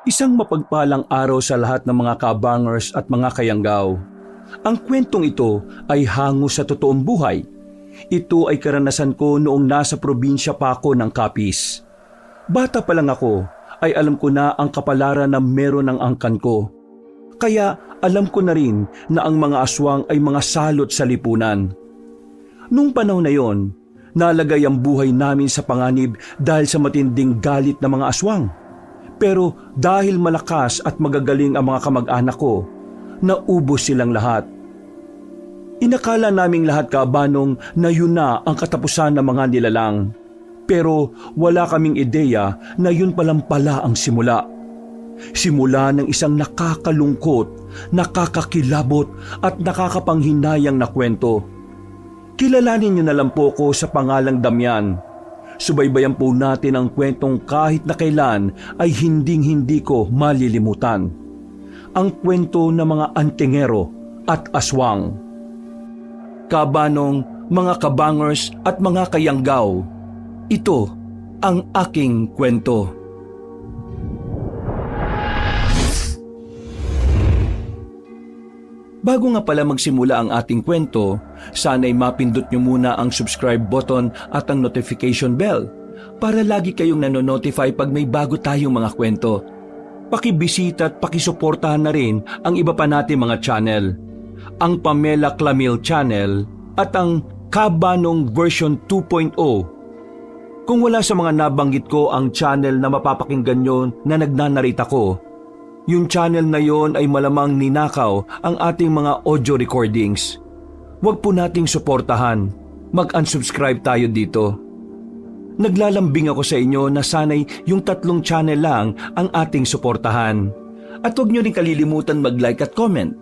Isang mapagpalang araw sa lahat ng mga kabangers at mga kayanggaw. Ang kwentong ito ay hango sa totoong buhay. Ito ay karanasan ko noong nasa probinsya pa ako ng Capiz. Bata pa lang ako ay alam ko na ang kapalaran na meron ng angkan ko. Kaya alam ko na rin na ang mga aswang ay mga salot sa lipunan. Nung panahon na yon, nalagay ang buhay namin sa panganib dahil sa matinding galit ng mga aswang. Pero dahil malakas at magagaling ang mga kamag-anak ko, naubos silang lahat. Inakala naming lahat kabanong na yun na ang katapusan ng mga nilalang. Pero wala kaming ideya na yun palang pala ang simula. Simula ng isang nakakalungkot, nakakakilabot at nakakapanghinayang na kwento. Kilalanin niyo na lang po ko sa pangalang Damian. Subaybayan po natin ang kwentong kahit na kailan ay hinding-hindi ko malilimutan. Ang kwento ng mga antingero at aswang. Kabanong, mga kabangers at mga kayanggaw, ito ang aking kwento. Bago nga pala magsimula ang ating kwento, sana'y mapindot nyo muna ang subscribe button at ang notification bell para lagi kayong nanonotify pag may bago tayong mga kwento. Pakibisita at pakisuportahan na rin ang iba pa nating mga channel. Ang Pamela Clamil Channel at ang Kabanong version 2.0. Kung wala sa mga nabanggit ko ang channel na mapapakinggan nyo na nagnanarita ko, yung channel na yon ay malamang ninakaw ang ating mga audio recordings. Huwag po nating suportahan. Mag-unsubscribe tayo dito. Naglalambing ako sa inyo na sana'y yung 3 channel lang ang ating suportahan. At huwag nyo rin kalilimutan mag-like at comment.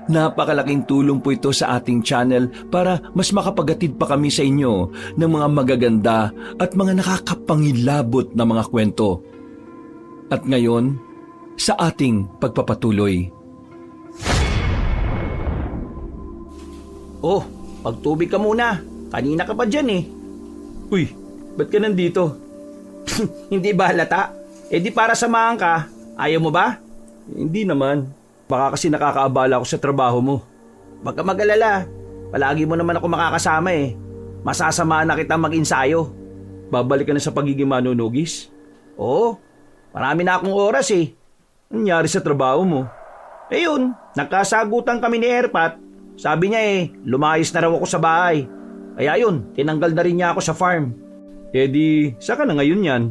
Napakalaking tulong po ito sa ating channel para mas makapagatid pa kami sa inyo ng mga magaganda at mga nakakapangilabot na mga kwento. At ngayon, sa ating pagpapatuloy. Oh, pagtubig ka muna. Kanina ka pa dyan eh. Uy, ba't ka nandito? Hindi ba halata? Eh di para samahan ka. Ayaw mo ba? Hindi naman. Baka kasi nakakaabala ako sa trabaho mo. Huwag ka mag-alala. Palagi mo naman ako makakasama eh. Masasamahan na kita mag-insayo. Babalik ka na sa pagiging manunugis? Oo, marami na akong oras eh. Nangyari sa trabaho mo? Eh yun, nagkasagutan kami ni Erpat. Sabi niya eh, lumayas na raw ako sa bahay. Kaya yun, tinanggal na rin niya ako sa farm. Eh di, saan ka na ngayon yan?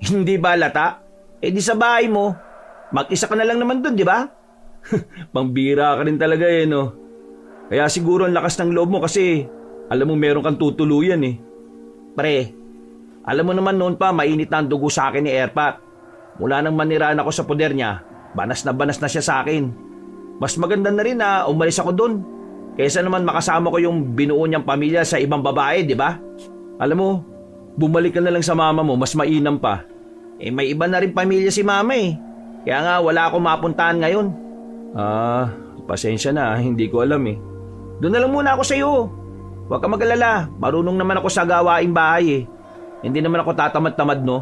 Hindi ba lata? Eh di sa bahay mo. Mag-isa ka na lang naman dun, di ba? Pambira ka rin talaga eh, no? Kaya siguro ang lakas ng loob mo kasi alam mo meron kang tutuluyan eh. Pre, alam mo naman noon pa mainit na ang dugo sa akin ni Erpat. Mula nang maniraan ako sa poder niya, banas na siya sa akin. Mas maganda na rin na umalis ako dun. Kaysa naman makasama ko yung binuo niyang pamilya sa ibang babae, di ba? Alam mo, bumalik ka na lang sa mama mo, mas mainam pa. Eh may iba na rin pamilya si mama eh. Kaya nga wala akong mapuntahan ngayon. Pasensya na, hindi ko alam eh. Doon na lang muna ako sa iyo. Huwag ka mag-alala, marunong naman ako sa gawaing bahay eh. Hindi naman ako tatamad-tamad no.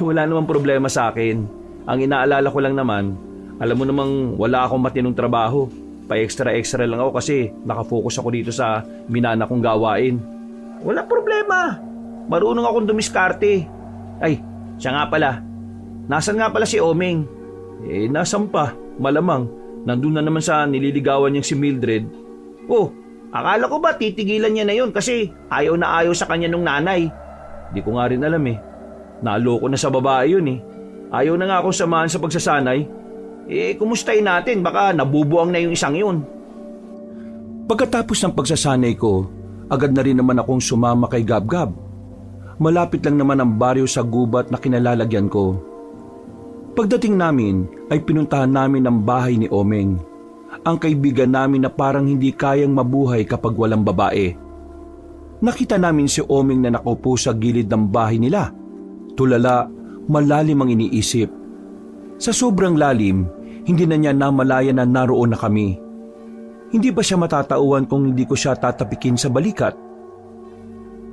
Wala namang problema sa akin. Ang inaalala ko lang naman, alam mo namang wala akong matinong trabaho. Pa-extra-extra lang ako kasi nakafocus ako dito sa minana kong gawain. Walang problema. Marunong akong dumiskarte. Ay, siya nga pala. Nasaan nga pala si Omeng? Nasan pa? Malamang. Nandun na naman sa nililigawan niyang si Mildred. Oh, akala ko ba titigilan niya na yun kasi ayaw na ayaw sa kanya nung nanay. Di ko nga rin alam eh. Naloko na sa babae yun eh. Ayaw na nga akong samahan sa pagsasanay. Kumustahin natin? Baka nabubuang na yung isang yun. Pagkatapos ng pagsasanay ko, agad na rin naman akong sumama kay Gab-Gab. Malapit lang naman ang baryo sa gubat na kinalalagyan ko. Pagdating namin ay pinuntahan namin ang bahay ni Omeng. Ang kaibigan namin na parang hindi kayang mabuhay kapag walang babae. Nakita namin si Omeng na nakaupo sa gilid ng bahay nila. Tulala, malalim ang iniisip. Sa sobrang lalim, hindi na niya namalaya na naroon na kami. Hindi ba siya matatauhan kung hindi ko siya tatapikin sa balikat?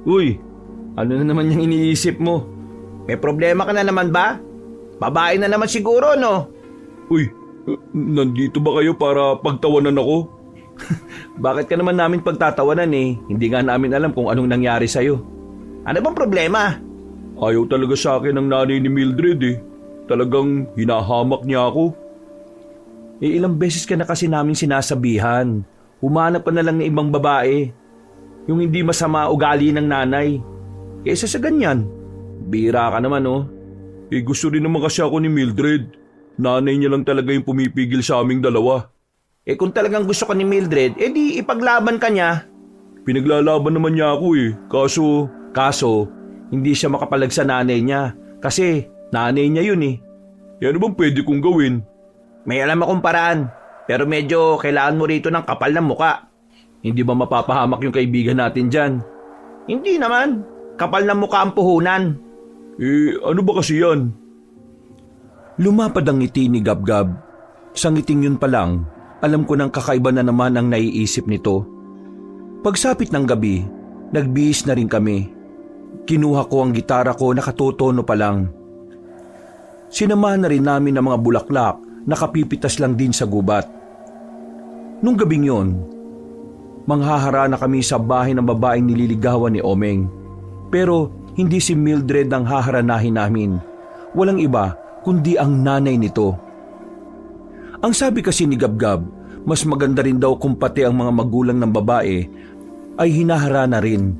Uy, ano na naman yung iniisip mo? May problema ka na naman ba? Babae na naman siguro, no? Uy, nandito ba kayo para pagtawanan ako? Bakit ka naman namin pagtatawanan eh? Hindi nga namin alam kung anong nangyari sa'yo. Ano bang problema? Ayaw talaga sa akin ng nanay ni Mildred eh. Talagang hinahamak niya ako. Ilang beses ka na kasi namin sinasabihan. Humanap ka na lang ng ibang babae. Yung hindi masama ugali ng nanay. Kaysa sa ganyan. Bira ka naman, oh. Gusto rin naman kasi ako ni Mildred. Nanay niya lang talaga yung pumipigil sa aming dalawa. Kung talagang gusto ka ni Mildred, di ipaglaban ka niya. Pinaglalaban naman niya ako eh. Kaso, hindi siya makapalag sa nanay niya. Kasi nanay niya yun eh. Ano bang pwede kong gawin? May alam akong paraan. Pero medyo kailangan mo rito ng kapal ng muka. Hindi ba mapapahamak yung kaibigan natin dyan? Hindi naman. Kapal ng muka ang puhunan. Ano ba kasi yan? Lumapad ang ngiti ni Gabgab. Sa ngiting yun pa lang, alam ko nang kakaiba na naman ang naiisip nito. Pagsapit ng gabi, nagbihis na rin kami. Kinuha ko ang gitara ko, nakatutono pa lang. Sinamahan na rin namin ng mga bulaklak, nakapipitas lang din sa gubat. Nung gabing yon, manghahara na kami sa bahay ng babaeng nililigawan ni Omeng. Pero hindi si Mildred ang haharanahin namin. Walang iba kundi ang nanay nito. Ang sabi kasi ni Gabgab, mas maganda rin daw kung pati ang mga magulang ng babae ay hinaharana rin.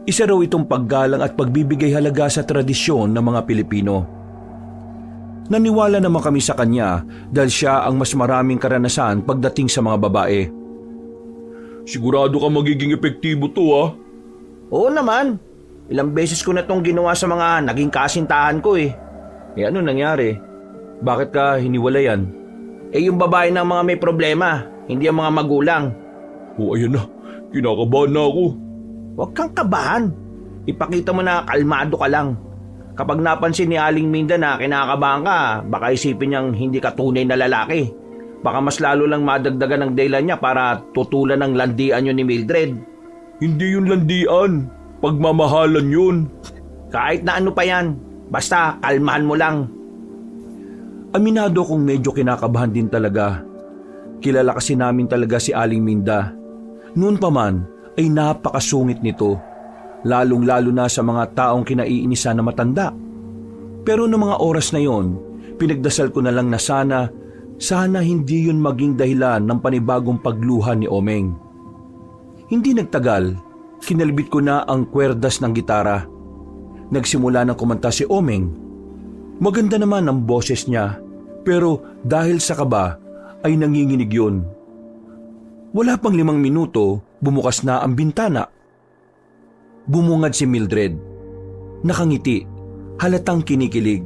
Isa raw itong paggalang at pagbibigay halaga sa tradisyon ng mga Pilipino. Naniwala naman kami sa kanya dahil siya ang mas maraming karanasan pagdating sa mga babae. Sigurado ka magiging epektibo to ah. Oo naman. Ilang beses ko na itong ginawa sa mga naging kasintahan ko eh. Ano nangyari? Bakit ka hiniwalayan? Yung babae ng mga may problema, hindi ang mga magulang. Ayan na. Kinakabahan na ako. Huwag kang kabahan. Ipakita mo na kalmado ka lang. Kapag napansin ni Aling Minda na kinakabahan ka, baka isipin niyang hindi ka tunay na lalaki. Baka mas lalo lang madagdagan ng dahilan niya para tutulan ng landian yun ni Mildred. Hindi yun landian. Pagmamahalan yun. Kahit na ano pa yan. Basta kalmahan mo lang. Aminado kong medyo kinakabahan din talaga. Kilala kasi namin talaga si Aling Minda. Noon pa man ay napakasungit nito. Lalong-lalo na sa mga taong kinaiinisa na matanda. Pero noong mga oras na yon, pinagdasal ko na lang na sana hindi yun maging dahilan ng panibagong pagluha ni Omeng. Hindi nagtagal, kinalbit ko na ang kwerdas ng gitara. Nagsimula ng kumanta si Omeng. Maganda naman ang boses niya, pero dahil sa kaba ay nanginginig yun. Wala pang 5 minuto, bumukas na ang bintana. Bumungad si Mildred. Nakangiti, halatang kinikilig.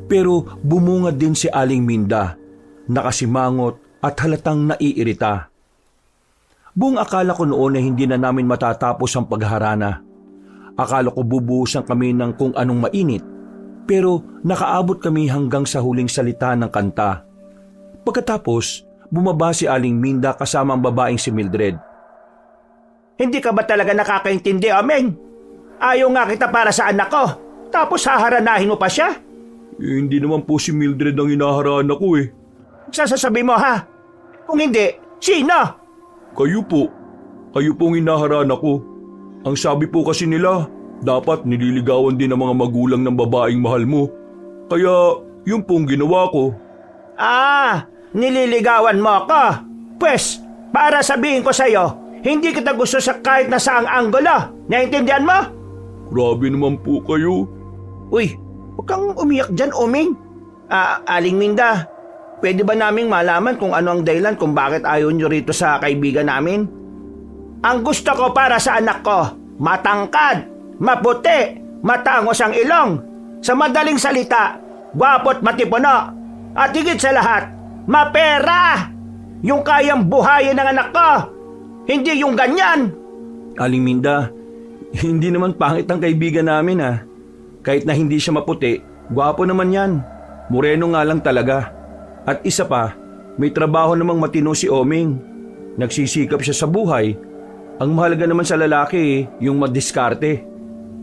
Pero bumungad din si Aling Minda, nakasimangot at halatang naiirita. Buong akala ko noon na hindi na namin matatapos ang pagharana. Akala ko bubuhusan kami ng kung anong mainit, pero nakaabot kami hanggang sa huling salita ng kanta. Pagkatapos, bumaba si Aling Minda kasama ang babaeng si Mildred. Hindi ka ba talaga nakakaintindi, Omeng? Ayaw nga kita para sa anak ko, tapos haharanahin mo pa siya? Hindi naman po si Mildred ang hinaharana ko eh. Sasasabi mo ha? Kung hindi, sino? Kayo po. Kayo pong hinaharana ko. Ang sabi po kasi nila, dapat nililigawan din ang mga magulang ng babaeng mahal mo. Kaya, yun pong ginawa ko. Nililigawan mo ako? Pwes, para sabihin ko sa'yo, hindi kita gusto sa kahit na saang anggulo. Naintindihan mo? Grabe naman po kayo. Uy, huwag kang umiyak dyan, Omeng. Aling Minda, pwede ba naming malaman kung ano ang dahilan kung bakit ayaw nyo rito sa kaibigan namin? Ang gusto ko para sa anak ko, matangkad, maputi, matangos ang ilong. Sa madaling salita, gwapo't matipuno. At higit sa lahat, mapera! Yung kayang buhayin ng anak ko, hindi yung ganyan. Aling Minda, hindi naman pangit ang kaibigan namin ah. Kahit na hindi siya maputi, gwapo naman yan. Moreno nga lang talaga. At isa pa, may trabaho namang matino si Omeng. Nagsisikap siya sa buhay. Ang mahalaga naman sa lalaki, yung madiskarte.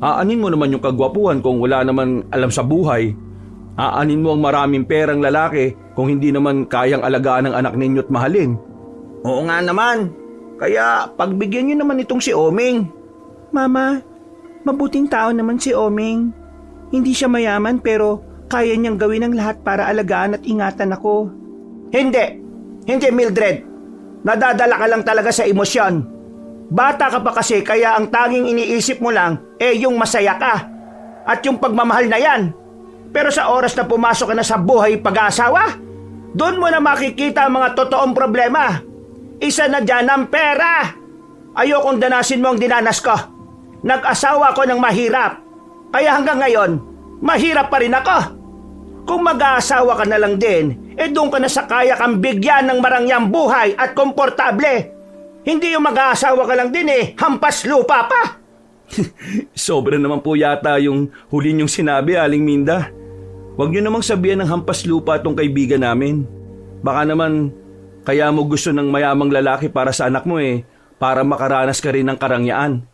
Aanin mo naman yung kagwapuhan kung wala naman alam sa buhay. Aanin mo ang maraming perang lalaki kung hindi naman kayang alagaan ng anak ninyo at mahalin. Oo nga naman. Kaya pagbigyan niyo naman itong si Oming. Mama, mabuting tao naman si Oming. Hindi siya mayaman pero kaya niyang gawin ang lahat para alagaan at ingatan ako. Hindi. Hindi, Mildred. Nadadala ka lang talaga sa emosyon. Bata ka pa kasi kaya ang tanging iniisip mo lang yung masaya ka. At yung pagmamahal na yan. Pero sa oras na pumasok ka na sa buhay pag-aasawa, doon mo na makikita ang mga totoong problema. Isa na dyan ang pera. Ayokong danasin mo ang dinanas ko. Nag-asawa ko ng mahirap. Kaya hanggang ngayon, mahirap pa rin ako. Kung mag-aasawa ka na lang din, doon ka na sa kaya kang bigyan ng marangyang buhay at komportable. Hindi yung mag-aasawa ka lang din hampas lupa pa. Sobra naman po yata yung huli niyong sinabi, Aling Minda. Huwag niyo namang sabihan ng hampas lupa tong kaibigan namin. Baka naman kaya mo gusto ng mayamang lalaki para sa anak mo para makaranas ka rin ng karangyaan.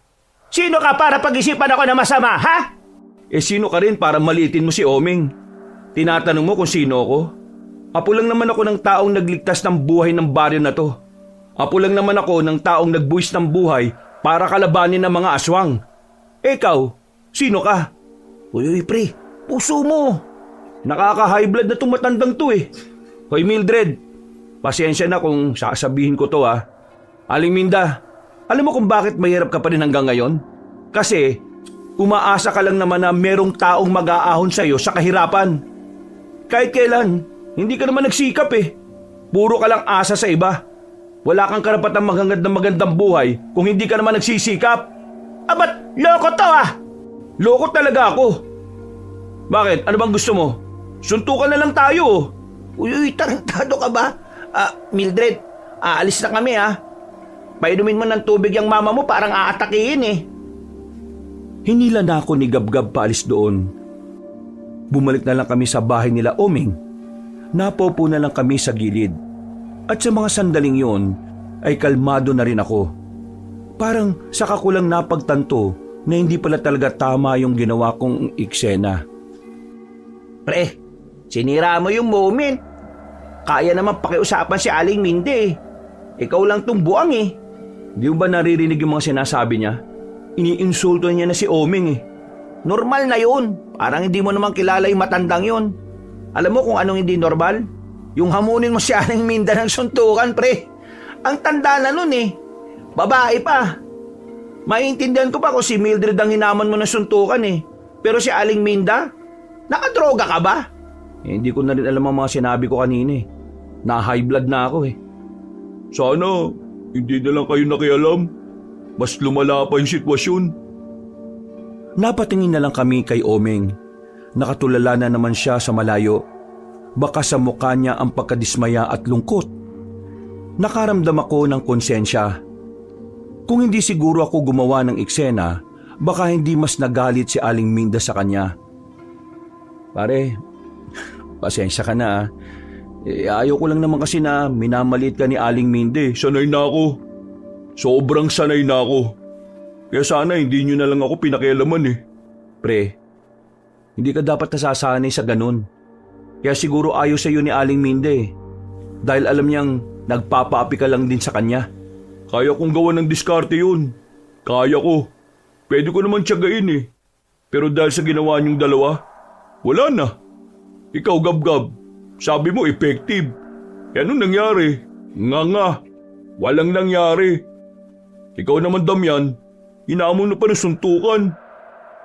Sino ka para pag-isipan ako na masama, ha? Sino ka rin para maliitin mo si Oming? Tinatanong mo kung sino ako? Apo lang naman ako ng taong nagligtas ng buhay ng baryo na to. Apo lang naman ako ng taong nagbuwis ng buhay para kalabanin ng mga aswang. Ikaw, sino ka? Uy, pre, puso mo. Nakaka-high blood na tumatandang to Hoy Mildred, pasensya na kung sasabihin ko to Aling Minda, alam mo kung bakit mahirap ka pa rin hanggang ngayon? Kasi umaasa ka lang naman na merong taong mag-aahon sa'yo sa kahirapan. Kahit kailan, hindi ka naman nagsikap Puro ka lang asa sa iba. Wala kang karapatang maghangad ng magandang buhay kung hindi ka naman nagsisikap. Ba't loko to Loko talaga ako. Bakit? Ano bang gusto mo? Suntukan na lang tayo. Uy, tarantado ka ba? Mildred, aalis na kami Painumin mo ng tubig yung mama mo parang aatakihin Hinila na ako ni Gabgab paalis doon. Bumalik na lang kami sa bahay nila Oming. Napopo na lang kami sa gilid. At sa mga sandaling yon ay kalmado na rin ako. Parang saka ko lang napagtanto na hindi pala talaga tama yung ginawa kong eksena. Pre, sinira mo yung moment. Kaya naman pakiusapan si Aling Minde Ikaw lang tong buang Di ba naririnig yung mga sinasabi niya? Iniinsulto niya na si Oming Normal na yun. Parang hindi mo naman kilala yung matandang yun. Alam mo kung anong hindi normal? Yung hamunin mo si Aling Minda ng suntukan, pre. Ang tanda na nun Babae pa. Maiintindihan ko pa kung si Mildred ang hinaman mo ng suntukan Pero si Aling Minda, nakadroga ka ba? Hindi ko na rin alam ang mga sinabi ko kanina Na-high blood na ako Sana, hindi na lang kayo nakialam. Mas lumala pa yung sitwasyon. Napatingin na lang kami kay Oming. Nakatulala na naman siya sa malayo. Baka sa mukha niya ang pagkadismaya at lungkot. Nakaramdam ako ng konsensya. Kung hindi siguro ako gumawa ng eksena, baka hindi mas nagalit si Aling Minda sa kanya. Pare, pasensya ka na ayaw ko lang naman kasi na minamaliit ka ni Aling Minde. Sanay na ako. Sobrang sanay na ako. Kaya sana hindi nyo na lang ako pinakialaman Pre, hindi ka dapat nasasanay sa ganun. Kaya siguro ayaw sa iyo ni Aling Minde dahil alam niyang nagpapaapi ka lang din sa kanya. Kaya kong gawa ng diskarte yun. Kaya ko. Pwede ko naman tiyagain Pero dahil sa ginawa niyong dalawa, wala na. Ikaw, Gabgab, sabi mo effective. Anong nangyari? Nga. Walang nangyari. Ikaw naman, Damian, inaamon mo pa ng suntukan.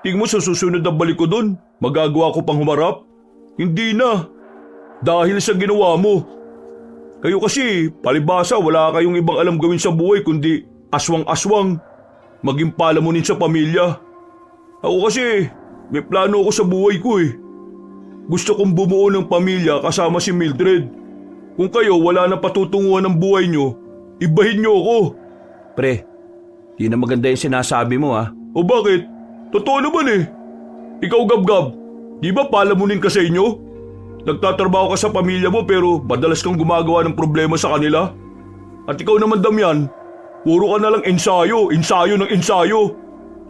Tingin mo sa susunod na balik ko doon, magagawa ko pang humarap? Hindi na. Dahil sa ginawa mo. Kayo kasi, palibasa, wala kayong ibang alam gawin sa buhay kundi aswang-aswang. Maging palamunin sa pamilya. Ako kasi, may plano ako sa buhay ko Gusto kong bumuo ng pamilya kasama si Mildred. Kung kayo wala na patutunguhan ng buhay nyo, ibahin nyo ako. Pre, di na maganda yung sinasabi mo O bakit? Totoo naman Ikaw, Gabgab, di ba palamunin ka sa inyo? Nagtatrabaho ka sa pamilya mo pero madalas kang gumagawa ng problema sa kanila. At ikaw naman, Damian, puro ka na lang ensayo ng ensayo.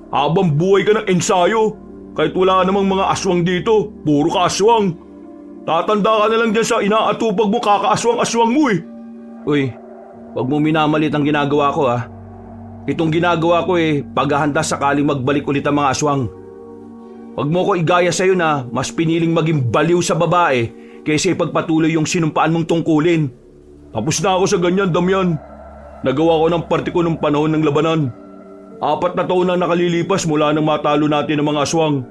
Habang buhay ka ng ensayo, kahit wala ka namang mga aswang dito, puro ka aswang. Tatanda ka na lang dyan sa inaatupag mo kakaaswang-aswang mo eh. Uy, wag mo minamalit ang ginagawa ko ha. Itong ginagawa ko paghahanda sakaling magbalik ulit ang mga aswang. Wag mo ko igaya sa'yo na mas piniling maging baliw sa babae kaysa ipagpatuloy yung sinumpaan mong tungkulin. Tapos na ako sa ganyan, Damian. Nagawa ko ng parte ko nung panahon ng labanan. 4 na taon na nakalilipas mula nang matalo natin ang mga aswang.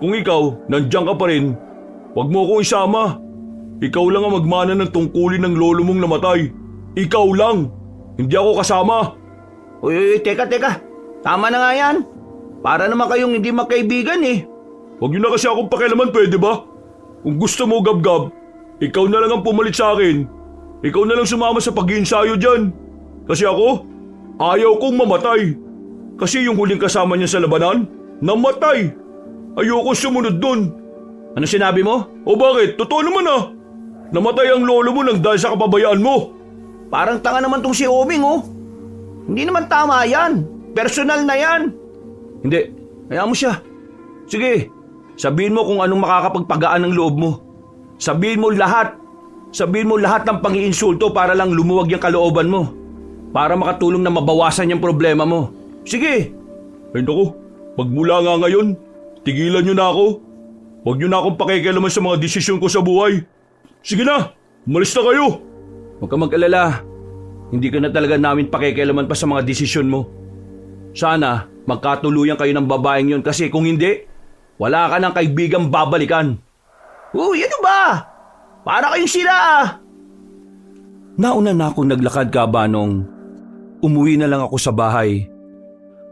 Kung ikaw, nandiyan ka pa rin, wag mo akong isama. Ikaw lang ang magmana ng tungkulin ng lolo mong namatay. Ikaw lang. Hindi ako kasama. Uy, teka. Tama na nga yan. Para naman kayong hindi magkaibigan eh. Huwag niyo na kasi akong pakialaman, pwede ba? Kung gusto mo, Gab-Gab, ikaw na lang ang pumalit sa akin. Ikaw na lang sumama sa pag-iinsayo dyan. Kasi ako, ayaw kong mamatay. Kasi yung huling kasama niya sa labanan, namatay. Ayoko sumunod dun. Ano sinabi mo? O bakit? Totoo naman ah. Namatay ang lolo mo nang dahil sa kapabayaan mo. Parang tanga naman tong si Oming oh. Hindi naman tama yan. Personal na yan. Hindi, hayaan mo siya. Sige, sabihin mo kung anong makakapagpagaan ng loob mo. Sabihin mo lahat. Sabihin mo lahat ng pang-iinsulto para lang lumuwag yung kalooban mo. Para makatulong na mabawasan yung problema mo. Sige. Ay naku, magmula nga ngayon, tigilan niyo na ako. Huwag niyo na akong pakikialaman sa mga desisyon ko sa buhay. Sige na, umalis na kayo. Huwag ka mag-alala. Hindi ka na talaga namin pakikialaman pa sa mga desisyon mo. Sana magkatuluyan kayo ng babaeng yon kasi kung hindi, wala ka ng kaibigang babalikan. Uy, ano ba? Para kayong sila ah. Nauna na akong naglakad, Kabanong. Umuwi na lang ako sa bahay.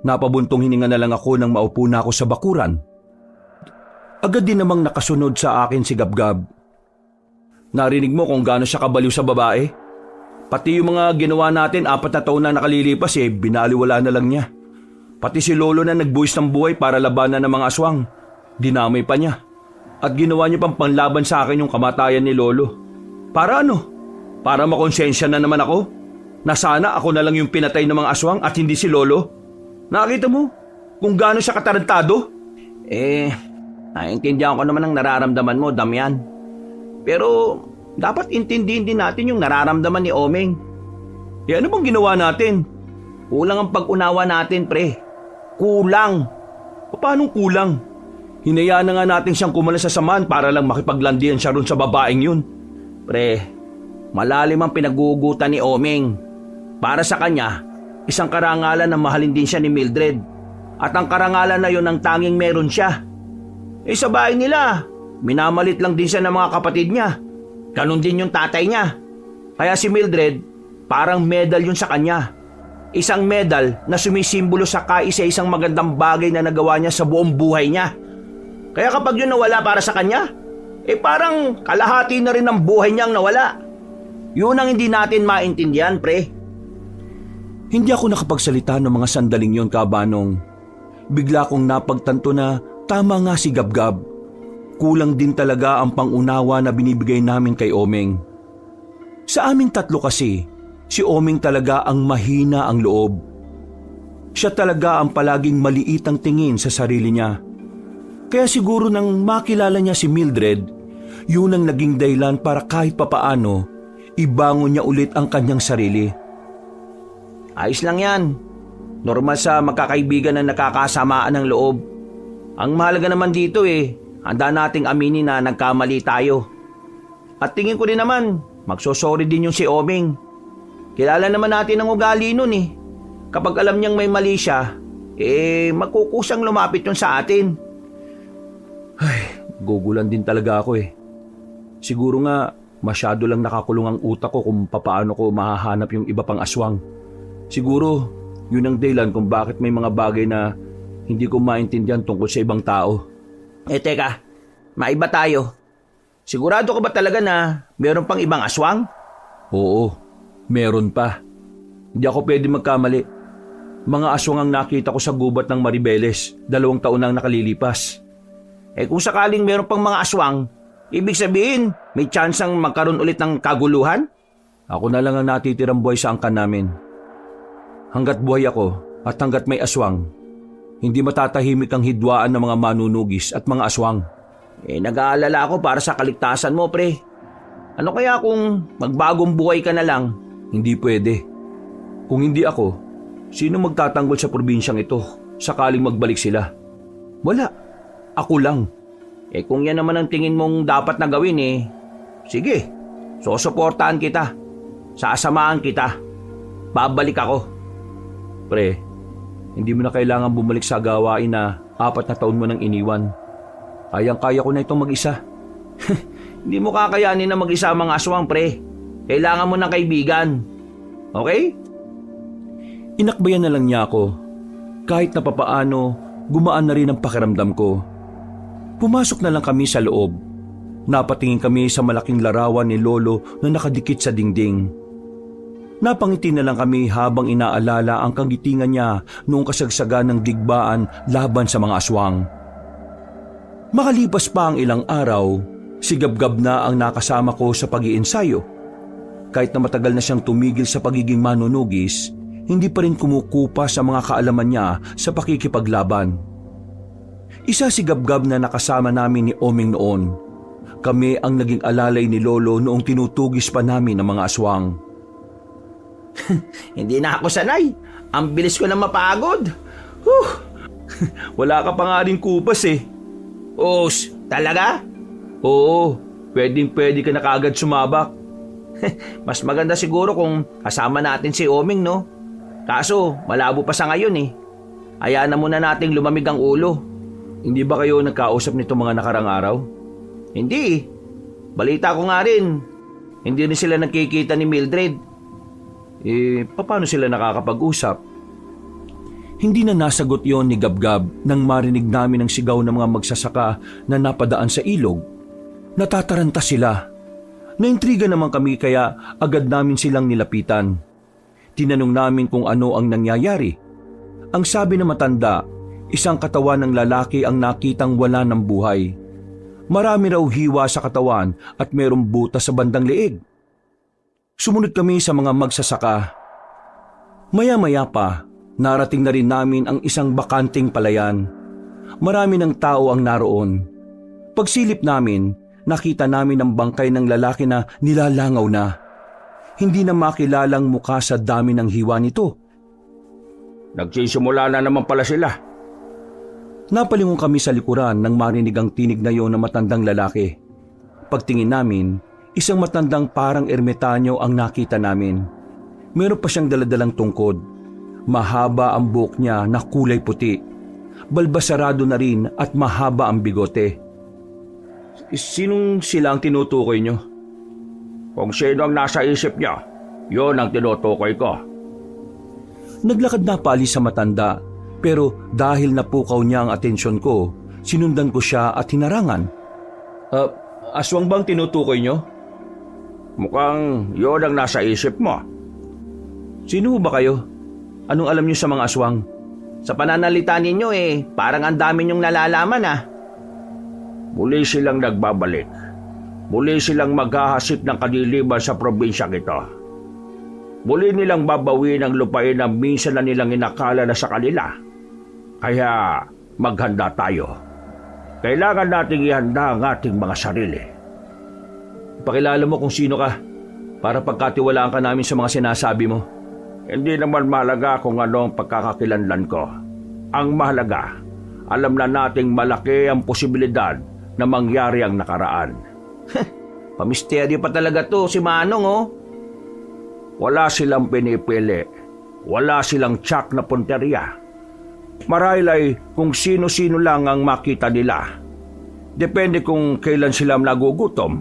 Napabuntong hininga na lang ako nang maupo na ako sa bakuran. Agad din namang nakasunod sa akin si Gab-Gab. Narinig mo kung gaano siya kabaliw sa babae? Pati yung mga ginawa natin 4 na taon na nakalilipas binaliwala na lang niya. Pati si Lolo na nagbuwis ng buhay para labanan ng mga aswang, dinamay pa niya. At ginawa niya pang panlaban sa akin yung kamatayan ni Lolo. Para ano? Para makonsensya na naman ako? Na sana ako na lang yung pinatay ng mga aswang at hindi si Lolo? Nakita mo kung gaano siya katarantado? Naiintindihan ko naman ang nararamdaman mo, Damian. Pero dapat intindihin din natin yung nararamdaman ni Omeng. Ano bang ginawa natin? Kulang ang pag-unawa natin, pre. Kulang. Paano kulang? Hinayaan na nga natin siyang kumalas sa samahan para lang makipaglandian siya ron sa babaeng yun. Pre, malalim ang pinagugutan ni Omeng. Para sa kanya, isang karangalan na mahalin din siya ni Mildred. At ang karangalan na yun ang tanging meron siya. Sa bahay nila, minamalit lang din siya ng mga kapatid niya. Ganon din yung tatay niya. Kaya si Mildred, parang medal yun sa kanya. Isang medal na sumisimbolo sa kaisa-isang magandang bagay na nagawa niya sa buong buhay niya. Kaya kapag yun nawala para sa kanya, parang kalahati na rin ng buhay niyang nawala. Yun ang hindi natin maintindihan, pre. Hindi ako nakapagsalita ng mga sandaling yon, Kabanong. Bigla kong napagtanto na tama nga si Gab-Gab. Kulang din talaga ang pangunawa na binibigay namin kay Omeng. Sa aming tatlo kasi, si Omeng talaga ang mahina ang loob. Siya talaga ang palaging maliit ang tingin sa sarili niya. Kaya siguro nang makilala niya si Mildred, yun ang naging dahilan para kahit papaano, ibangon niya ulit ang kanyang sarili. Ayos lang yan. Normal sa magkakaibigan na nakakasamaan ng loob. Ang mahalaga naman dito handa nating aminin na nagkamali tayo. At tingin ko din naman, magsosorry din yung si Omeng. Kilala naman natin ang ugali nun Kapag alam niyang may mali siya, magkukusang lumapit yun sa atin. Ay, gugulan din talaga ako Siguro nga, masyado lang nakakulong ang utak ko kung papaano ko mahahanap yung iba pang aswang. Siguro, yun ang dahilan kung bakit may mga bagay na hindi ko maintindihan tungkol sa ibang tao. Teka, maiba tayo. Sigurado ka ba talaga na meron pang ibang aswang? Oo, meron pa. Hindi ako pwede magkamali. Mga aswang ang nakita ko sa gubat ng Maribeles, 2 taon nang nakalilipas. Kung sakaling meron pang mga aswang, ibig sabihin may tsansang magkaroon ulit ng kaguluhan? Ako na lang ang natitirang buhay sa angkan namin. Hanggat buhay ako at hanggat may aswang, hindi matatahimik ang hidwaan ng mga manunugis at mga aswang. Nag-aalala ako para sa kaligtasan mo, pre. Ano kaya kung magbagong buhay ka na lang? Hindi pwede. Kung hindi ako, sino magtatanggol sa probinsyang ito sakaling magbalik sila? Wala. Ako lang. Kung yan naman ang tingin mong dapat na gawin sige, susuportahan kita. Sasamahan kita. Babalik ako. Pre, hindi mo na kailangan bumalik sa gawain na 4 na taon mo nang iniwan. Kayang-kaya ko na itong mag-isa. Hindi mo kakayanin na mag-isa ang mga aswang, pre. Kailangan mo ng kaibigan. Okay? Inakbayan na lang niya ako. Kahit na papaano, gumaan na rin ang pakiramdam ko. Pumasok na lang kami sa loob. Napatingin kami sa malaking larawan ni Lolo na nakadikit sa dingding. Napangiti na lang kami habang inaalala ang kagitingan niya noong kasagsagan ng digmaan laban sa mga aswang. Makalipas pa ang ilang araw, sigab-gab na ang nakasama ko sa pag-iensayo. Kahit na matagal na siyang tumigil sa pagiging manunugis, hindi pa rin kumukupa sa mga kaalaman niya sa pakikipaglaban. Isa si Gabgab na nakasama namin ni Oming noon. Kami ang naging alalay ni Lolo noong tinutugis pa namin ang mga aswang. Hindi na ako sanay. Ang bilis ko na mapagod. Wala ka pa nga rin kupas eh. Talaga? Oo, pwedeng-pwede ka na kaagad sumabak. Mas maganda siguro kung kasama natin si Oming, no? Kaso, malabo pa sa ngayon Hayaan na muna nating lumamig ang ulo. Hindi ba kayo nagkausap nito mga nakarang araw? Hindi. Balita ko nga rin. Hindi rin sila nagkikita ni Mildred. Paano sila nakakapag-usap? Hindi na nasagot yon ni Gabgab nang marinig namin ang sigaw ng mga magsasaka na napadaan sa ilog. Natataranta sila. Naintriga naman kami kaya agad namin silang nilapitan. Tinanong namin kung ano ang nangyayari. Ang sabi ng matanda, isang katawan ng lalaki ang nakitang wala ng buhay. Marami raw hiwa sa katawan at mayroong butas sa bandang leeg. Sumunod kami sa mga magsasaka. Maya-maya pa, narating na rin namin ang isang bakanting palayan. Marami ng tao ang naroon. Pagsilip namin, nakita namin ang bangkay ng lalaki na nilalangaw na. Hindi na makilalang mukha sa dami ng hiwa nito. Nagsisimula na naman pala sila. Napalingon kami sa likuran nang marinig ang tinig na yon ng matandang lalaki. Pagtingin namin, isang matandang parang ermitanyo ang nakita namin. Meron pa siyang daladalang tungkod. Mahaba ang buhok niya na kulay puti. Balbasarado na rin at mahaba ang bigote. Sinong sila ang tinutukoy niyo? Kung sino ang nasa isip niya, yon ang tinutukoy ko. Naglakad na paalis sa matanda, pero dahil napukaw niya ang atensyon ko, sinundan ko siya at hinarangan. Aswang bang tinutukoy niyo? Mukhang yon ang nasa isip mo. Sino ba kayo? Anong alam niyo sa mga aswang? Sa pananalita ninyo parang ang dami niyong nalalaman Muli silang nagbabalik. Muli silang maghahasik ng kadiliman sa probinsyang ito. Muli nilang babawin ang lupain na minsan na nilang inakala na sa kanila. Kaya maghanda tayo. Kailangan nating ihanda ang ating mga sarili. Pakilala mo kung sino ka para pagkatiwalaan ka namin sa mga sinasabi mo. Hindi naman mahalaga kung ano ang pagkakakilanlan ko. Ang mahalaga, alam na nating malaki ang posibilidad na mangyari ang nakaraan. Pamisteryo pa talaga to si Manong Wala silang pinipili. Wala silang tsak na punteriya. Marahil ay kung sino-sino lang ang makita nila. Depende kung kailan sila nagugutom.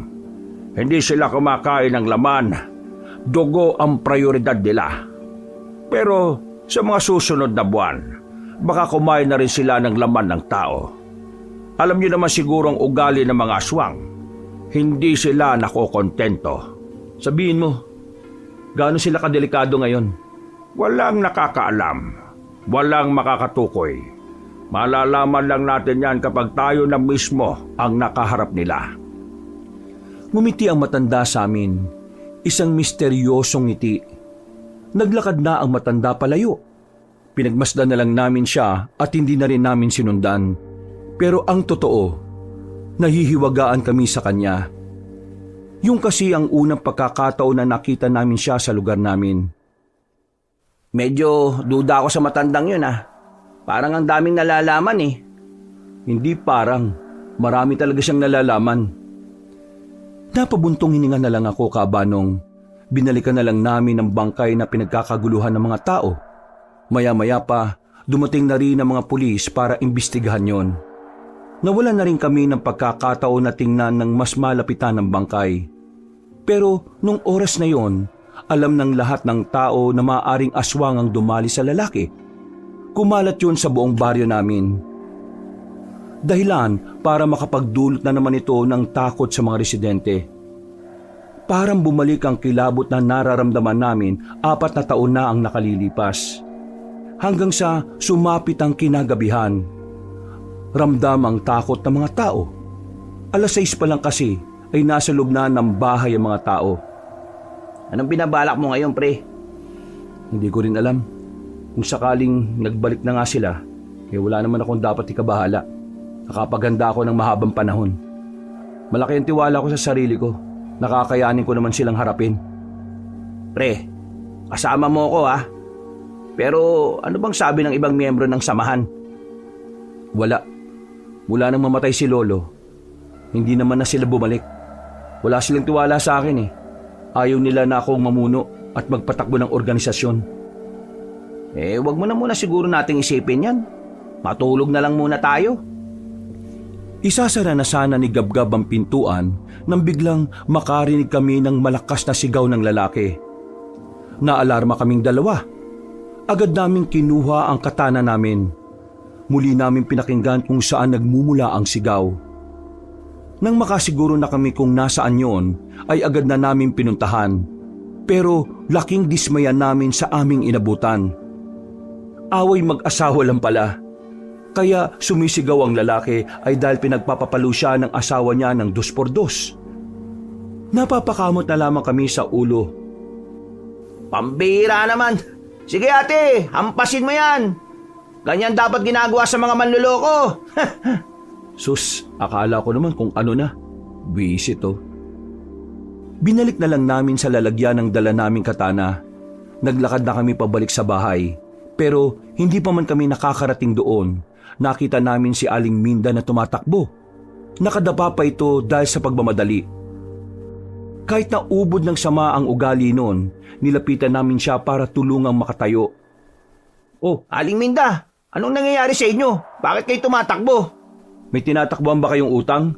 Hindi sila kumakain ng laman. Dugo ang prioridad nila. Pero sa mga susunod na buwan, baka kumain na rin sila ng laman ng tao. Alam niyo naman siguro ang ugali ng mga aswang. Hindi sila nakokontento. Sabihin mo, gaano sila kadelikado ngayon? Walang nakakaalam. Walang makakatukoy. Malalaman lang natin yan kapag tayo na mismo ang nakaharap nila. Ngumiti ang matanda sa amin. Isang misteryosong ngiti. Naglakad na ang matanda palayo. Pinagmasdan na lang namin siya at hindi na rin namin sinundan. Pero ang totoo, nahihiwagaan kami sa kanya. Yung kasi ang unang pagkakataon na nakita namin siya sa lugar namin. Medyo duda ako sa matandang yun Parang ang daming nalalaman Hindi parang, marami talaga siyang nalalaman. Napabuntong hininga na lang ako, Kabanong. Binalikan na lang namin ang bangkay na pinagkakaguluhan ng mga tao. Maya-maya pa, dumating na rin ang mga pulis para imbestigahan yon. Nawala na rin kami ng pagkakataon na tingnan ng mas malapitan ng bangkay. Pero nung oras na yon, alam ng lahat ng tao na maaaring aswang ang dumali sa lalaki. Kumalat yun sa buong baryo namin. Dahilan para makapagdulot na naman ito ng takot sa mga residente. Parang bumalik ang kilabot na nararamdaman namin 4 na taon na ang nakalilipas. Hanggang sa sumapit ang kinagabihan. Ramdam ang takot ng mga tao. 6:00 pa lang kasi ay nasa loob na ng bahay ang mga tao. Anong binabalak mo ngayon, pre? Hindi ko rin alam. Kung sakaling nagbalik na nga sila, wala naman akong dapat ikabahala. Nakapaganda ako ng mahabang panahon. Malaki ang tiwala ko sa sarili ko. Nakakayanin ko naman silang harapin. Pre, kasama mo ako Pero ano bang sabi ng ibang miyembro ng samahan? Wala. Mula nang mamatay si Lolo, hindi naman na sila bumalik. Wala silang tiwala sa akin Ayaw nila na akong mamuno at magpatakbo ng organisasyon. Wag mo na muna siguro nating isipin yan. Matulog na lang muna tayo. Isasara na sana ni Gabgab ang pintuan nang biglang makarinig kami ng malakas na sigaw ng lalaki. Naalarma kaming dalawa. Agad naming kinuha ang katana namin. Muli namin pinakinggan kung saan nagmumula ang sigaw. Nang makasiguro na kami kung nasaan yon, ay agad na namin pinuntahan. Pero laking dismaya namin sa aming inabutan. Away mag-asawa lang pala. Kaya sumisigaw ang lalaki ay dahil pinagpapapalo siya ng asawa niya ng 2x2. Napapakamot na lamang kami sa ulo. Pambira naman! Sige ate, hampasin mo yan! Ganyan dapat ginagawa sa mga manluloko! Sus, akala ko naman kung ano na. Visit Binalik na lang namin sa lalagyan ng dala naming katana. Naglakad na kami pabalik sa bahay. Pero hindi pa man kami nakakarating doon. Nakita namin si Aling Minda na tumatakbo. Nakadapa pa ito dahil sa pagmamadali. Kahit na ubod ng sama ang ugali noon, nilapitan namin siya para tulungang makatayo. Oh, Aling Minda, anong nangyayari sa inyo? Bakit kayo tumatakbo? May tinatakbuhan ba kayong utang?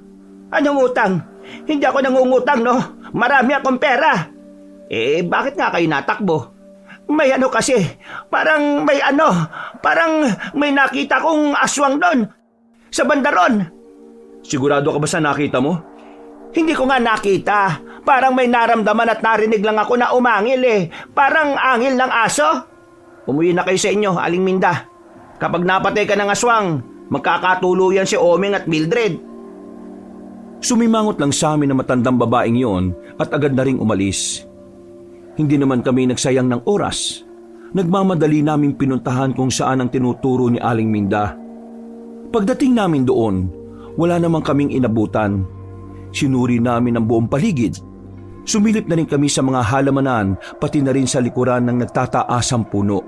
Anong utang? Hindi ako nangungutang, no? Marami akong pera. Bakit nga kayo natakbo? May kasi, parang may nakita kong aswang doon, sa bandaron. Sigurado ka ba sa nakita mo? Hindi ko nga nakita. Parang may naramdaman at narinig lang ako na umangil Parang angil ng aso. Umuwi na kayo sa inyo, Aling Minda. Kapag napatay ka ng aswang, magkakatuluyan si Oming at Mildred. Sumimangot lang sa amin na matandang babaeng yon at agad na ring umalis. Hindi naman kami nagsayang ng oras. Nagmamadali naming pinuntahan kung saan ang tinuturo ni Aling Minda. Pagdating namin doon, wala namang kaming inabutan. Sinuri namin ang buong paligid. Sumilip na rin kami sa mga halamanan pati na rin sa likuran ng nagtataasang puno.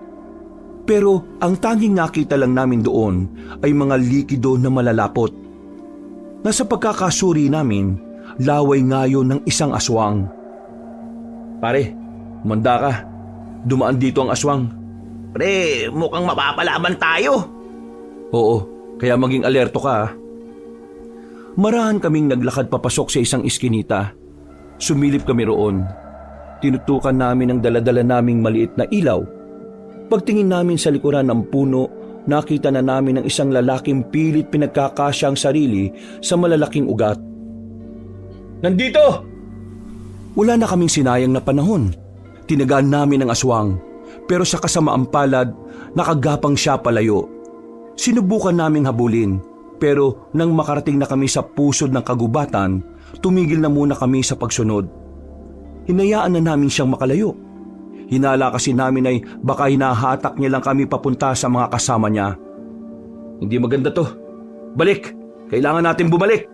Pero ang tanging nakita lang namin doon ay mga likido na malalapot. Nasa pagkakasuri namin, laway ngayon ng isang aswang. Pare, manda ka. Dumaan dito ang aswang. Pre, mukhang mapapalaban tayo. Oo, kaya maging alerto ka. Marahan kaming naglakad papasok sa isang iskinita. Sumilip kami roon. Tinutukan namin ang daladala naming maliit na ilaw. Pagtingin namin sa likuran ng puno, nakita na namin ang isang lalaking pilit pinagkakasya ang sarili sa malalaking ugat. Nandito! Wala na kaming sinayang na panahon. Tinagaan namin ang aswang, pero sa kasamaang palad, nakagapang siya palayo. Sinubukan naming habulin, pero nang makarating na kami sa pusod ng kagubatan, tumigil na muna kami sa pagsunod. Hinayaan na namin siyang makalayo. Hinala kasi namin ay baka hinahatak niya lang kami papunta sa mga kasama niya. Hindi maganda to. Balik! Kailangan natin bumalik!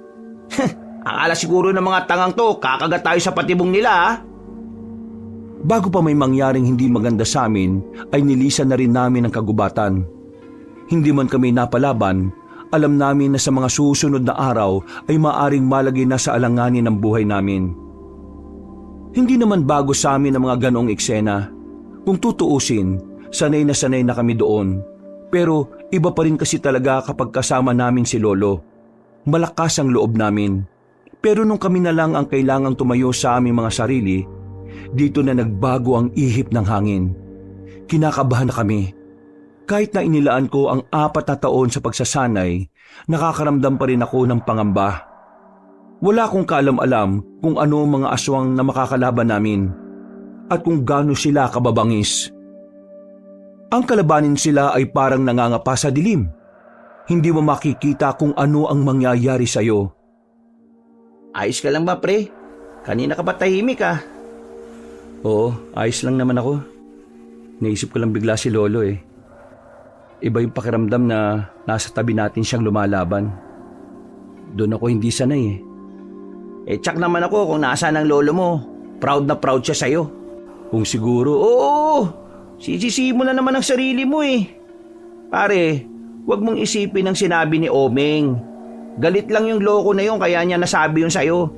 Akala siguro ng mga tangang to, kakagat tayo sa patibong nila ha. Bago pa may mangyaring hindi maganda sa amin, ay nilisan na rin namin ang kagubatan. Hindi man kami napalaban, alam namin na sa mga susunod na araw ay maaring malagay na sa alanganin ang buhay namin. Hindi naman bago sa amin ang mga ganoong eksena. Kung tutuusin, sanay na kami doon. Pero iba pa rin kasi talaga kapag kasama namin si Lolo. Malakas ang loob namin. Pero nung kami na lang ang kailangang tumayo sa aming mga sarili, dito na nagbago ang ihip ng hangin. Kinakabahan na kami. Kahit na inilaan ko ang 4 na taon sa pagsasanay, nakakaramdam pa rin ako ng pangamba. Wala akong kaalam-alam kung ano ang mga aswang na makakalaban namin at kung gaano sila kababangis. Ang kalabanin sila ay parang nangangapa sa dilim. Hindi mo makikita kung ano ang mangyayari sa'yo. Ayos ka lang ba, pre? Kanina ka pa tahimik ah. Oo, ayos lang naman ako. Naisip ko lang bigla si Lolo eh. Iba yung pakiramdam na nasa tabi natin siyang lumalaban. Doon ako hindi sanay eh. Tsak naman ako kung nasaan ang lolo mo. Proud na proud siya sa'yo. Kung siguro, Oo! Sisisi mo na naman ang sarili mo eh. Pare, huwag mong isipin ang sinabi ni Omeng. Galit lang yung loko na yun kaya niya nasabi yun sa'yo.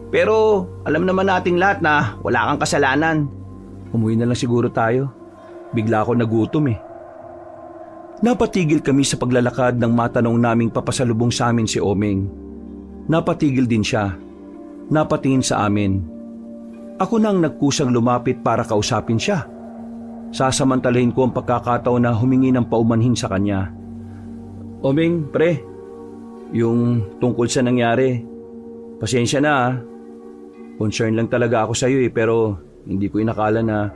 Pero alam naman nating lahat na wala kang kasalanan. umuwi na lang siguro tayo. Bigla ako nagutom eh. Napatigil kami sa paglalakad nang matanong naming papasalubong sa amin si Omeng. Napatigil din siya. Napatingin sa amin. Ako nang nagkusang lumapit para kausapin siya. Sasamantalahin ko ang pagkakataon na humingi ng paumanhin sa kanya. Omeng, pre, yung tungkol sa nangyari, pasensya na ah. Concern lang talaga ako sa iyo eh, pero hindi ko inakala na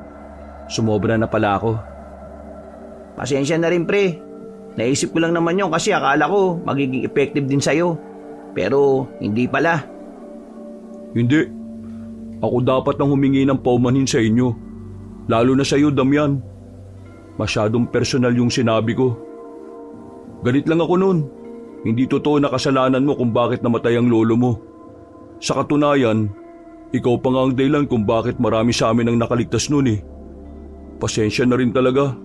sumobra na pala ako. Pasensya na rin pre. Naisip ko lang naman yun kasi akala ko magiging effective din sa'yo. Pero hindi pala. Hindi. Ako dapat nang humingi ng paumanhin sa inyo. Lalo na sa iyo, Damian. Masyadong personal yung sinabi ko. Galit lang ako noon. Hindi totoo na kasalanan mo kung bakit namatay ang lolo mo. Sa katunayan, ikaw pa nga ang dahilan kung bakit marami sa amin ang nakaligtas noon eh. Pasensya na rin talaga.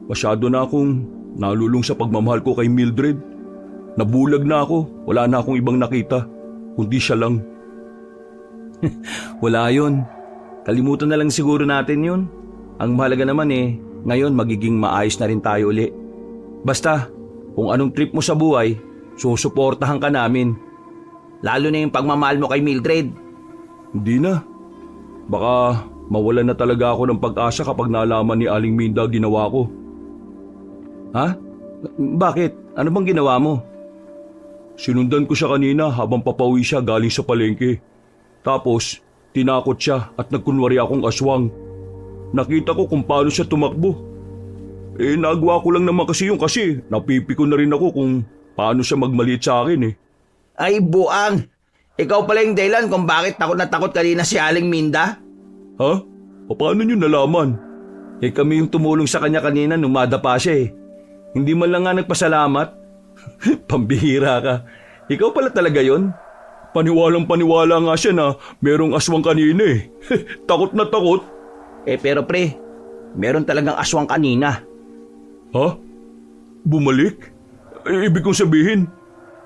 Masyado na akong nalulung sa pagmamahal ko kay Mildred. Nabulag na ako. Wala na akong ibang nakita. Kundi siya lang. Wala yun. Kalimutan na lang siguro natin yun. Ang mahalaga naman eh, ngayon magiging maayos na rin tayo uli. Basta, kung anong trip mo sa buhay, susuportahan ka namin. Lalo na yung pagmamahal mo kay Mildred. Hindi na. Baka mawalan na talaga ako ng pag-asa kapag nalaman ni Aling Minda ginawa ko. Ha? Bakit? Ano bang ginawa mo? Sinundan ko siya kanina habang papauwi siya galing sa palengke. Tapos, tinakot siya at nagkunwari akong aswang. Nakita ko kung paano siya tumakbo. Nagawa ko lang naman kasi yung kasi napipiko na rin ako kung paano siya magmaliit sa akin eh. Ay buang! Ikaw pala yung dahilan kung bakit takot na takot kanina si Aling Minda? Ha? Paano niyo nalaman? Kami yung tumulong sa kanya kanina nung madapa siya eh. Hindi man lang nga nagpasalamat. Pambihira ka. Ikaw pala talaga yon. Paniwalang paniwala nga siya na merong aswang kanina eh. Takot na takot. Pero pre, meron talagang aswang kanina. Ha? Bumalik? Ibig kong sabihin,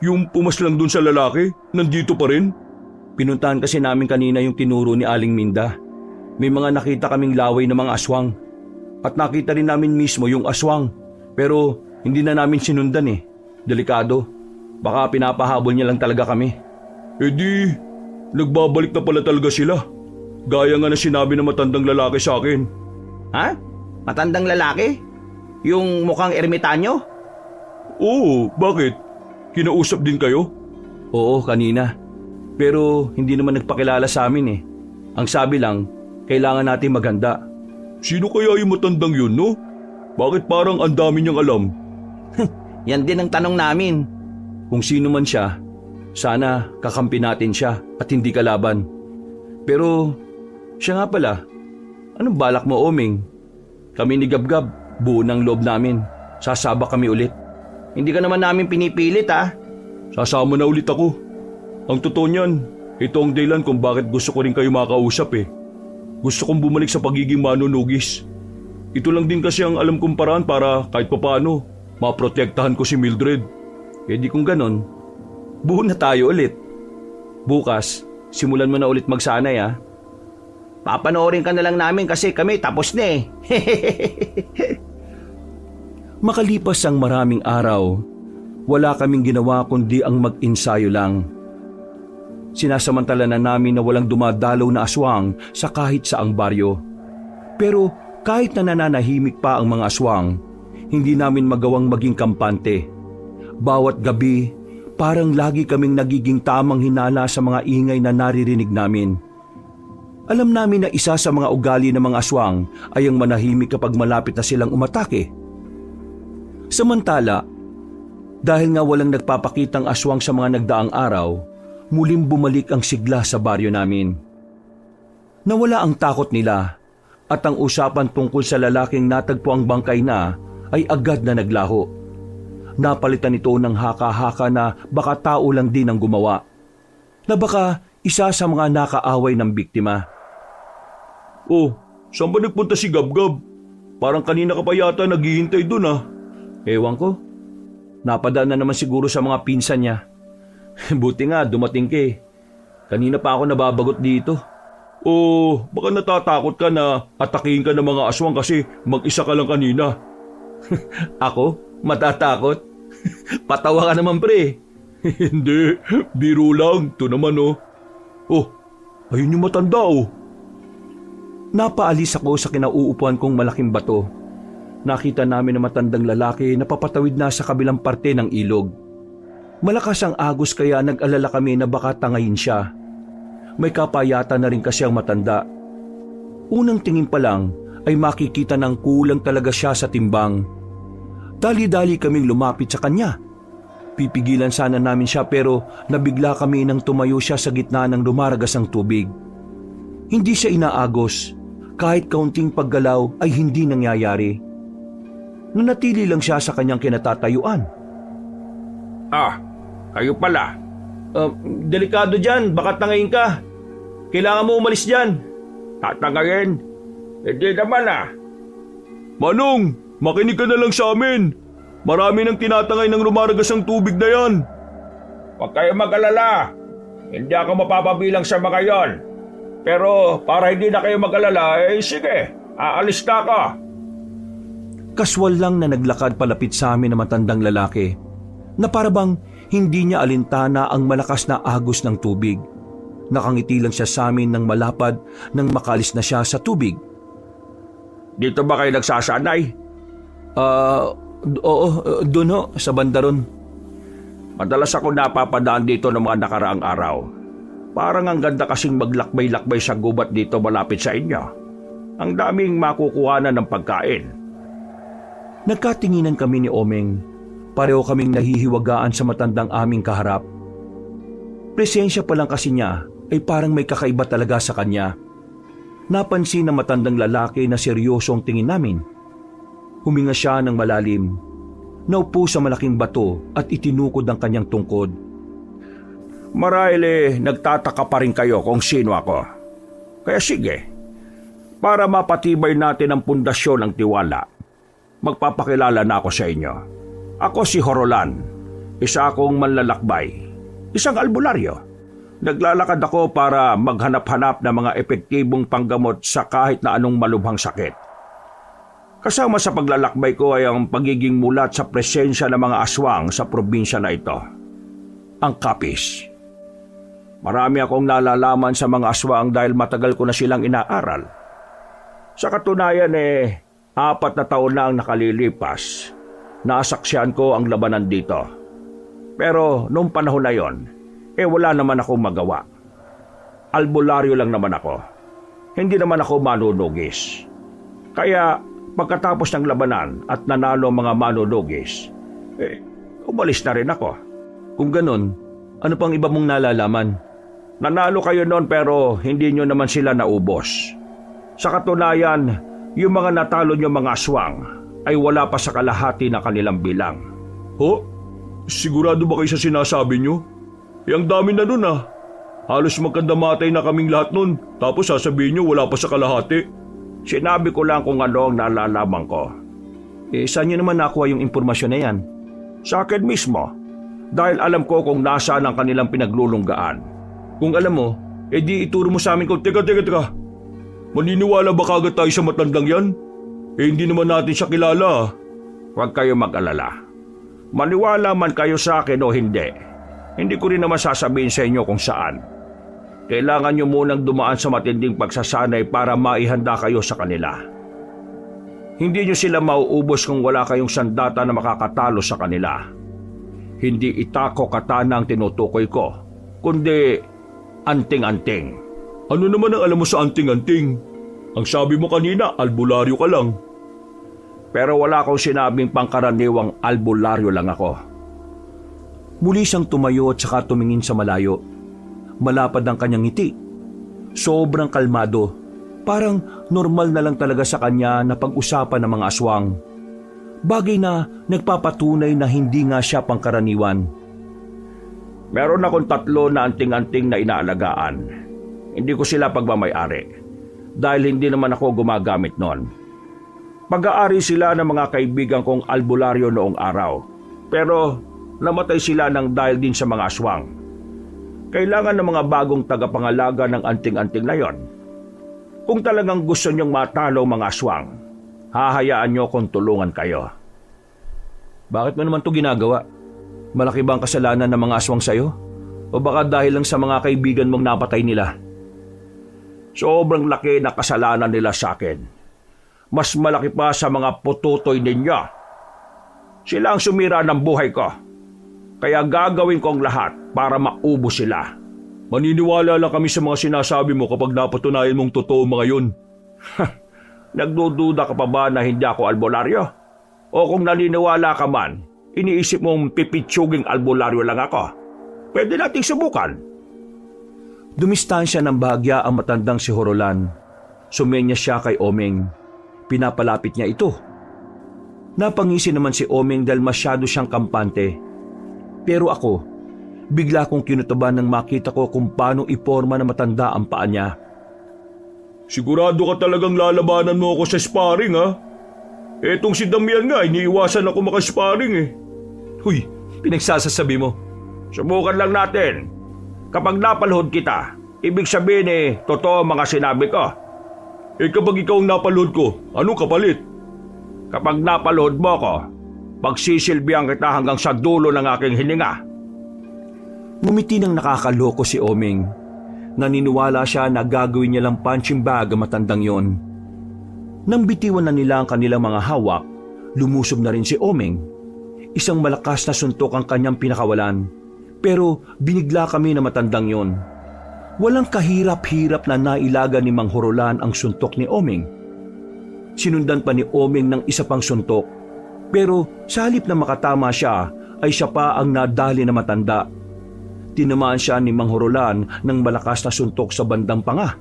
yung pumaslang dun sa lalaki, nandito pa rin? Pinuntahan kasi namin kanina yung tinuro ni Aling Minda. May mga nakita kaming laway ng mga aswang. At nakita rin namin mismo yung aswang. Pero hindi na namin sinundan eh. Delikado. Baka pinapahabol niya lang talaga kami. Nagbabalik na pala talaga sila. Gaya nga na sinabi ng matandang lalaki sa akin. Ha? Matandang lalaki? Yung mukhang ermitanyo? Oo, bakit? Kinausap din kayo? Oo, kanina. Pero hindi naman nagpakilala sa amin eh. Ang sabi lang, kailangan natin maghanda. Sino kaya yung matandang yun, no? Bakit parang ang dami niyang alam? Yan din ang tanong namin. Kung sino man siya, sana kakampi natin siya at hindi kalaban. Pero siya nga pala, anong balak mo, Omeng? Kami ni Gabgab, buo ng loob namin. Sasabak kami ulit. Hindi ka naman namin pinipilit ha. Sasama na ulit ako. Ang totoo niyan, ito ang dahilan kung bakit gusto ko rin kayo makausap eh. Gusto kong bumalik sa pagiging manunugis. Ito lang din kasi ang alam kong paraan para kahit papaano maprotektahan ko si Mildred. E di kung ganon, buo na tayo ulit. Bukas, simulan mo na ulit magsanay ha. Papanoorin ka na lang namin kasi kami tapos na eh. Makalipas ang maraming araw, wala kaming ginawa kundi ang mag-ensayo lang. Sinasamantala na namin na walang dumadalaw na aswang sa kahit saang baryo. Pero kahit na nananahimik pa ang mga aswang, hindi namin magawang maging kampante. Bawat gabi, parang lagi kaming nagiging tamang hinala sa mga ingay na naririnig namin. Alam namin na isa sa mga ugali ng mga aswang ay ang manahimik kapag malapit na silang umatake. Samantala, dahil nga walang nagpapakitang aswang sa mga nagdaang araw, muling bumalik ang sigla sa baryo namin. Nawala ang takot nila at ang usapan tungkol sa lalaking natagpo ang bangkay na ay agad na naglaho. Napalitan ito ng haka-haka na baka tao lang din ang gumawa, na baka isa sa mga nakaaway ng biktima. Oh, saan ba nagpunta si Gab-Gab? Parang kanina ka pa yata naghihintay dun ah. Ewan ko, napadaan na naman siguro sa mga pinsan niya. Buti nga dumating ka eh. Kanina pa ako nababagot dito. Oh, baka natatakot ka na atakihin ka ng mga aswang kasi mag-isa ka lang kanina. Ako? Matatakot? Patawa ka naman pre. Hindi, biro lang. Ito naman oh. Oh, ayun yung matanda oh. Napaalis ako sa kinauupuan kong malaking bato. Nakita namin na matandang lalaki na papatawid na sa kabilang parte ng ilog. Malakas ang agos kaya nag-alala kami na baka tangayin siya. May kapayata na rin kasi ang matanda. Unang tingin pa lang ay makikita ng kulang talaga siya sa timbang. Dali-dali kaming lumapit sa kanya. Pipigilan sana namin siya pero nabigla kami nang tumayo siya sa gitna ng lumaragas ang tubig. Hindi siya inaagos. Kahit kaunting paggalaw ay hindi nangyayari. Nanatili lang siya sa kanyang kinatatayuan. Ah, kayo pala. Delikado dyan, baka tangayin ka. Kailangan mo umalis dyan. Tatangayin? Hindi naman ah. Manong, makinig ka na lang sa amin. Marami nang tinatangay ng lumaragas ang tubig na yan. Huwag kayo mag-alala. Hindi ako mapapabilang sa mga yon. Pero para hindi na kayo mag-alala, eh sige, aalis na ako. Kaswal lang na naglakad palapit sa amin na matandang lalaki na parabang hindi niya alintana ang malakas na agos ng tubig. Nakangiti lang siya sa amin ng malapad nang makalis na siya sa tubig. Dito ba kayo nagsasanay? Oo, doon ho, sa bandaron. Madalas ako napapadaan dito ng mga nakaraang araw. Parang ang ganda kasing maglakbay-lakbay sa gubat dito malapit sa inyo. Ang daming makukuhanan ng pagkain. Nagkatinginan kami ni Omeng. Pareho kaming nahihiwagaan sa matandang aming kaharap. Presensya pa lang kasi niya ay parang may kakaiba talaga sa kanya. Napansin ng matandang lalaki na seryoso ang tingin namin. Huminga siya ng malalim. Naupo sa malaking bato at itinukod ang kanyang tungkod. Marahil nagtataka pa rin kayo kung sino ako. Kaya sige, para mapatibay natin ang pundasyon ng tiwala, magpapakilala na ako sa inyo. Ako si Horolan, isa akong manlalakbay, isang albularyo. Naglalakad ako para maghanap-hanap ng mga epektibong panggamot sa kahit na anong malubhang sakit. Kasama sa paglalakbay ko ay ang pagiging mulat sa presensya ng mga aswang sa probinsya na ito, ang Capiz. Marami akong nalalaman sa mga aswang dahil matagal ko na silang inaaral. Sa katunayan 4 na taon na ang nakalilipas. Nasaksihan ko ang labanan dito. Pero noong panahon na yon, wala naman akong magawa. Albularyo lang naman ako. Hindi naman ako manunugis. Kaya pagkatapos ng labanan at nanalo ang mga manunugis, umalis na rin ako. Kung ganon, ano pang iba mong nalalaman? Nanalo kayo noon pero hindi nyo naman sila naubos. Sa katunayan, yung mga natalo nyo mga aswang ay wala pa sa kalahati na kanilang bilang. Ho? Sigurado ba kayo sa sinasabi nyo? Ang dami na nun ah. Halos magkandamatay na kaming lahat nun. Tapos sasabihin nyo wala pa sa kalahati. Sinabi ko lang kung ano ang nalalaman ko. Saan nyo naman nakuha yung impormasyon na yan? Sa akin mismo. Dahil alam ko kung nasaan ang kanilang pinaglulunggaan. Kung alam mo, di ituro mo sa amin kung teka. Maniniwala ba kagad tayo sa matandang yan? Hindi naman natin siya kilala ah. Huwag kayo mag-alala. Maniwala man kayo sa akin o hindi, hindi ko rin naman sasabihin sa inyo kung saan. Kailangan nyo munang dumaan sa matinding pagsasanay para maihanda kayo sa kanila. Hindi nyo sila mauubos kung wala kayong sandata na makakatalo sa kanila. Hindi itako katana ang tinutukoy ko, kundi anting-anting. Ano naman ang alam mo sa anting-anting? Ang sabi mo kanina, albularyo ka lang. Pero wala akong sinabing pangkaraniwang albularyo lang ako. Muli siyang tumayo at saka tumingin sa malayo. Malapad ang kanyang ngiti. Sobrang kalmado. Parang normal na lang talaga sa kanya na pag-usapan ng mga aswang. Bagay na nagpapatunay na hindi nga siya pangkaraniwan. Meron akong 3 na anting-anting na inaalagaan. Hindi ko sila pagmamay-ari. Dahil hindi naman ako gumagamit nun. Pag-aari sila ng mga kaibigan kong albularyo noong araw. Pero namatay sila ng dahil din sa mga aswang. Kailangan ng mga bagong tagapangalaga ng anting-anting na yon. Kung talagang gusto niyong matalo mga aswang, hahayaan niyo kung tulungan kayo. Bakit mo naman ito ginagawa? Malaki ba ang kasalanan ng mga aswang sa'yo? O baka dahil lang sa mga kaibigan mong napatay nila? Sobrang laki na kasalanan nila sa akin. Mas malaki pa sa mga pututoy ninyo. Sila ang sumira ng buhay ko. Kaya gagawin ko ang lahat para maubos sila. Maniniwala lang kami sa mga sinasabi mo kapag napatunayan mong totoo mga yun. Nagdududa ka pa ba na hindi ako albularyo? O kung naniniwala ka man, iniisip mong pipitsuging albularyo lang ako? Pwede nating subukan. Dumistansya ng bahagya ang matandang si Horolan. Sumenya siya kay Omeng. Pinapalapit niya ito. Napangisi naman si Omeng dahil masyado siyang kampante. Pero ako, bigla kong kinutaban nang makita ko kung paano iporma na matanda ang paa niya. Sigurado ka talagang lalabanan mo ako sa sparring ha? Etong si Damian nga, iniiwasan ako makasparring eh. Huy, pinagsasasabi mo. Subukan lang natin. Kapag napalhod kita, ibig sabihin totoo mga sinabi ko. Kapag ikaw ang napalhod ko, anong kapalit? Kapag napalhod mo ko, pagsisilbihan kita hanggang sa dulo ng aking hininga. Ngumiti ng nakakaloko si Omeng. Naniniwala siya na gagawin niya lang punching bag ang matandang yon. Nang bitiwan na nila ang kanilang mga hawak, lumusob na rin si Omeng. Isang malakas na suntok ang kanyang pinakawalan. Pero binigla kami na matandang yon. Walang kahirap-hirap na nailaga ni Mang Horolan ang suntok ni Omeng. Sinundan pa ni Omeng ng isa pang suntok. Pero sa halip na makatama siya, ay siya pa ang nadali na matanda. Tinamaan siya ni Mang Horolan ng malakas na suntok sa bandang panga.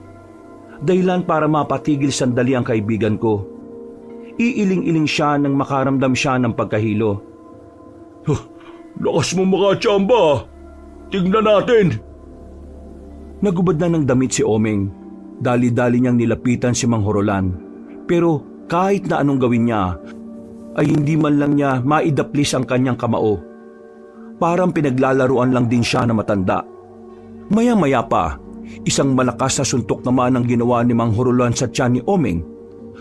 Dahilan para mapatigil sandali ang kaibigan ko. Iiling-iling siya nang makaramdam siya ng pagkahilo. Lakas mo makachamba. Tignan natin. Nagubad na ng damit si Omeng. Dali-dali niyang nilapitan si Mang Horolan. Pero kahit na anong gawin niya, ay hindi man lang niya maidaplis ang kanyang kamao. Parang pinaglalaruan lang din siya na matanda. Maya-maya pa, isang malakas na suntok naman ang ginawa ni Mang Horolan sa tiyan ni Omeng.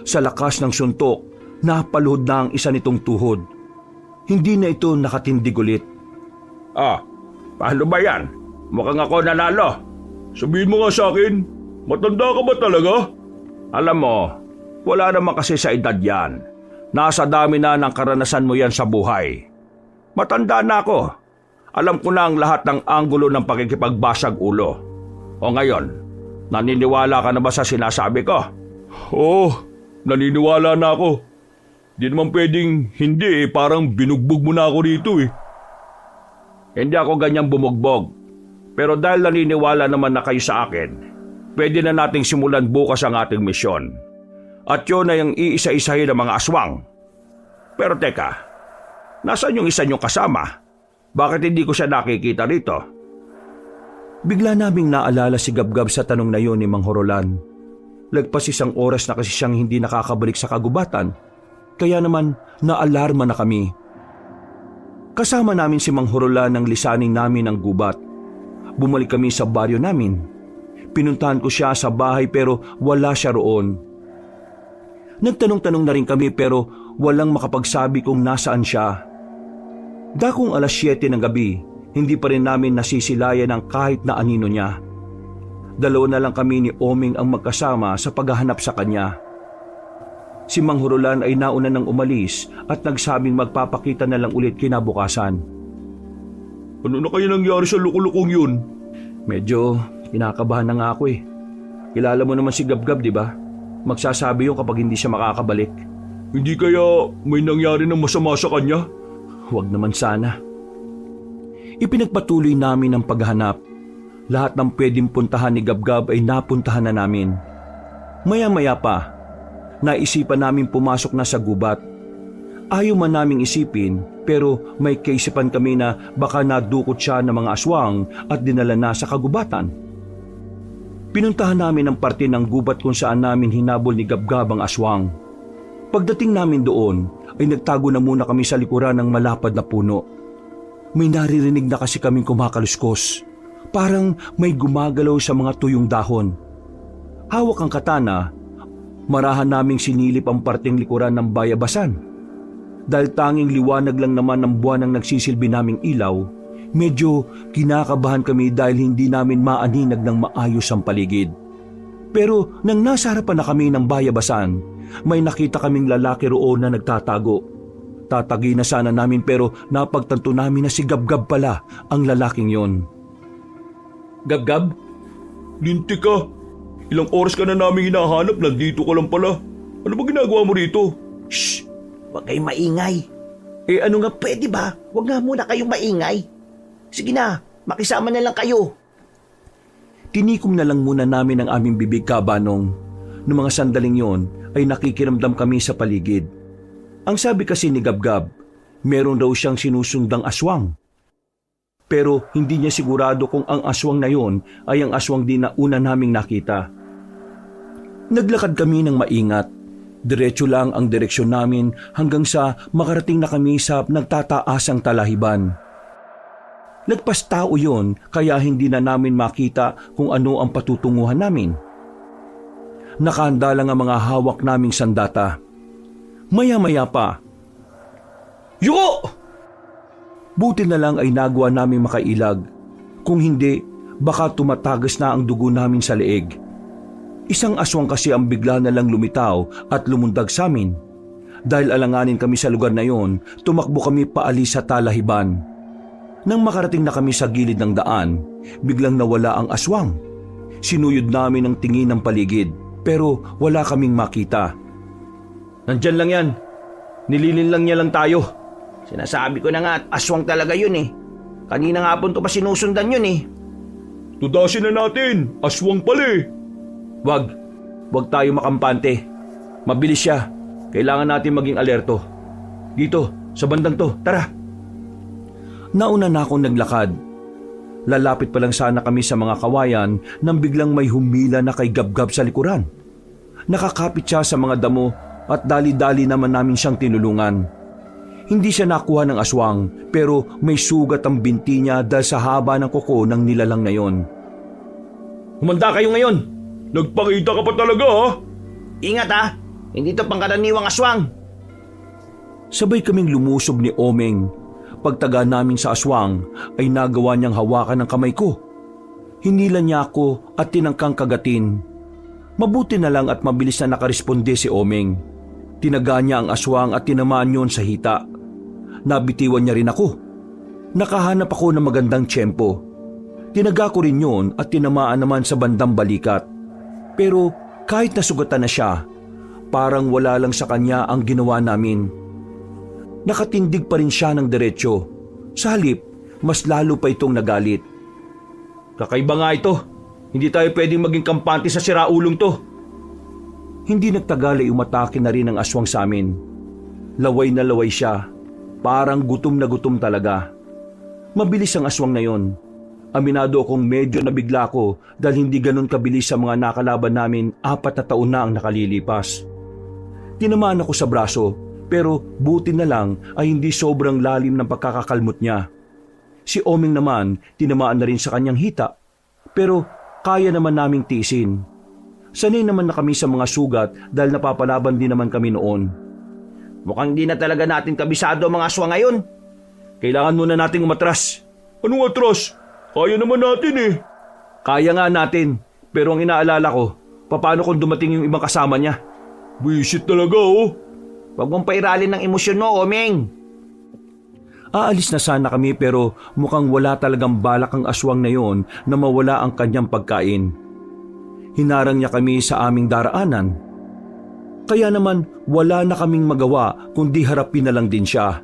Sa lakas ng suntok, napaluhod na ang isa nitong tuhod. Hindi na ito nakatindig ulit. Paano ba yan? Mukhang ako nanalo. Sabihin mo nga sa akin, matanda ka ba talaga? Alam mo, wala naman kasi sa edad yan. Nasa dami na ng karanasan mo yan sa buhay. Matanda na ako. Alam ko na ang lahat ng anggulo ng pakikipagbasag ulo. O ngayon, naniniwala ka na ba sa sinasabi ko? Oo, naniniwala na ako. Di naman pwedeng hindi parang binugbog mo na ako rito eh. Hindi ako ganyang bumugbog. Pero dahil naniniwala naman na kayo sa akin, pwede na nating simulan bukas ang ating misyon. At yun ay ang iisa-isahin ng mga aswang. Pero teka, nasaan yung isa niyong kasama? Bakit hindi ko siya nakikita rito? Bigla naming naalala si Gabgab sa tanong na yon ni Mang Horolan. Lagpas isang oras na kasi siyang hindi nakakabalik sa kagubatan, kaya naman naalarma na kami. Kasama namin si Mang Horolan nang lisanin namin ang gubat. Bumalik kami sa baryo namin. Pinuntahan ko siya sa bahay pero wala siya roon. Nagtanong-tanong na rin kami pero walang makapagsabi kung nasaan siya. Dakong 7:00 ng gabi, hindi pa rin namin nasisilayan ang kahit na anino niya. Dalawa na lang kami ni Oming ang magkasama sa paghahanap sa kanya. Si Mang Horolan ay nauna nang umalis at nagsabing magpapakita na lang ulit kinabukasan. Ano na kaya nangyari sa lukulukong yun? Medyo kinakabahan na nga ako eh. Kilala mo naman si Gabgab, di ba? Magsasabi yun kapag hindi siya makakabalik. Hindi kaya may nangyari ng masama sa kanya? Huwag naman sana. Ipinagpatuloy namin ang paghahanap. Lahat ng pwedeng puntahan ni Gabgab ay napuntahan na namin. Maya-maya pa, naisipan namin pumasok na sa gubat. Ayaw man naming isipin pero may kaisipan kami na baka nadukot siya ng mga aswang at dinala na sa kagubatan. Pinuntahan namin ang parte ng gubat kung saan namin hinabol ni Gabgab ang aswang. Pagdating namin doon ay nagtago na muna kami sa likuran ng malapad na puno. May naririnig na kasi kaming kumakaluskos. Parang may gumagalaw sa mga tuyong dahon. Hawak ang katana, marahan naming sinilip ang parteng likuran ng bayabasan. Dahil tanging liwanag lang naman ng buwan ang nagsisilbi naming ilaw, medyo kinakabahan kami dahil hindi namin maaninag ng maayos ang paligid. Pero nang nasa harapan na kami ng bayabasan, may nakita kaming lalaki roon na nagtatago. Tatagi na sana namin pero napagtanto namin na si Gabgab pala ang lalaking yon. Gabgab? Linti ka. Ilang oras ka na namin hinahanap, nandito ka lang pala. Ano ba ginagawa mo rito? Shh! Huwag kayong maingay. Ano nga pwede ba? Huwag nga muna kayong maingay. Sige na, makisama na lang kayo. Tinikom na lang muna namin ang aming bibig kabanong. Noong mga sandaling yon ay nakikiramdam kami sa paligid. Ang sabi kasi ni Gabgab, meron daw siyang sinusundang aswang. Pero hindi niya sigurado kung ang aswang na yon ay ang aswang din na una naming nakita. Naglakad kami ng maingat. Diretso lang ang direksyon namin hanggang sa makarating na kami sa nagtataasang talahiban. Lagpas tao yon kaya hindi na namin makita kung ano ang patutunguhan namin. Nakahanda lang ang mga hawak naming sandata. Maya-maya pa, "Yuko!" Buti na lang ay nagawa namin makailag. Kung hindi, baka tumatagas na ang dugo namin sa leeg. Isang aswang kasi ang bigla na lang lumitaw at lumundag sa amin. Dahil alanganin kami sa lugar na yon, tumakbo kami paalis sa talahiban. Nang makarating na kami sa gilid ng daan, biglang nawala ang aswang. Sinuyod namin ang tingin ng paligid, pero wala kaming makita. Nandyan lang yan. Nililin lang niya lang tayo. Sinasabi ko na nga at aswang talaga yun eh. Kanina nga po ito pa sinusundan yun eh. Tudasin na natin, aswang pala eh. Wag tayo makampante. Mabilis siya. Kailangan natin maging alerto. Dito, sa bandang to, tara. Nauna na akong naglakad. Lalapit pa lang sana kami sa mga kawayan nang biglang may humila na kay Gabgab sa likuran. Nakakapit siya sa mga damo at dali-dali naman namin siyang tinulungan. Hindi siya nakuha ng aswang pero may sugat ang binti niya dahil sa haba ng kuko ng nilalang na yon. Humanda kayo ngayon. Nagpakita ka pa talaga ha? Ingat ha. Hindi to pangkaraniwang aswang. Sabay kaming lumusob ni Omeng. Pagtaga namin sa aswang ay nagawa niyang hawakan ng kamay ko. Hinila niya ako at tinangkang kagatin. Mabuti na lang at mabilis na nakaresponde si Omeng. Tinaga niya ang aswang at tinamaan yon sa hita. Nabitiwan niya rin ako. Nakahanap ako ng magandang tiyempo. Tinaga ko rin yon at tinamaan naman sa bandang balikat. Pero kahit nasugatan na siya, parang wala lang sa kanya ang ginawa namin. Nakatindig pa rin siya ng diretsyo. Sa halip, mas lalo pa itong nagalit. Kakaiba nga ito. Hindi tayo pwedeng maging kampante sa siraulong to. Hindi nagtagal ay umatake na rin ang aswang sa amin. Laway na laway siya. Parang gutom na gutom talaga. Mabilis ang aswang na yon. Aminado akong medyo nabigla ko dahil hindi ganun kabilis sa mga nakalaban namin 4 na taon na ang nakalilipas. Tinamaan ako sa braso pero buti na lang ay hindi sobrang lalim ng pagkakakalmot niya. Si Oming naman tinamaan na rin sa kanyang hita pero kaya naman naming tiisin. Sanay naman na kami sa mga sugat dahil napapalaban din naman kami noon. Mukhang di na talaga natin kabisado ang mga aswang ngayon. Kailangan muna nating umatras. Anong atras? Kaya naman natin eh. Kaya nga natin pero ang inaalala ko, paano kung dumating yung ibang kasama niya? Visit talaga oh. Huwag mong pairalin ng emosyon mo, Omeng. Aalis na sana kami pero mukhang wala talagang balak ang aswang na yon na mawala ang kanyang pagkain. Hinarang niya kami sa aming daraanan. Kaya naman wala na kaming magawa kundi harapin na lang din siya.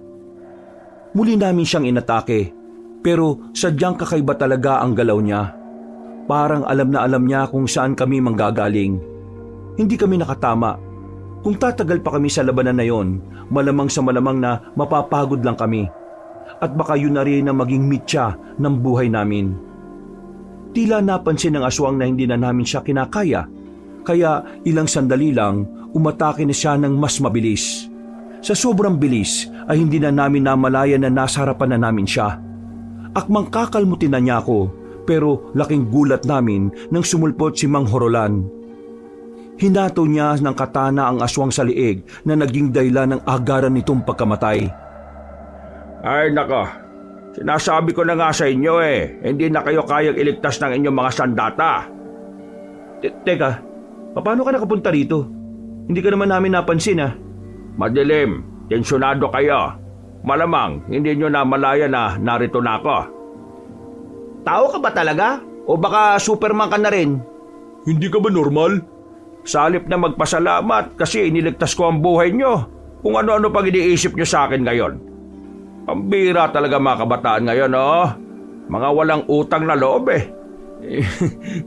Muli namin siyang inatake pero sadyang kakaiba talaga ang galaw niya. Parang alam na alam niya kung saan kami manggagaling. Hindi kami nakatama. Kung tatagal pa kami sa labanan na yon, malamang sa malamang na mapapagod lang kami. At baka yun na rin na maging mitya ng buhay namin. Tila napansin ng aswang na hindi na namin siya kinakaya. Kaya ilang sandali lang, umatake na siya ng mas mabilis. Sa sobrang bilis ay hindi na namin namalayan na nasa harapan na namin siya. Akmang kakalmutin na niya ako, pero laking gulat namin nang sumulpot si Mang Horolan. Hinato niya ng katana ang aswang sa liig na naging dahilan ng agaran nitong pagkamatay. Ay nako, sinasabi ko na nga sa inyo hindi na kayo kayang iligtas ng inyong mga sandata. Teka, paano ka nakapunta rito? Hindi ka naman namin napansin Madilim, tensyonado kayo. Malamang hindi nyo na malaya na narito na ako. Tao ka ba talaga? O baka Superman ka na rin? Hindi ka ba normal? Sa halip na magpasalamat kasi iniligtas ko ang buhay nyo. Kung ano-ano pag iniisip nyo sa akin ngayon. Pambira talaga mga kabataan ngayon, Mga walang utang na loob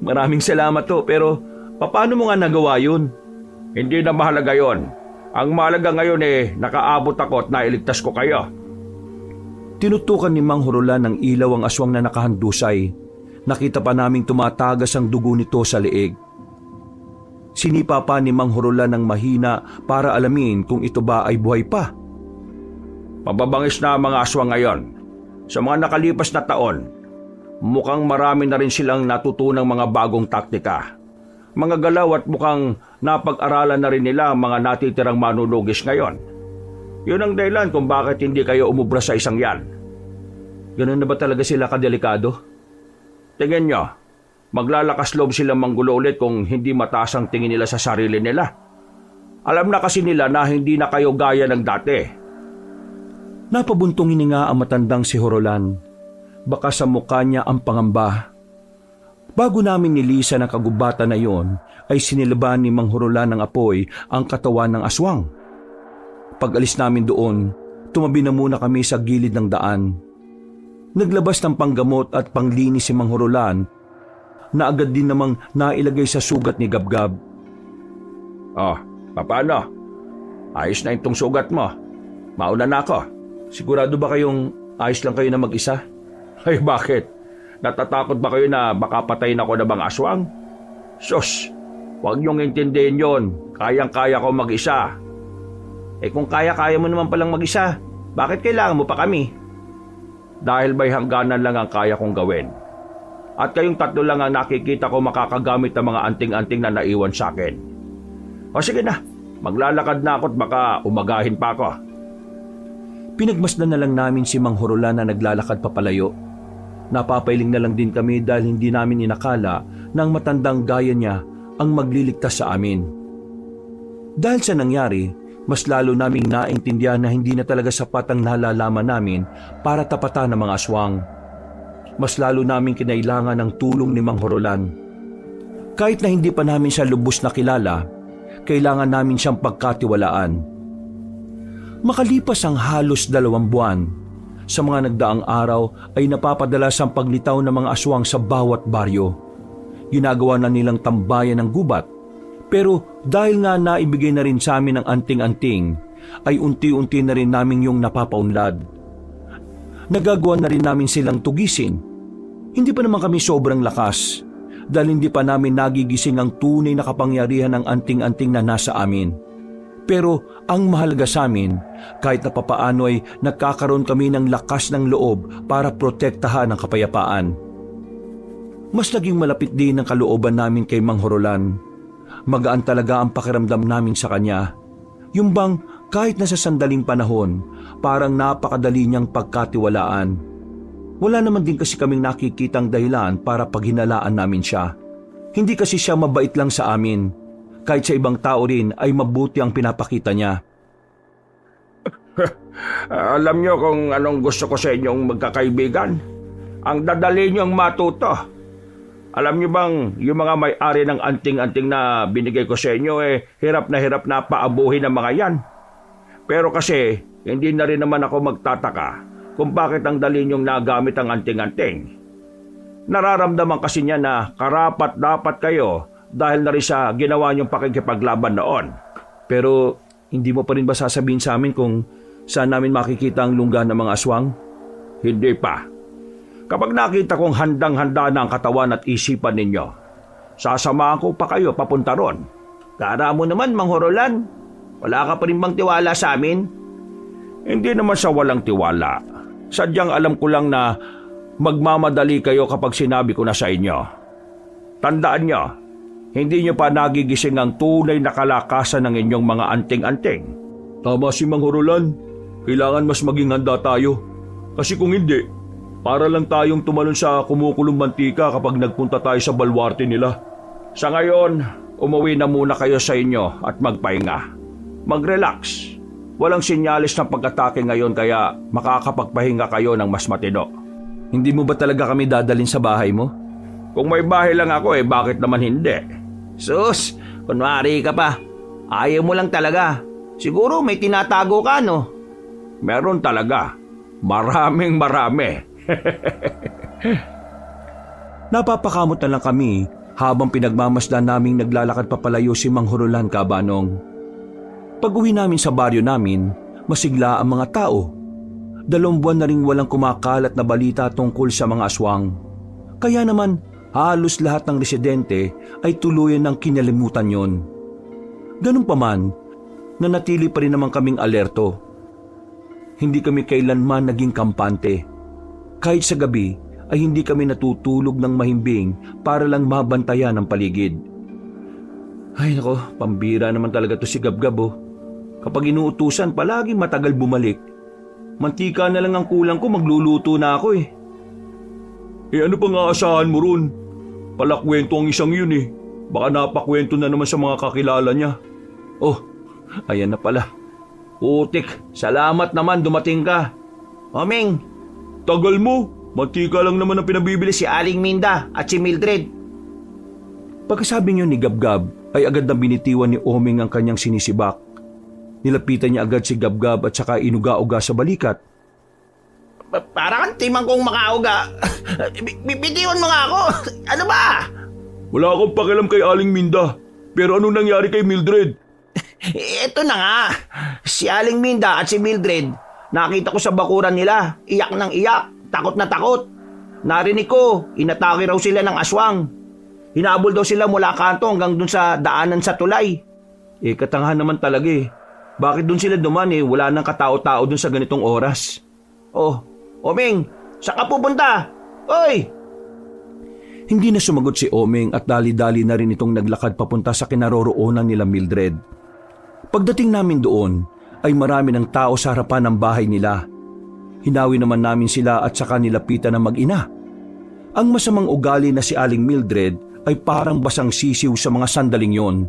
Maraming salamat pero paano mo nga nagawa yun? Hindi na mahalaga yon. Ang mahalaga ngayon nakaabot ako at nailigtas ko kayo. Tinutukan ni Mang Horolan ng ilaw ang aswang na nakahandusay. Nakita pa naming tumatagas ang dugo nito sa leeg. Sinipa pa ni Mang Horolan ng mahina para alamin kung ito ba ay buhay pa. Mababangis na ang mga aswang ngayon. Sa mga nakalipas na taon, mukhang marami na rin silang natutunang mga bagong taktika. Mga galaw at mukhang napag-aralan na rin nila ang mga natitirang manunugis ngayon. Yun ang dahilan kung bakit hindi kayo umubra sa isang yan. Ganun na ba talaga sila kadelikado? Tingin nyo, maglalakas loob silang manggulo ulit kung hindi mataas ang tingin nila sa sarili nila. Alam na kasi nila na hindi na kayo gaya ng dati. Napabuntong hininga ang matandang si Horolan. Baka sa mukha niya ang pangamba. Bago namin nilisan ang kagubatan na iyon, ay sinilaban ni Mang Horolan ng apoy ang katawan ng aswang. Pag-alis namin doon, tumabi na muna kami sa gilid ng daan. Naglabas ng panggamot at panglinis si Mang Horolan na agad din namang nailagay sa sugat ni Gabgab. Paano? Ayos na itong sugat mo. Mauna na ako. Sigurado ba kayong ayos lang kayo na mag-isa? Ay bakit? Natatakot ba kayo na baka patayin ako na bang aswang? Sus, huwag niyong intindihin yon. Kayang-kaya ko mag-isa. Kung kaya-kaya mo naman palang mag-isa, bakit kailangan mo pa kami? Dahil may hangganan lang ang kaya kong gawin. At kayong tatlo lang ang nakikita ko makakagamit ng mga anting-anting na naiwan sa akin. O sige na, maglalakad na ako at baka umagahin pa ako. Pinagmasdan na lang namin si Mang Horolan na naglalakad papalayo. Napapailing na lang din kami dahil hindi namin inakala na ang matandang gaya niya ang magliligtas sa amin. Dahil sa nangyari, mas lalo naming naintindihan na hindi na talaga sapat ang nalalaman namin para tapatan ng mga aswang. Mas lalo naming kinailangan ng tulong ni Mang Horolan. Kahit na hindi pa namin siya lubos na kilala, kailangan namin siyang pagkatiwalaan. Makalipas ang halos 2 buwan, sa mga nagdaang araw ay napapadalas ang paglitaw ng mga aswang sa bawat baryo. Ginagawa na nilang tambayan ng gubat. Pero dahil nga naibigay na rin sa amin ang anting-anting, ay unti-unti na rin namin yung napapaunlad. Nagagawa na rin namin silang tugisin. Hindi pa naman kami sobrang lakas dahil hindi pa namin nagigising ang tunay na kapangyarihan ng anting-anting na nasa amin. Pero ang mahalaga sa amin, kahit na papaano ay nagkakaroon kami ng lakas ng loob para protektahan ang kapayapaan. Mas naging malapit din ang kalooban namin kay Mang Horolan. Magaan talaga ang pakiramdam namin sa kanya. Yung bang kahit na sa sandaling panahon, parang napakadali niyang pagkatiwalaan. Wala naman din kasi kaming nakikitang dahilan para paghinalaan namin siya. Hindi kasi siya mabait lang sa amin. Kahit sa ibang tao rin ay mabuti ang pinapakita niya. Alam niyo kung anong gusto ko sa inyong magkakaibigan? Ang dadali niyong matuto. Alam niyo bang yung mga may-ari ng anting-anting na binigay ko sa inyo hirap na paabuhin ng mga yan. Pero kasi hindi na rin naman ako magtataka kung bakit ang dali niyong nagamit ang anting-anting. Nararamdaman kasi niya na karapat-dapat kayo dahil na rin sa ginawa niyong pakikipaglaban noon. Pero hindi mo pa rin ba sasabihin sa amin kung saan namin makikita ang lungga ng mga aswang? Hindi pa. Kapag nakita kong handang-handa na ang katawan at isipan ninyo, sasamahan ko pa kayo papunta ron. Kara mo naman, Mang Horolan. Wala ka pa rin bang tiwala sa amin? Hindi naman sa walang tiwala. Sadyang alam ko lang na magmamadali kayo kapag sinabi ko na sa inyo. Tandaan nyo, hindi nyo pa nagigising ang tunay na kalakasan ng inyong mga anting-anting. Tama si Mang Horolan. Kailangan mas maging handa tayo. Kasi kung hindi, para lang tayong tumalon sa kumukulong mantika kapag nagpunta tayo sa balwarte nila. Sa ngayon, umuwi na muna kayo sa inyo at magpahinga. Mag-relax. Walang sinyalis ng pag-atake ngayon kaya makakapagpahinga kayo ng mas matino. Hindi mo ba talaga kami dadalhin sa bahay mo? Kung may bahay lang ako bakit naman hindi? Sus, kunwari ka pa. Ayaw mo lang talaga. Siguro may tinatago ka, no? Meron talaga. Marami. Napapakamot na lang kami habang pinagmamasdan naming naglalakad papalayo si Mang Horolan, Kabanong. Pag-uwi namin sa baryo namin, masigla ang mga tao. 2 buwan na ring walang kumakalat na balita tungkol sa mga aswang. Kaya naman, halos lahat ng residente ay tuluyan ng kinalimutan yon. Ganun pa man, nanatili pa rin naman kaming alerto. Hindi kami kailanman naging kampante. Kahit sa gabi ay hindi kami natutulog ng mahimbing para lang mabantayan ang paligid. Ay nako, pambira naman talaga to si Gabgab oh. Kapag inuutusan palagi matagal bumalik. Mantika na lang ang kulang ko, magluluto na ako eh. Ano pang aasahan mo ron? Palakwento ang isang yun eh. Baka napakwento na naman sa mga kakilala niya. Oh, ayan na pala. Utik, salamat naman dumating ka. Omeng, Tagal mo. Mantika lang naman ang pinabibili si Aling Minda at si Mildred. Pagkasabi niyo ni Gabgab ay agad na binitiwan ni Omeng ang kanyang sinisibak. Nilapitan niya agad si Gabgab at saka inuga-uga sa balikat. Para kang timang kong makauga. Bitiwan mo nga ako. Ano ba? Wala akong pakialam kay Aling Minda. Pero anong nangyari kay Mildred? Ito na nga. Si Aling Minda at si Mildred, nakita ko sa bakuran nila. Iyak ng iyak. Takot na takot. Narinig ko, inatake raw sila ng aswang. Hinabol daw sila mula kanto hanggang dun sa daanan sa tulay. Katangahan naman talaga eh. Bakit dun sila duman wala nang katao-tao dun sa ganitong oras? Oh, Omeng, saan ka pupunta? Oy! Hindi na sumagot si Omeng at dali-dali na rin itong naglakad papunta sa kinaroroonan nila Mildred. Pagdating namin doon, ay marami ng tao sa harapan ng bahay nila. Hinawi naman namin sila at saka nilapitan ng mag-ina. Ang masamang ugali na si Aling Mildred ay parang basang sisiw sa mga sandaling yon.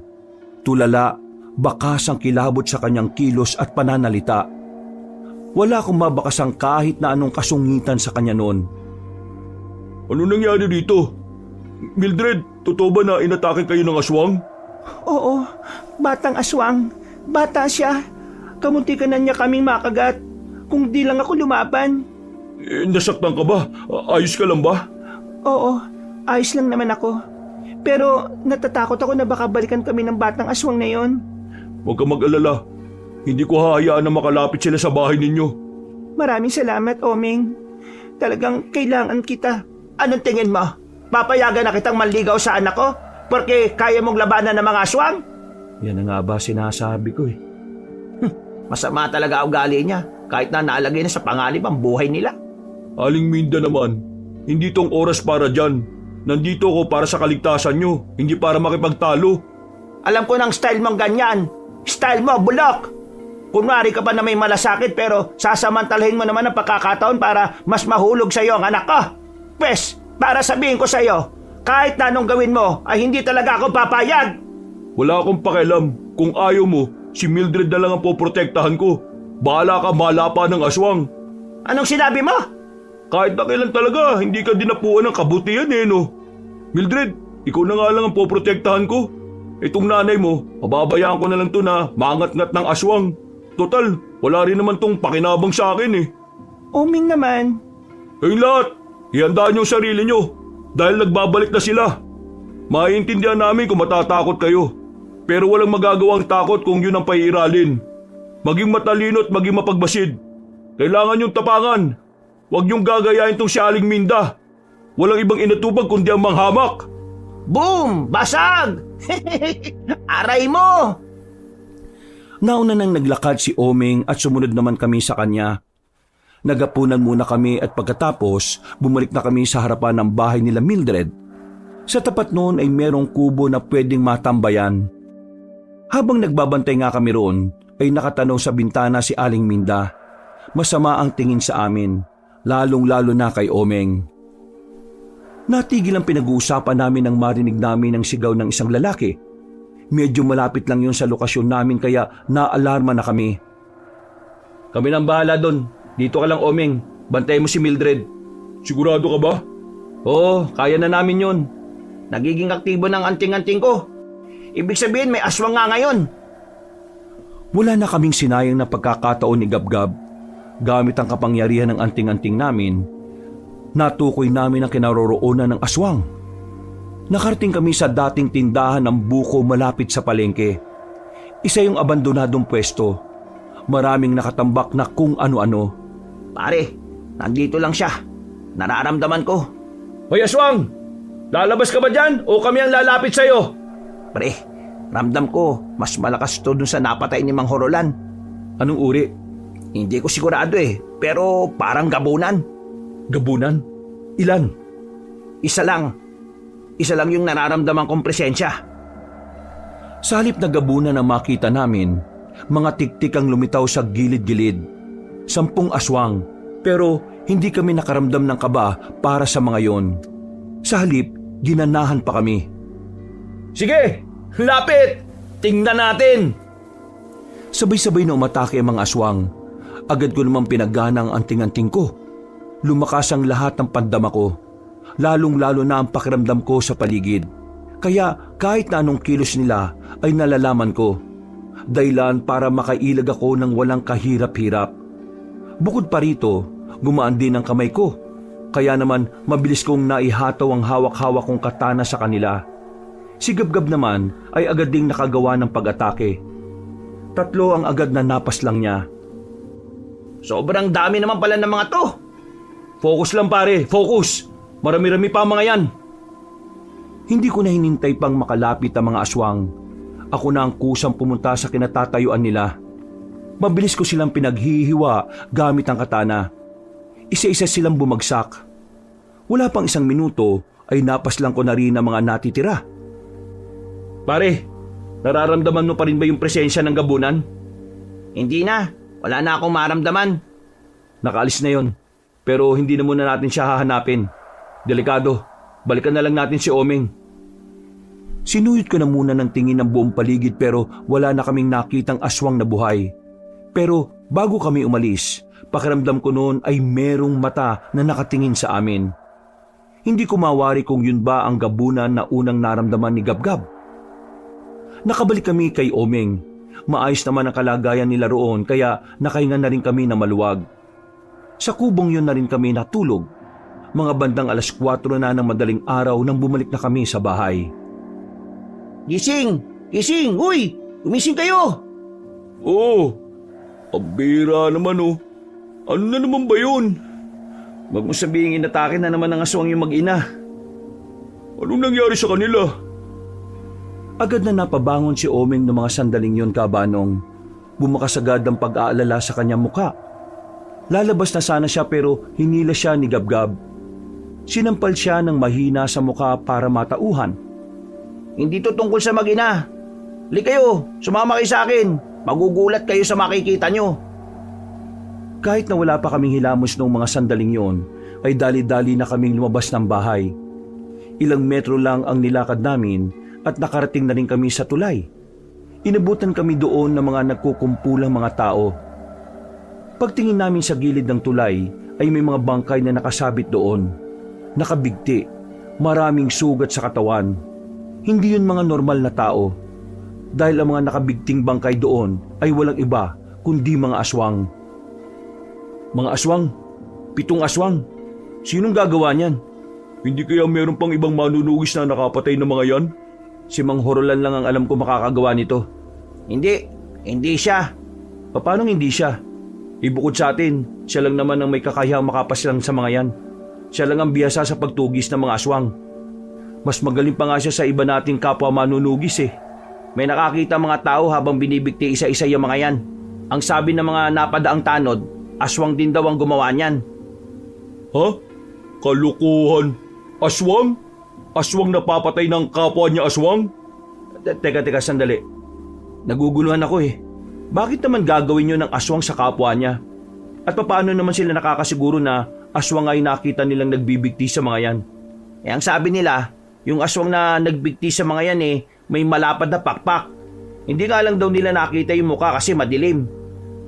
Tulala, bakas ang kilabot sa kanyang kilos at pananalita. Wala akong mabakasang kahit na anong kasungitan sa kanya noon. Ano nangyari dito? Mildred, totoo ba na inatake kayo ng aswang? Oo, batang aswang. Bata siya. Kamuntikan na niya kaming makagat. Kung di lang ako lumaban. Nasaktan ka ba? Ayos ka lang ba? Oo, ayos lang naman ako. Pero natatakot ako na baka balikan kami ng batang aswang na yon. Huwag ka mag-alala. Hindi ko hahayaan na makalapit sila sa bahay ninyo. Maraming salamat, Omeng. Talagang kailangan kita. Anong tingin mo? Papayagan na kitang manligaw sa anak ko? Porque kaya mong labanan ng mga aswang? Yan na nga ba sinasabi ko eh. Masama talaga ugali niya. Kahit na naalagay na sa panganib ang buhay nila. Aling Minda naman, hindi tong oras para dyan. Nandito ako para sa kaligtasan nyo, hindi para makipagtalo. Alam ko ng style mong ganyan. Style mo, bulok! Kunwari ka pa na may malasakit pero sasamantalahin mo naman ang pagkakataon para mas mahulog sa iyo ang anak ko. Pwes, para sabihin ko sa iyo, kahit na anong gawin mo ay hindi talaga ako papayag. Wala akong pakialam. Kung ayaw mo, si Mildred na lang ang poprotektahan ko. Bahala ka malapa ng aswang. Anong sinabi mo? Kahit na kailan talaga, hindi ka dinapuan ng kabutihan eh, no? Mildred, ikaw na nga lang ang poprotektahan ko. Itong nanay mo, pababayaan ko na lang to na mangat-ngat ng aswang. Total, wala rin naman tong pakinabang sa akin eh. Oming naman. Kayong lahat, ihandaan niyo ang sarili niyo dahil nagbabalik na sila. Maiintindihan namin kung matatakot kayo. Pero walang magagawang takot kung yun ang paiiralin. Maging matalino at maging mapagbasid. Kailangan niyong tapangan. Huwag niyong gagayahin tong si Aling Minda. Walang ibang inatubag kundi ang manghamak. Boom! Basag! Aray mo! Nauna nang naglakad si Oming at sumunod naman kami sa kanya. Nagapunan muna kami at pagkatapos bumalik na kami sa harapan ng bahay nila Mildred. Sa tapat noon ay merong kubo na pwedeng matambayan. Habang nagbabantay nga kami roon ay nakatanaw sa bintana si Aling Minda. Masama ang tingin sa amin, lalong-lalo na kay Omeng. Natigil ang pinag-uusapan namin nang marinig namin ang sigaw ng isang lalaki. Medyo malapit lang yun sa lokasyon namin kaya naalarma na kami. Kami nang bahala doon. Dito ka lang, Omeng. Bantayan mo si Mildred. Sigurado ka ba? Oo, kaya na namin yun. Nagiging aktibo ng anting-anting ko. Ibig sabihin may aswang nga ngayon. Wala na kaming sinayang na pagkakataon ni Gabgab. Gamit ang kapangyarihan ng anting-anting namin, natukoy namin ang kinaroroonan ng aswang. Nakarating kami sa dating tindahan ng buko malapit sa palengke. Isa yung abandonadong pwesto. Maraming nakatambak na kung ano-ano. Pare, nandito lang siya. Nararamdaman ko. Hoy aswang! Lalabas ka ba dyan o kami ang lalapit sa'yo? Pre, ramdam ko mas malakas to dun sa napatay ni Mang Horolan. Anong uri? Hindi ko sigurado pero parang gabunan. Gabunan? Ilan? Isa lang yung nararamdaman kong presensya. Sa halip na gabunan ang makita namin, mga tiktik ang lumitaw sa gilid-gilid. 10 aswang, pero hindi kami nakaramdam ng kaba para sa mga yon. Sa halip, ginanahan pa kami. Sige, lapit! Tingnan natin! Sabay-sabay na umatake ang mga aswang. Agad ko naman pinagana ang anting-anting ko. Lumakas ang lahat ng pandama ko. Lalong-lalo na ang pakiramdam ko sa paligid. Kaya kahit na anong kilos nila ay nalalaman ko. Dahilan para makailag ako ng walang kahirap-hirap. Bukod pa rito, gumaan din ang kamay ko. Kaya naman mabilis kong naihataw ang hawak-hawak kong katana sa kanila. Si Gabgab naman ay agad ding nakagawa ng pag-atake. 3 ang agad na napas lang niya. Sobrang dami naman pala ng mga to. Focus lang pare, focus! Marami-rami pa ang mga yan. Hindi ko na hinintay pang makalapit ang mga aswang. Ako na ang kusang pumunta sa kinatatayuan nila. Mabilis ko silang pinaghihiwa gamit ang katana. Isa-isa silang bumagsak. Wala pang 1 minuto ay napaslang ko na rin ang mga natitira. Pare, nararamdaman mo pa rin ba yung presensya ng gabunan? Hindi na. Wala na akong maramdaman. Nakaalis na yon. Pero hindi na muna natin siya hahanapin. Delikado. Balikan na lang natin si Omeng. Sinuyot ko na muna ng tingin ng buong paligid pero wala na kaming nakitang aswang na buhay. Pero bago kami umalis, pakiramdam ko noon ay merong mata na nakatingin sa amin. Hindi ko mawari kung yun ba ang gabunan na unang naramdaman ni Gabgab. Nakabalik kami kay Omeng. Maayos naman ang kalagayan nila roon kaya nakahinga na rin kami na maluwag. Sa kubong yun na rin kami natulog. Mga bandang 4:00 na ng madaling araw nang bumalik na kami sa bahay. Gising! Gising! Uy! Gumising kayo! Oo, ang bira naman oh. Ano na naman ba yun? Huwag mo sabihin inatake na naman ng aswang yung mag-ina. Anong nangyari sa kanila? Agad na napabangon si Oming ng mga sandaling yon, Kabanong. Bumakas agad ang pag-aalala sa kanyang muka. Lalabas na sana siya pero hinila siya ni Gabgab. Sinampal siya ng mahina sa muka para matauhan. Hindi to tungkol sa mag-ina. Li kayo, sumama kayo sa akin. Magugulat kayo sa makikita nyo. Kahit na wala pa kaming hilamos noong mga sandaling yon, ay dali-dali na kaming lumabas ng bahay. Ilang metro lang ang nilakad namin at nakarating na rin kami sa tulay. Inabutan kami doon ng mga nagkukumpulang mga tao. Pagtingin namin sa gilid ng tulay ay may mga bangkay na nakasabit doon. Nakabigti, maraming sugat sa katawan. Hindi yun mga normal na tao. Dahil ang mga nakabigting bangkay doon ay walang iba kundi mga aswang. Mga aswang? 7 aswang? Sinong gagawa niyan? Hindi kaya meron pang ibang manunugis na nakapatay na mga yan? Si Mang Horolan lang ang alam ko makakagawa nito. Hindi siya. Paano hindi siya? Ibukod sa atin, siya lang naman ang may kakayahang makapaslang sa mga yan. Siya lang ang biyasa sa pagtugis ng mga aswang. Mas magaling pa nga siya sa iba nating kapwa manunugis eh. May nakakita mga tao habang binibigti isa-isa yung mga yan. Ang sabi ng mga napadaang tanod, aswang din daw ang gumawa niyan. Ha? Kalukuhan. Aswang? Aswang napapatay ng kapwa niya aswang? Teka, sandali. Naguguluhan ako eh. Bakit naman gagawin nyo ng aswang sa kapwa niya? At paano naman sila nakakasiguro na aswang ay nakita nilang nagbibigti sa mga yan? Ang sabi nila, yung aswang na nagbigti sa mga yan may malapad na pakpak. Hindi nga lang daw nila nakita yung mukha kasi madilim.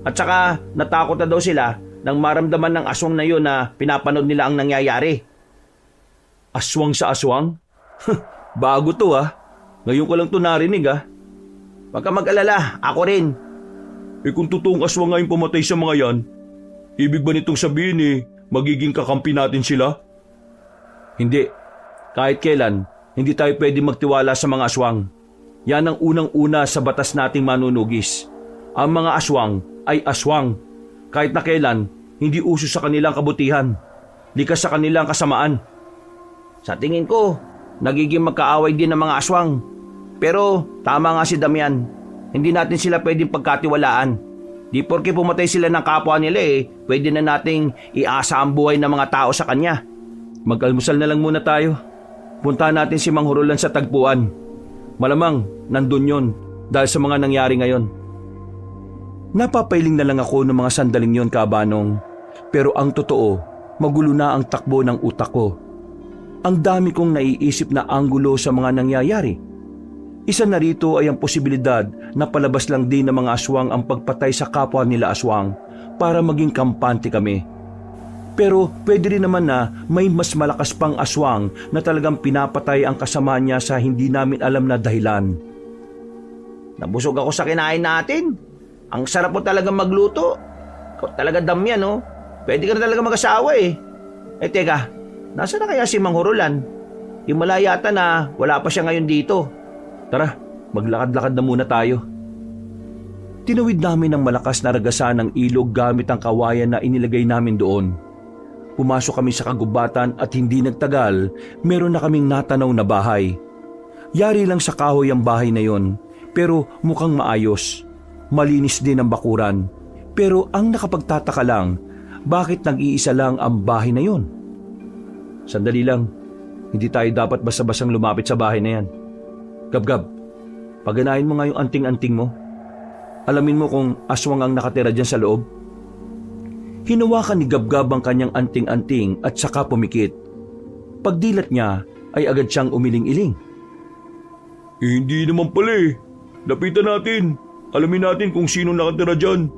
At saka natakot na daw sila nang maramdaman ng aswang na yun na pinapanood nila ang nangyayari. Aswang sa aswang? Bago to ah. Ngayon ko lang to narinig ah. Huwag ka mag-alala, ako rin. Kung totoong aswang nga yung pumatay sa mga yan, ibig ba nitong sabihin magiging kakampi natin sila? Hindi. Kahit kailan, hindi tayo pwede magtiwala sa mga aswang. Yan ang unang-una sa batas nating manunugis. Ang mga aswang ay aswang. Kahit na kailan, hindi uso sa kanilang kabutihan. Likas sa kanilang kasamaan. Sa tingin ko, nagiging magkaaway din ng mga aswang. Pero tama nga si Damian, hindi natin sila pwedeng pagkatiwalaan. Di porke pumatay sila ng kapwa nila pwede na nating iasa ang buhay ng mga tao sa kanya. Mag-almusal na lang muna tayo. Puntahan natin si Mang Horolan sa tagpuan. Malamang nandun yon dahil sa mga nangyari ngayon. Napapailing na lang ako ng mga sandaling yon, Kabanong. Pero ang totoo, magulo na ang takbo ng utak ko. Ang dami kong naiisip na anggulo sa mga nangyayari. Isa na rito ay ang posibilidad na palabas lang din ng mga aswang ang pagpatay sa kapwa nila aswang para maging kampante kami. Pero pwede rin naman na may mas malakas pang aswang na talagang pinapatay ang kasama niya sa hindi namin alam na dahilan. Nabusog ako sa kinain natin. Ang sarap mo talaga magluto. Ikaw talaga Damian, no? Pwede ka na talaga mag-asawa teka, nasa na kaya si Mang Horolan? Himala yata na wala pa siya ngayon dito. Tara, maglakad-lakad na muna tayo. Tinawid namin ang malakas na ragasan ng ilog gamit ang kawayan na inilagay namin doon. Pumasok kami sa kagubatan at hindi nagtagal, meron na kaming natanaw na bahay. Yari lang sa kahoy ang bahay na yon, pero mukhang maayos. Malinis din ang bakuran. Pero ang nakapagtataka lang, bakit nag-iisa lang ang bahay na yon? Sandali lang, hindi tayo dapat basta-basang lumapit sa bahay na yan. Gab-gab, paganahin mo nga yung anting-anting mo. Alamin mo kung aswang ang nakatira dyan sa loob. Hinawakan ni Gab-gab ang kanyang anting-anting at saka pumikit. Pagdilat niya ay agad siyang umiling-iling. Hindi naman pala Lapitan natin. Alamin natin kung sino nakatira dyan.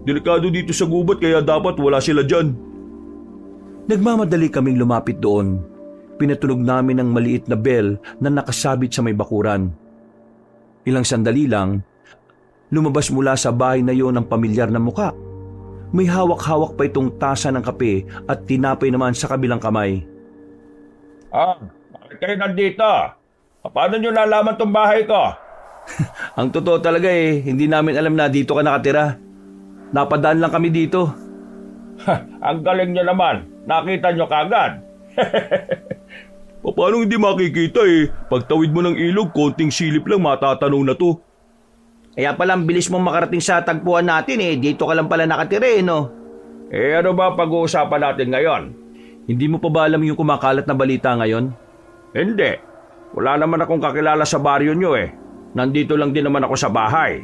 Delikado dito sa gubat kaya dapat wala sila dyan. Nagmamadali kaming lumapit doon. Pinatunog namin ang maliit na bell na nakasabit sa may bakuran. Ilang sandali lang, lumabas mula sa bahay na yon ang pamilyar na muka. May hawak-hawak pa itong tasa ng kape at tinapay naman sa kabilang kamay. Bakit kayo nandito? Paano nyo nalaman tong bahay ko? Ang totoo talaga hindi namin alam na dito ka nakatira. Napadaan lang kami dito. Ang galing nyo naman. Nakita nyo kagad. Paano hindi makikita eh? Pagtawid mo ng ilog, konting silip lang matatanaw na to. Kaya pala ang bilis mong makarating sa tagpuan natin eh. Dito ka lang pala nakatira eh, no? Eh ano ba pag-uusapan natin ngayon? Hindi mo pa ba alam yung kumakalat na balita ngayon? Hindi. Wala naman akong kakilala sa baryo nyo eh. Nandito lang din naman ako sa bahay.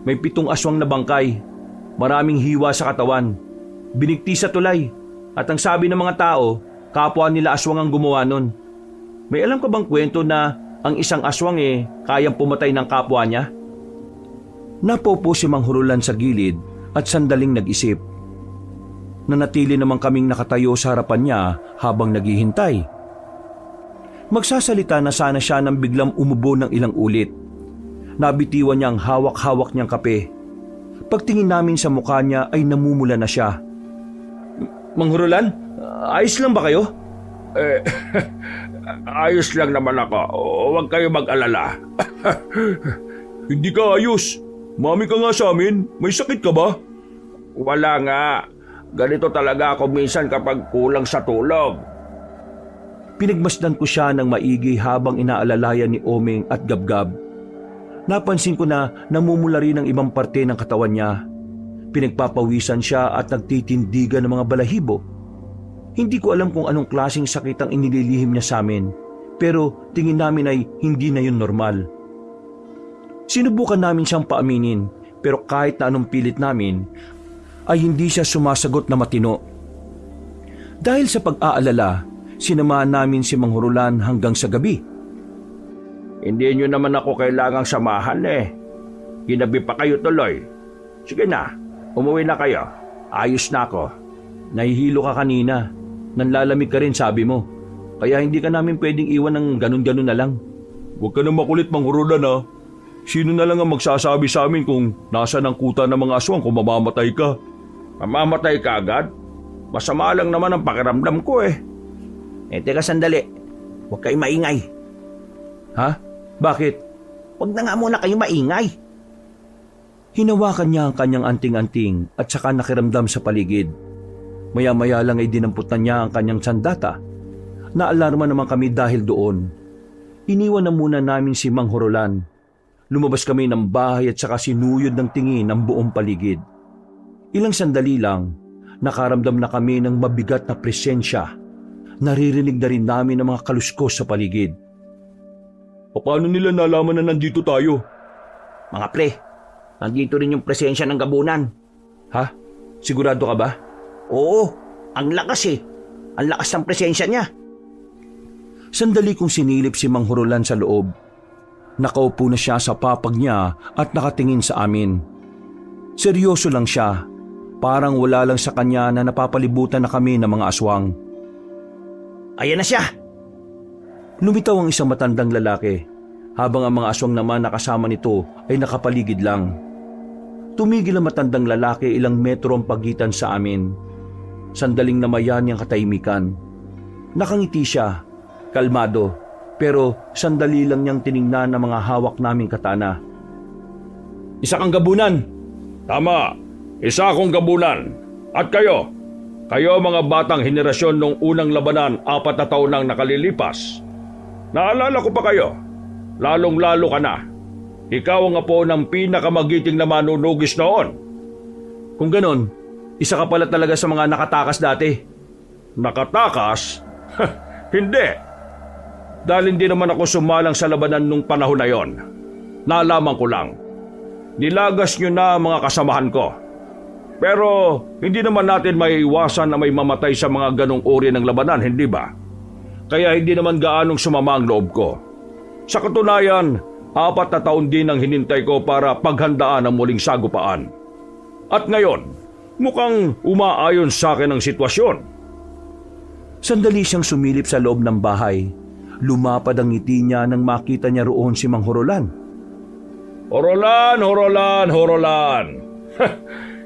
May 7 aswang na bangkay. Maraming hiwa sa katawan. Binigti sa tulay. At ang sabi ng mga tao, kapwa nila aswang ang gumawa nun. May alam ka bang kwento na ang isang aswang kayang pumatay ng kapwa niya? Napopo si Mang Hurulan sa gilid at sandaling nag-isip. Nanatili naman kaming nakatayo sa harapan niya habang naghihintay. Magsasalita na sana siya nang biglang umubo ng ilang ulit. Nabitiwan niya ang hawak-hawak niyang kape. Pagtingin namin sa mukha niya ay namumula na siya. Mang Hurulan, ayos lang ba kayo? Ayos lang naman ako. Huwag kayo mag-alala. Hindi ka ayos. Mami ka nga sa amin. May sakit ka ba? Wala nga. Ganito talaga ako minsan kapag kulang sa tulog. Pinagmasdan ko siya ng maigi habang inaalalayan ni Omeng at Gabgab. Napansin ko na namumula rin ang ibang parte ng katawan niya. Pinagpapawisan siya at nagtitindigan ng mga balahibo. Hindi ko alam kung anong klaseng sakit ang inililihim niya sa amin, pero tingin namin ay hindi na yun normal. Sinubukan namin siyang paaminin, pero kahit na anong pilit namin, ay hindi siya sumasagot na matino. Dahil sa pag-aalala, sinamahan namin si Mang Hurulan hanggang sa gabi. Hindi nyo naman ako kailangang samahan eh. Ginabi pa kayo tuloy. Sige na, umuwi na kayo. Ayos na ako. Nahihilo ka kanina. Nanlalamig ka rin, sabi mo. Kaya hindi ka namin pwedeng iwan ng ganun-ganun na lang. Huwag ka na makulit, Mang Hurulan ha. Sino na lang ang magsasabi sa amin kung nasa ng kuta ng mga aswang kung mamamatay ka? Mamamatay ka agad? Masama lang naman ang pakiramdam ko eh. Teka sandali. Huwag kayo maingay. Ha? Bakit? Huwag na nga muna kayo maingay. Hinawakan niya ang kanyang anting-anting at saka nakiramdam sa paligid. Maya-maya lang ay dinamputan niya ang kanyang sandata. Naalarma naman kami dahil doon. Iniwan na muna namin si Mang Hurulan. Lumabas kami ng bahay at saka sinuyod ng tingin ang buong paligid. Ilang sandali lang, nakaramdam na kami ng mabigat na presensya. Naririnig na rin namin ang mga kaluskos sa paligid. Paano nila nalaman na nandito tayo? Mga pre, nandito rin yung presensya ng gabunan. Ha? Sigurado ka ba? Oo, ang lakas eh. Ang lakas ng presensya niya. Sandali kong sinilip si Mang Hurulan sa loob. Nakaupo na siya sa papag niya at nakatingin sa amin. Seryoso lang siya. Parang wala lang sa kanya na napapalibutan na kami ng mga aswang. Ayan na siya! Lumitaw ang isang matandang lalaki, habang ang mga aswang naman na kasama nito ay nakapaligid lang. Tumigil ang matandang lalaki, ilang metro ang pagitan sa amin. Sandaling namayan niyang katahimikan. Nakangiti siya, kalmado, pero sandali lang niyang tiningnan ang mga hawak naming katana. Isa kang gabunan. Tama, isa akong gabunan. At kayo? Kayo mga batang henerasyon nung unang labanan 4 na taon nang nakalilipas. Naalala ko pa kayo. Lalong-lalo ka na. Ikaw ang apo ng pinakamagiting na manunugis noon. Kung ganon, isa ka pala talaga sa mga nakatakas dati. Nakatakas? Hindi. Dahil hindi naman ako sumalang sa labanan nung panahon na yon. Nalaman ko lang. Nilagas nyo na ang mga kasamahan ko. Pero hindi naman natin maiiwasan na may mamatay sa mga ganong uri ng labanan, hindi ba? Kaya hindi naman gaanong sumama ang loob ko. Sa katunayan, 4 na taon din ang hinintay ko para paghandaan ang muling sagupaan. At ngayon, mukhang umaayon sa akin ang sitwasyon. Sandali siyang sumilip sa loob ng bahay. Lumapad ang ngiti niya nang makita niya roon si Mang Hurulan. Hurulan, Hurulan, Hurulan!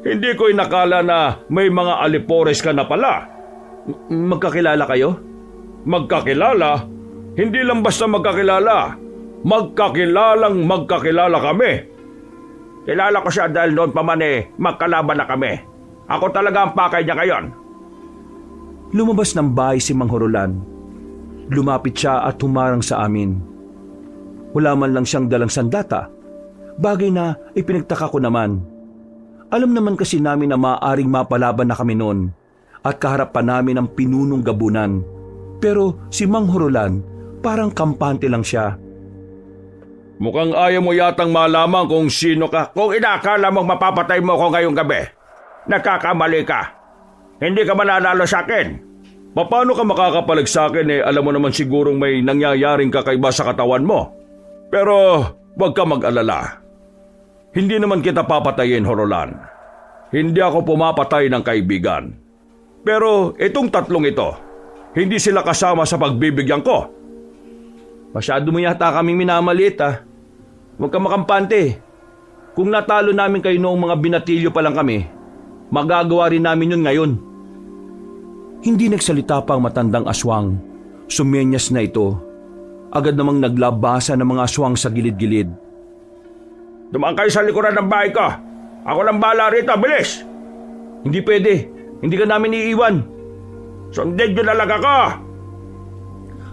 Hindi ko inakala na may mga alipores ka na pala. Magkakilala kayo? Magkakilala? Hindi lang basta magkakilala. Magkakilalang magkakilala kami. Kilala ko siya dahil noon pa man magkalaban na kami. Ako talaga ang pakay niya ngayon. Lumabas ng bahay si Mang Horolan. Lumapit siya at humarang sa amin. Wala man lang siyang dalang sandata, bagay na ipinagtaka ko naman. Alam naman kasi namin na maaaring mapalaban na kami noon at kaharap pa namin ang pinunong gabunan. Pero si Mang Horolan parang kampante lang siya. Mukhang ayaw mo yatang malaman kung sino ka. Kung inakala mong mapapatay mo ko ngayong gabi, nagkakamali ka. Hindi ka mananalo sa akin. Paano ka makakapalag sa akin alam mo naman sigurong may nangyayaring kakaiba sa katawan mo. Pero huwag ka mag-alala. Hindi naman kita papatayin, Horolan. Hindi ako pumapatay ng kaibigan. Pero itong tatlong ito, hindi sila kasama sa pagbibigyan ko. Masyado mo yata kaming minamaliit Huwag ka makampante. Kung natalo namin kayo noong mga binatilyo pa lang kami, magagawa rin namin yun ngayon. Hindi nagsalita pa ang matandang aswang. Sumenyas na ito. Agad namang naglabasa ng mga aswang sa gilid-gilid. Dumaan kayo sa likuran ng bahay ko. Ako lang bahala rito, bilis! Hindi pwede. Hindi ka namin iiwan. Sundin nyo na lang ako!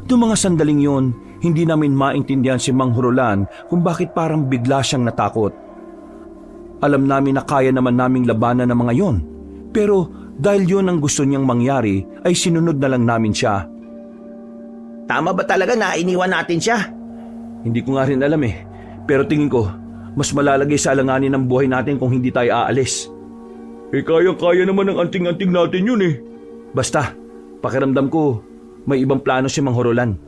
Noong mga sandaling yon, hindi namin maintindihan si Mang Horolan kung bakit parang bigla siyang natakot. Alam namin na kaya naman naming labanan ng mga yon, pero dahil yon ang gusto niyang mangyari ay sinunod na lang namin siya. Tama ba talaga na iniwan natin siya? Hindi ko nga rin alam pero tingin ko mas malalagay sa alanganin ng buhay natin kung hindi tayo aalis. Kayang-kaya naman ng anting-anting natin yun Basta, pakiramdam ko may ibang plano si Mang Horolan.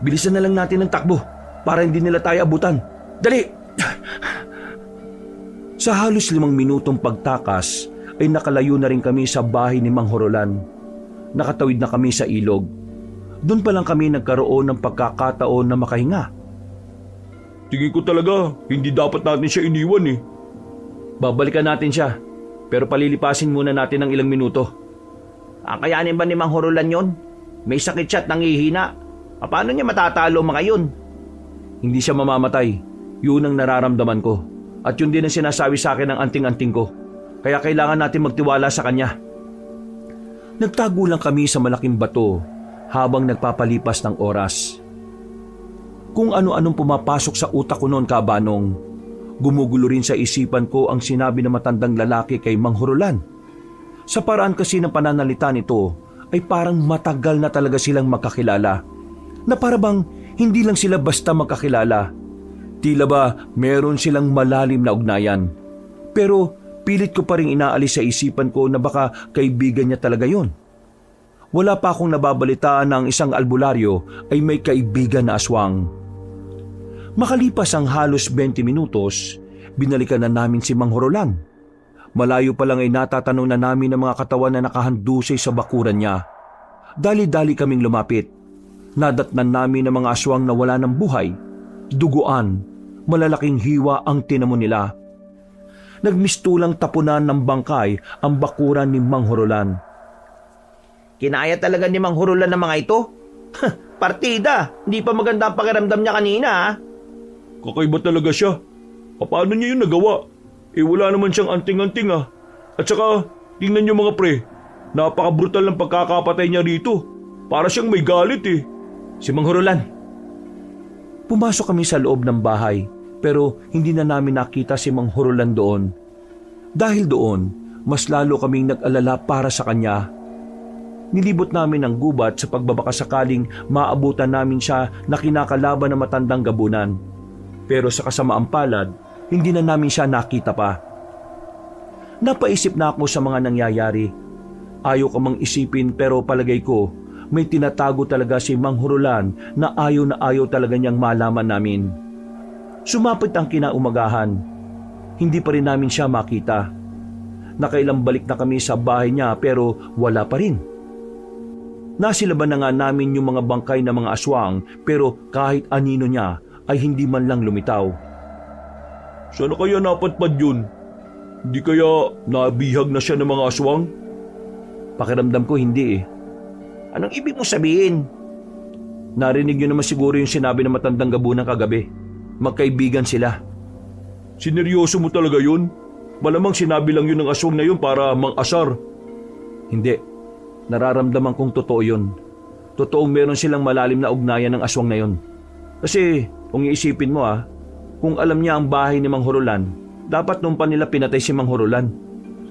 Bilisan na lang natin ang takbo para hindi nila tayo abutan. Dali! Sa halos 5 minutong pagtakas ay nakalayo na rin kami sa bahay ni Mang Horolan. Nakatawid na kami sa ilog. Doon pa lang kami nagkaroon ng pagkakataon na makahinga. Tingin ko talaga, hindi dapat natin siya iniwan Babalikan natin siya, pero palilipasin muna natin ng ilang minuto. Kayanin ba ni Mang Horolan yon? May sakit siya at nangihina. Paano niya matatalo mga yun? Hindi siya mamamatay. Yun ang nararamdaman ko. At yun din ang sinasabi sa akin ng anting-anting ko. Kaya kailangan natin magtiwala sa kanya. Nagtago lang kami sa malaking bato habang nagpapalipas ng oras. Kung ano-anong pumapasok sa utak ko noon, Kabanong. Gumugulo rin sa isipan ko ang sinabi ng matandang lalaki kay Mang Horolan. Sa paraan kasi ng pananalita nito ay parang matagal na talaga silang magkakilala. Na para bang hindi lang sila basta magkakilala. Tila ba meron silang malalim na ugnayan. Pero pilit ko pa rin inaalis sa isipan ko na baka kaibigan niya talaga yon. Wala pa akong nababalitaan ng isang albularyo ay may kaibigan na aswang. Makalipas ang halos 20 minutos, binalikan na namin si Mang Horolan. Malayo pa lang ay natatanong na namin ang mga katawan na nakahandusay sa bakuran niya. Dali-dali kaming lumapit. Nadatnan namin ang mga aswang na wala ng buhay. Duguan, malalaking hiwa ang tinamo nila. Nagmistulang tapunan ng bangkay ang bakuran ni Mang Horolan. Kinaya talaga ni Mang Horolan ng mga ito? Partida! Hindi pa maganda ang pakiramdam niya kanina Kakaiba talaga siya. Paano niya yun nagawa? Wala naman siyang anting-anting At saka, tingnan niyo mga pre. Napaka-brutal ng pagkakapatay niya rito. Para siyang may galit Si Mang Horolan. Pumasok kami sa loob ng bahay pero hindi na namin nakita si Mang Horolan doon. Dahil doon, mas lalo kaming nag-alala para sa kanya. Nilibot namin ang gubat sa pagbabaka sakaling maabutan namin siya na kinakalaban ng matandang gabunan. Pero sa kasamaang palad, hindi na namin siya nakita pa. Napaisip na ako sa mga nangyayari. Ayaw ko mang isipin pero palagay ko, may tinatago talaga si Mang Horolan na ayaw talaga niyang malaman namin. Sumapit ang kinaumagahan. Hindi pa rin namin siya makita. Nakailang balik na kami sa bahay niya pero wala pa rin. Nasilaban na nga namin yung mga bangkay ng mga aswang pero kahit anino niya ay hindi man lang lumitaw. Sana kaya napadpad yun? Hindi kaya nabihag na siya ng mga aswang? Pakiramdam ko hindi Anong ibig mo sabihin? Narinig niyo naman siguro yung sinabi ng matandang gabunan kagabi. Magkaibigan sila. Sineryoso mo talaga yun? Malamang sinabi lang yun ng aswang na yun para mang-asar. Hindi. Nararamdaman kong totoo yun. Totoong meron silang malalim na ugnayan ng aswang na yun. Kasi kung iisipin mo kung alam niya ang bahay ni Mang Hurulan, dapat nung pa nila pinatay si Mang Hurulan.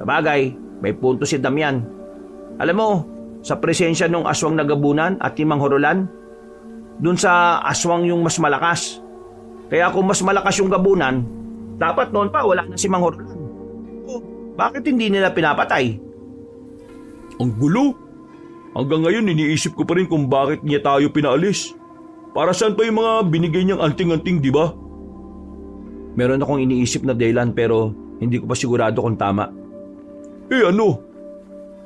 Sabagay, may punto si Damian. Alam mo, sa presensya ng aswang na gabunan at ni Mang Hurulan, dun sa aswang yung mas malakas. Kaya kung mas malakas yung gabunan, dapat noon pa wala na si Mang Hurulan. Bakit hindi nila pinapatay? Ang gulo. Hanggang ngayon iniisip ko pa rin kung bakit niya tayo pinaalis. Para saan pa yung mga binigay niyang anting-anting, di ba? Meron akong iniisip na dahilan pero hindi ko pa sigurado kung tama. Ano?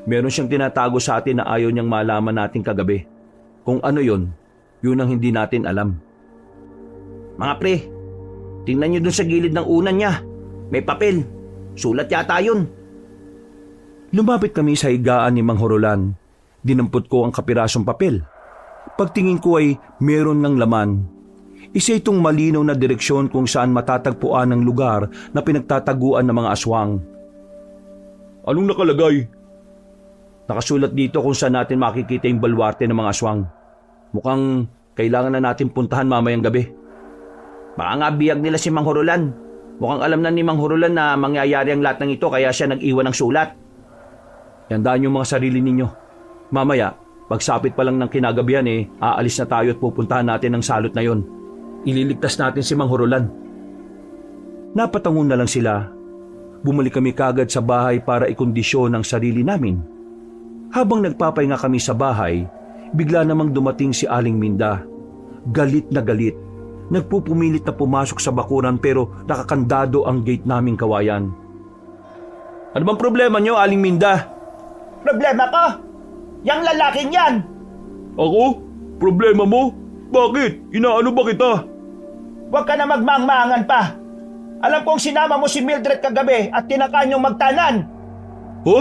Meron siyang tinatago sa atin na ayaw niyang malaman natin kagabi. Kung ano yun ang hindi natin alam. Mga pre, tingnan nyo dun sa gilid ng unan niya. May papel. Sulat yata yun. Lumapit kami sa higaan ni Mang Hurulan. Dinampot ko ang kapirasong papel. Pagtingin ko ay meron ng laman. Isa itong malinaw na direksyon kung saan matatagpuan ang lugar na pinagtataguan ng mga aswang. Anong nakalagay? Nakasulat dito kung saan natin makikita yung balwarte ng mga aswang. Mukhang kailangan na natin puntahan mamayang gabi. Baka nga biyag nila si Mang Hurulan. Mukhang alam na ni Mang Hurulan na mangyayari ang lahat ng ito kaya siya nag-iwan ng sulat. Tandaan yung mga sarili ninyo. Mamaya, pagsapit pa lang ng kinagabihan aalis na tayo at pupuntahan natin ang salot na yon. Ililigtas natin si Mang Hurulan. Napatangon na lang sila. Bumalik kami kagad sa bahay para ikondisyon ang sarili namin. Habang nagpapahinga kami sa bahay, bigla namang dumating si Aling Minda. Galit na galit. Nagpupumilit na pumasok sa bakuran pero nakakandado ang gate naming kawayan. Ano bang problema nyo, Aling Minda? Problema ko? Yang lalaking yan! Ako? Problema mo? Bakit? Inaano ba kita? Huwag ka na magmangmangan pa. Alam kong sinama mo si Mildred kagabi at tinakaan yung magtanan. Ha?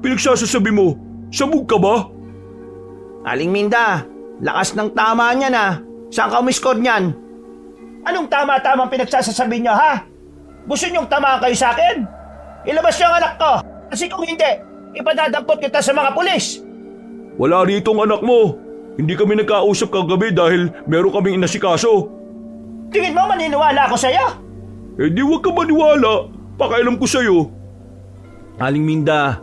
Pinagsasasabi mo? Sabog ka ba? Aling Minda, lakas ng tama niya na. Saan ka umiskod niyan? Anong tama-tamang pinagsasasabi niyo, ha? Gusto niyong tamaan kayo sa akin? Ilabas niyo ang anak ko. Kasi kung hindi, ipadadampot kita sa mga pulis. Wala rito ang anak mo. Hindi kami nagkausap kagabi dahil meron kaming inasikaso. Tingin mo maniniwala ako sa'yo? Di wag ka maniwala. Pakailam ko sa'yo. Aling Minda,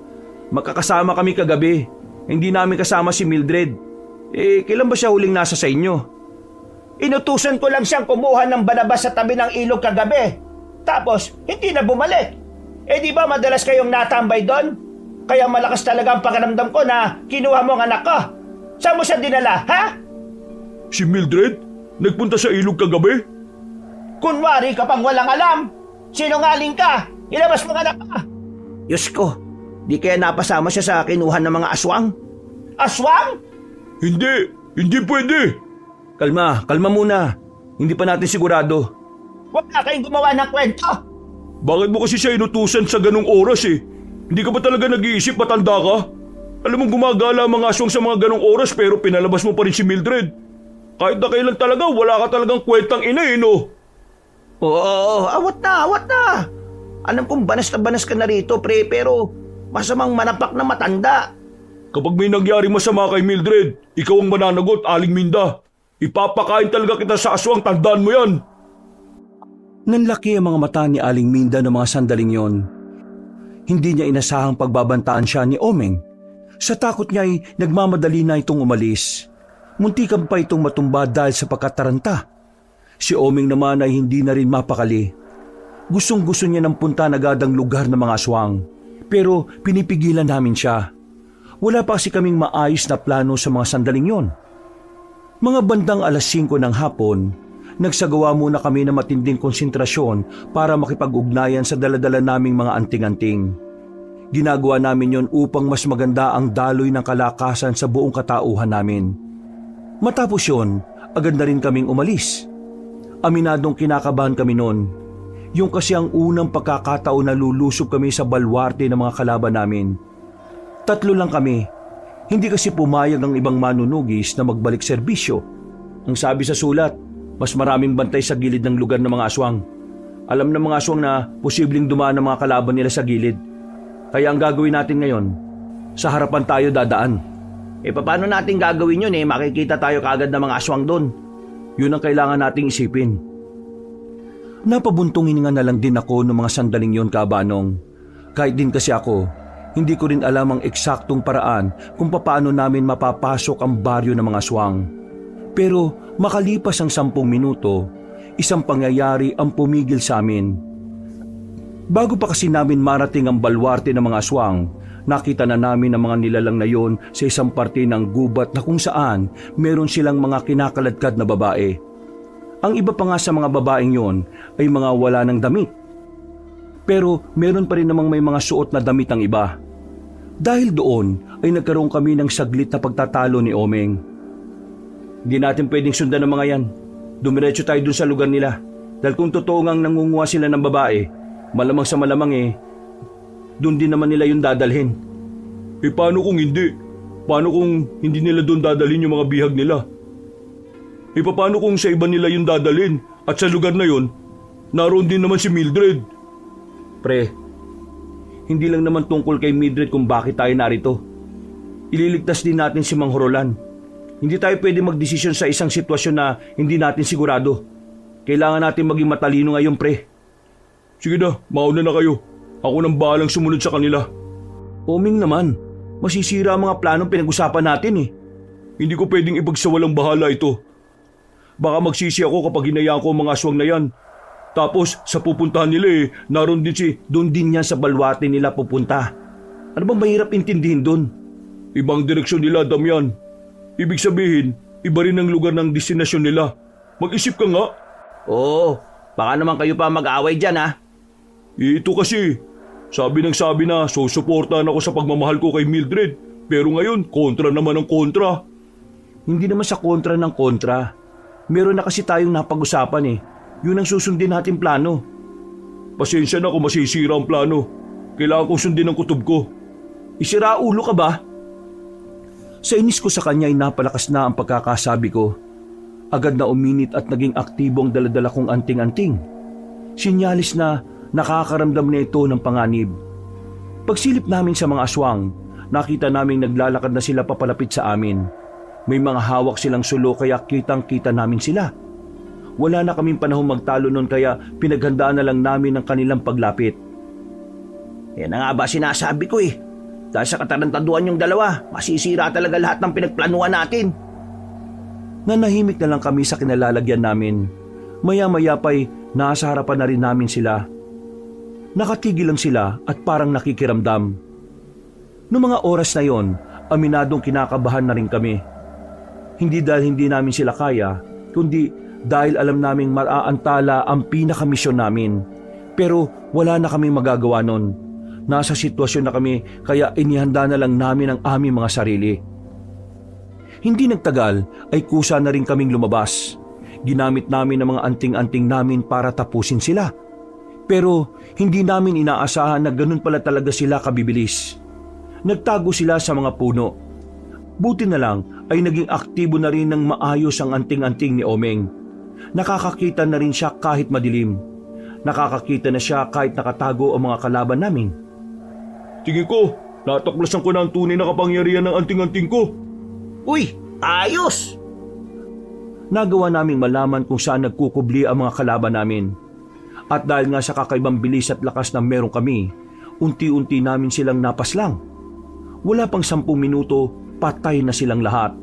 magkakasama kami kagabi. Hindi namin kasama si Mildred. Kailan ba siya huling nasa sa inyo? Inutusan ko lang siyang kumuha ng banabas sa tabi ng ilog kagabi. Tapos, hindi na bumalik. Di ba madalas kayong natambay doon? Kaya malakas talaga ang pakiramdam ko na kinuha mo ang anak ko. Saan mo siya dinala, ha? Si Mildred? Nagpunta sa ilog kagabi? Kunwari ka pang walang alam. Sinungaling ka. Ilabas mo ang anak ka. Diyos ko, di kaya napasama siya sa kinuha ng mga aswang? Aswang? Hindi pwede. Kalma muna. Hindi pa natin sigurado. Huwag na kayong gumawa ng kwento. Bakit mo kasi siya inutusan sa ganung oras Hindi ka ba talaga nag-iisip matanda ka? Alam mong gumagala ang mga aswang sa mga ganung oras pero pinalabas mo pa rin si Mildred. Kahit na kailan talaga, wala ka talagang kwentang ina no? Oo, awat na. Alam kong banas na banas ka na rito, pre, pero masamang manapak na matanda. Kapag may nangyari masama kay Mildred, ikaw ang mananagot, Aling Minda. Ipapakain talaga kita sa aswang, tandaan mo yan. Nanlaki ang mga mata ni Aling Minda ng mga sandaling yon. Hindi niya inasahang pagbabantaan siya ni Omeng. Sa takot niya ay nagmamadali na itong umalis. Muntikan pa itong matumba dahil sa pagkataranta. Si Omeng naman ay hindi na rin mapakali. Gustong-gusto niya ng punta na agad ang lugar ng mga aswang. Pero pinipigilan namin siya. Wala pa kasi kaming maayos na plano sa mga sandaling yon. Mga bandang 5:00 ng hapon, nagsagawa muna kami ng matinding konsentrasyon para makipag-ugnayan sa daladala naming mga anting-anting. Ginagawa namin yon upang mas maganda ang daloy ng kalakasan sa buong katauhan namin. Matapos yon, agad na rin kaming umalis. Aminadong kinakabahan kami noon. Yung kasi ang unang pagkakataon na lulusob kami sa balwarte ng mga kalaban namin. 3 lang kami. Hindi kasi pumayag ang ibang manunugis na magbalik serbisyo. Ang sabi sa sulat, mas maraming bantay sa gilid ng lugar ng mga aswang. Alam ng mga aswang na posibleng dumaan ang mga kalaban nila sa gilid. Kaya ang gagawin natin ngayon, sa harapan tayo dadaan. Paano natin gagawin yun makikita tayo kaagad ng mga aswang doon. Yun ang kailangan nating isipin. Napabuntong hininga na lang din ako noong mga sandaling yon, Kabanong. Kahit din kasi ako, hindi ko rin alam ang eksaktong paraan kung paano namin mapapasok ang baryo ng mga aswang. Pero makalipas ang 10 minuto, isang pangyayari ang pumigil sa amin. Bago pa kasi namin marating ang balwarte ng mga aswang, nakita na namin ang mga nilalang na yon sa isang parte ng gubat na kung saan meron silang mga kinakaladkad na babae. Ang iba pa nga sa mga babaeng yon ay mga wala ng damit. Pero meron pa rin namang may mga suot na damit ang iba. Dahil doon ay nagkaroon kami ng saglit na pagtatalo ni Omeng. Hindi natin pwedeng sundan ng mga yan. Dumiretso tayo dun sa lugar nila. Dahil kung totoo ngang nangunguha sila ng babae, malamang sa malamang doon din naman nila yung dadalhin. Paano kung hindi? Paano kung hindi nila doon dadalhin yung mga bihag nila? Paano kung sa iba nila yung dadalhin at sa lugar na yon, naroon din naman si Mildred? Pre, hindi lang naman tungkol kay Mildred kung bakit tayo narito. Ililigtas din natin si Mang Horolan. Hindi tayo pwede magdesisyon sa isang sitwasyon na hindi natin sigurado. Kailangan natin maging matalino ngayon, pre. Sige na, mauna na kayo. Ako nang bahalang sumunod sa kanila. Oming naman, masisira ang mga planong pinag-usapan natin Hindi ko pwedeng ipagsawalang bahala ito. Baka magsisi ako kapag hinayaan ko ang mga aswang na yan. Tapos sa pupuntahan nila naroon din si... Doon din yan sa balwate nila pupunta. Ano bang mahirap intindihin doon? Ibang direksyon nila, Damian. Ibig sabihin, iba rin ang lugar ng destinasyon nila. Mag-isip ka nga. Oo, baka naman kayo pa mag-away dyan Ito kasi, sabi na susuportahan ako sa pagmamahal ko kay Mildred. Pero ngayon, kontra naman ang kontra. Hindi naman sa kontra ng kontra. Meron na kasi tayong napag-usapan Yun ang susundin natin plano. Pasensya na kung masisira ang plano. Kailangan kong sundin ang kutob ko. Isira ulo ka ba? Sa inis ko sa kanya ay napalakas na ang pagkakasabi ko. Agad na uminit at naging aktibo ang daladala kong anting-anting. Sinyalis na nakakaramdam na ito ng panganib. Pagsilip namin sa mga aswang, nakita naming naglalakad na sila papalapit sa amin. May mga hawak silang sulo kaya kitang-kita namin sila. Wala na kaming panahon magtalo noon kaya pinaghandaan na lang namin ang kanilang paglapit. Yan na nga ba sinasabi ko Dahil sa katarantaduan yung dalawa, masisira talaga lahat ng pinagplanuhan natin. Nanahimik na lang kami sa kinalalagyan namin. Maya-maya pa'y nasa harapan na rin namin sila. Nakatigil lang sila at parang nakikiramdam. Noong mga oras na yon, aminadong kinakabahan na rin kami. Hindi dahil hindi namin sila kaya, kundi dahil alam naming maaantala ang pinakamisyon namin. Pero wala na kaming magagawa nun. Nasa sitwasyon na kami kaya inihanda na lang namin ang aming mga sarili. Hindi nagtagal ay kusa na rin kaming lumabas. Ginamit namin ang mga anting-anting namin para tapusin sila. Pero hindi namin inaasahan na ganun pala talaga sila kabibilis. Nagtago sila sa mga puno. Buti na lang ay naging aktibo na rin ng maayos ang anting-anting ni Omeng. Nakakakita na rin siya kahit madilim. Nakakakita na siya kahit nakatago ang mga kalaban namin. Tingin ko, natuklasan ko na ang tunay na kapangyarihan ng anting-anting ko. Uy, ayos! Nagawa naming malaman kung saan nagkukubli ang mga kalaban namin. At dahil nga sa kakaibang bilis at lakas na meron kami, unti-unti namin silang napaslang. Wala pang 10 minuto, patay na silang lahat.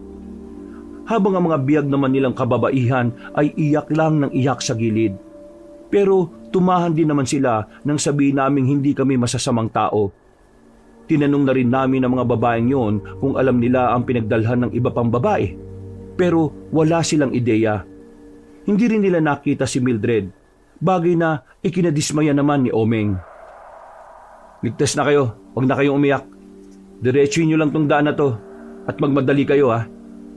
Habang ang mga biyag naman nilang kababaihan ay iyak lang ng iyak sa gilid. Pero tumahan din naman sila nang sabihin naming hindi kami masasamang tao. Tinanong na rin namin ang mga babaeng yon kung alam nila ang pinagdalhan ng iba pang babae. Pero wala silang ideya. Hindi rin nila nakita si Mildred, bagay na ikinadismaya naman ni Omeng. Ligtas na kayo, huwag na kayong umiyak. Diretsuin nyo lang tong daan na to at magmadali kayo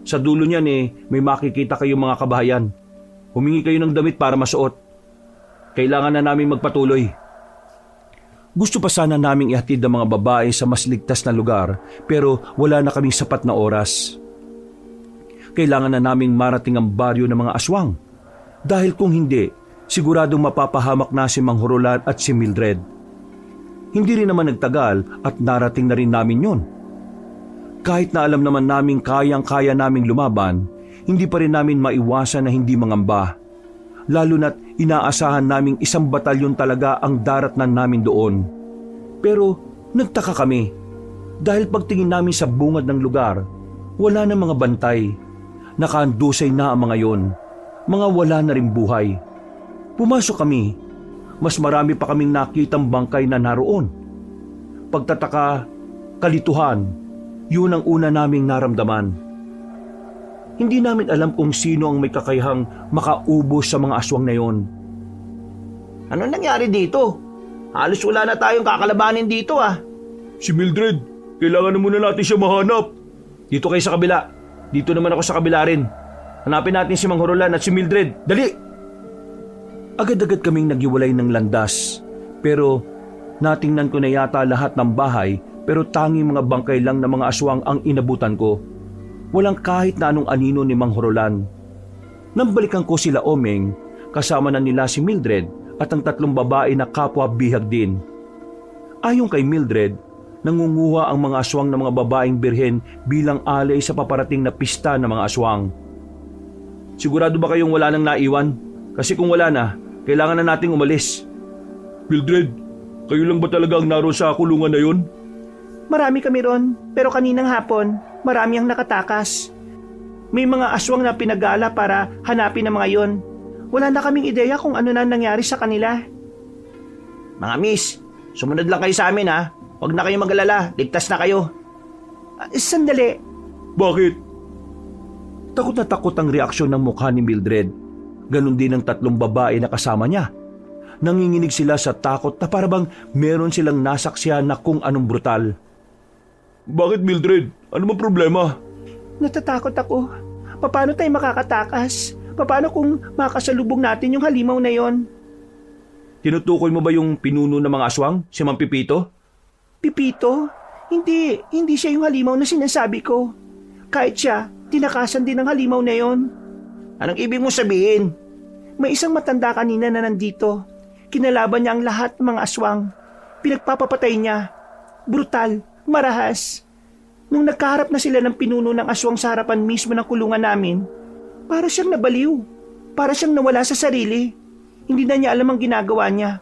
Sa dulo niyan may makikita kayong mga kabahayan. Humingi kayo ng damit para masuot. Kailangan na namin magpatuloy. Gusto pa sana naming ihatid ang mga babae sa mas ligtas na lugar pero wala na kaming sapat na oras. Kailangan na naming marating ang baryo ng mga aswang. Dahil kung hindi, siguradong mapapahamak na si Mang Horolan at si Mildred. Hindi rin naman nagtagal at narating na rin namin yon. Kahit na alam naman naming kayang-kaya naming lumaban, hindi pa rin namin maiwasan na hindi mangamba. Lalo na't inaasahan naming isang batalyon talaga ang daratnan namin doon. Pero nagtaka kami dahil pagtingin namin sa bungad ng lugar, wala na mga bantay. Nakaandusay na ang mga yon, mga wala na rin buhay. Pumasok kami, mas marami pa kaming nakitang bangkay na naroon. Pagtataka, kalituhan, yun ang una naming naramdaman. Hindi namin alam kung sino ang may kakayahang makaubos sa mga aswang na yon. Ano nangyari dito? Halos wala na tayong kakalabanin dito ah. Si Mildred, kailangan na muna natin siya mahanap. Dito kayo sa kabila. Dito naman ako sa kabila rin. Hanapin natin si Mang Horolan at si Mildred. Dali! Agad-agad kaming nagyiwalay ng landas. Pero natingnan ko na yata lahat ng bahay, pero tanging mga bangkay lang ng mga aswang ang inabutan ko. Walang kahit na anong anino ni Mang Horolan. Nang balikan ko sila Omeng, kasama na nila si Mildred at ang 3 babae na kapwa bihag din. Ayon kay Mildred, nangunguha ang mga aswang ng mga babaeng birhen bilang alay sa paparating na pista ng mga aswang. Sigurado ba kayong wala nang naiwan? Kasi kung wala na, kailangan na nating umalis. Mildred, kayo lang ba talaga ang naroon sa kulungan na yun? Marami kami ron, pero kaninang hapon, marami ang nakatakas. May mga aswang na pinagala para hanapin ang mga yon. Wala na kaming ideya kung ano na nangyari sa kanila. Mga miss, sumunod lang kayo sa amin ha. Huwag na kayo mag-alala, ligtas na kayo. Sandali, Bakit? Takot na takot ang reaksyon ng mukha ni Mildred. Ganon din ang 3 babae na kasama niya. Nanginginig sila sa takot na parabang meron silang nasaksihan na kung anong brutal. Bakit Mildred? Ano bang problema? natatakot ako. Paano tayo makakatakas? Paano kung makasalubong natin yung halimaw na yon? Tinutukoy mo ba yung pinuno ng mga aswang, si Mang Pipito? Pipito? Hindi siya yung halimaw na sinasabi ko. Kahit siya, tinakasan din ng halimaw na yon. Anong ibig mo sabihin? May isang matanda kanina na nandito. Kinalaban niya ang lahat ng mga aswang. Pinagpapapatay niya. Brutal, marahas. Nung nagkaharap na sila ng pinuno ng aswang sa harapan mismo ng kulungan namin, para siyang nabaliw. Para siyang nawala sa sarili. Hindi na niya alam ang ginagawa niya.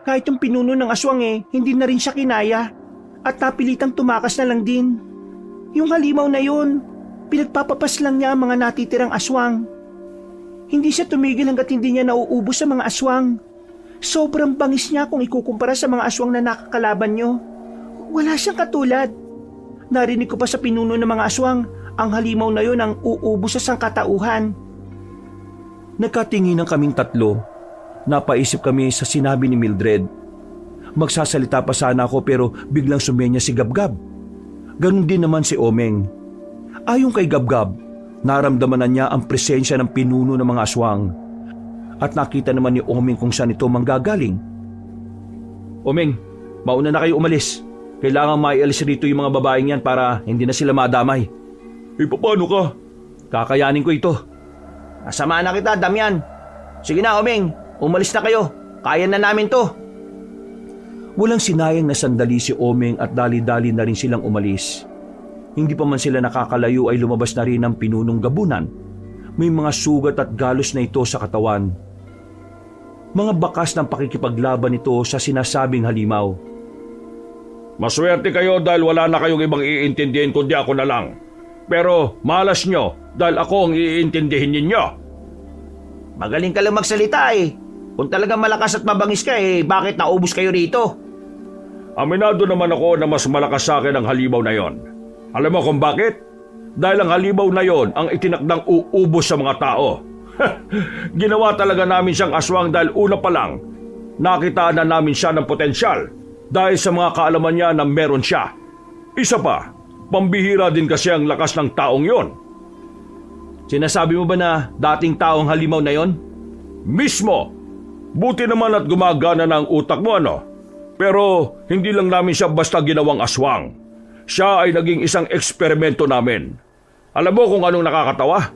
Kahit yung pinuno ng aswang hindi na rin siya kinaya. At napilitang tumakas na lang din. Yung halimaw na yun, pinagpapapas lang niya ang mga natitirang aswang. Hindi siya tumigil hanggat hindi niya nauubos sa mga aswang. Sobrang bangis niya kung ikukumpara sa mga aswang na nakakalaban niyo. Wala siyang katulad. Narinig ko pa sa pinuno ng mga aswang, ang halimaw na yun ang uubos sa sangkatauhan. Nagkatinginan kaming 3. Napaisip kami sa sinabi ni Mildred. Magsasalita pa sana ako pero biglang sumenya si Gabgab. Ganon din naman si Omeng. Ayon kay Gabgab, naramdaman na niya ang presensya ng pinuno ng mga aswang. At nakita naman ni Omeng kung saan ito manggagaling. Omeng, mauna na kayo umalis. Kailangan maialis rito yung mga babaeng yan para hindi na sila madamay. Paano ka? Kakayanin ko ito. Nasama na kita, Damian. Sige na, Omeng. Umalis na kayo. Kaya na namin to. Walang sinayang na sandali si Omeng at dali-dali na rin silang umalis. Hindi pa man sila nakakalayo ay lumabas na rin ang pinunong gabunan. May mga sugat at galos na ito sa katawan. Mga bakas ng pakikipaglaban ito sa sinasabing halimaw. Maswerte kayo dahil wala na kayong ibang iintindihin kundi ako na lang. Pero malas nyo dahil ako ang iintindihin ninyo. Magaling ka lang magsalita eh. Kung talagang malakas at mabangis ka bakit naubos kayo rito? Aminado naman ako na mas malakas sa akin ang halimaw na yon. Alam mo kung bakit? Dahil ang halimaw na yon ang itinakdang uubos sa mga tao. Ginawa talaga namin siyang aswang dahil una pa lang, nakitaan na namin siya ng potensyal dahil sa mga kaalaman niya na meron siya. Isa pa, pambihira din kasi ang lakas ng taong yon. Sinasabi mo ba na dating taong halimaw na yon? Mismo! Buti naman at gumagana na ang utak mo, ano? Pero hindi lang namin siya basta ginawang aswang. Siya ay naging isang eksperimento namin. Alam mo kung anong nakakatawa?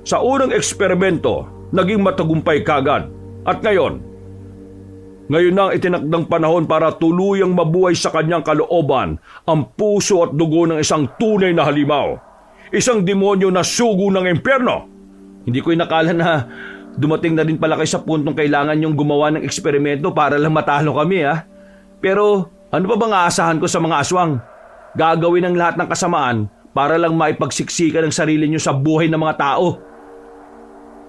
Sa unang eksperimento, naging matagumpay kagad. At ngayon, Ngayon na ang itinakdang panahon para tuluyang mabuhay sa kanyang kalooban ang puso at dugo ng isang tunay na halimaw. Isang demonyo na sugo ng impyerno. Hindi ko inakala na dumating na din pala kayo sa puntong kailangan yung gumawa ng eksperimento para lang matalo kami ha. Pero ano pa bang aasahan ko sa mga aswang? Gagawin ang lahat ng kasamaan para lang maipagsiksikan ang sarili nyo sa buhay ng mga tao.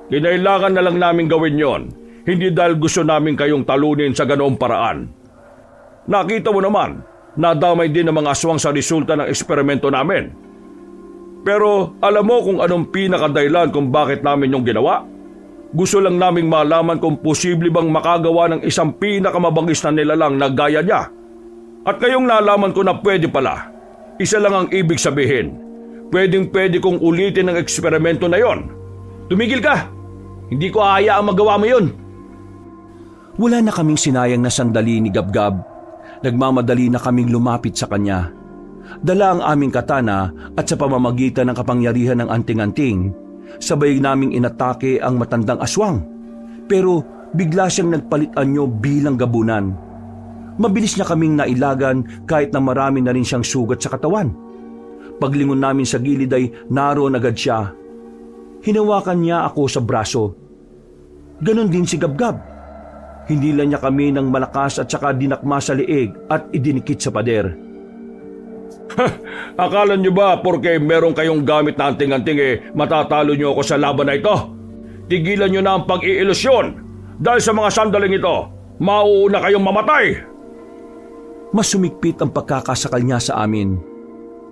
Kinailangan na lang namin gawin yon. Hindi dahil gusto namin kayong talunin sa ganoong paraan. Nakita mo naman, nadamay din ang mga aswang sa resulta ng eksperimento namin. Pero alam mo kung anong pinakadahilan kung bakit namin yung ginawa? Gusto lang naming malaman kung posible bang makagawa ng isang pinakamabangis na nilalang na gaya niya. At ngayong nalaman ko na pwede pala, isa lang ang ibig sabihin. Pwedeng-pwede kong ulitin ang eksperimento na yon. Tumigil ka! Hindi ko hahayaang magawa mo yun. Wala na kaming sinayang na sandali ni Gabgab. Nagmamadali na kaming lumapit sa kanya. Dala ang aming katana at sa pamamagitan ng kapangyarihan ng anting-anting, sabay naming inatake ang matandang aswang. Pero bigla siyang nagpalit anyo bilang gabunan. Mabilis niya kaming nailagan kahit na marami na rin siyang sugat sa katawan. Paglingon namin sa gilid ay naroon agad siya. Hinawakan niya ako sa braso. Ganon din si Gabgab. Hinila niya kami ng malakas at saka dinakma sa leeg at idinikit sa pader. Akala nyo ba porke meron kayong gamit na anting-anting matatalo nyo ako sa laban na ito? Tigilan nyo na ang pag-iilusyon. Dahil sa mga sandaling ito, mauuna kayong mamatay. Mas sumikpit ang pagkakasakal niya sa amin.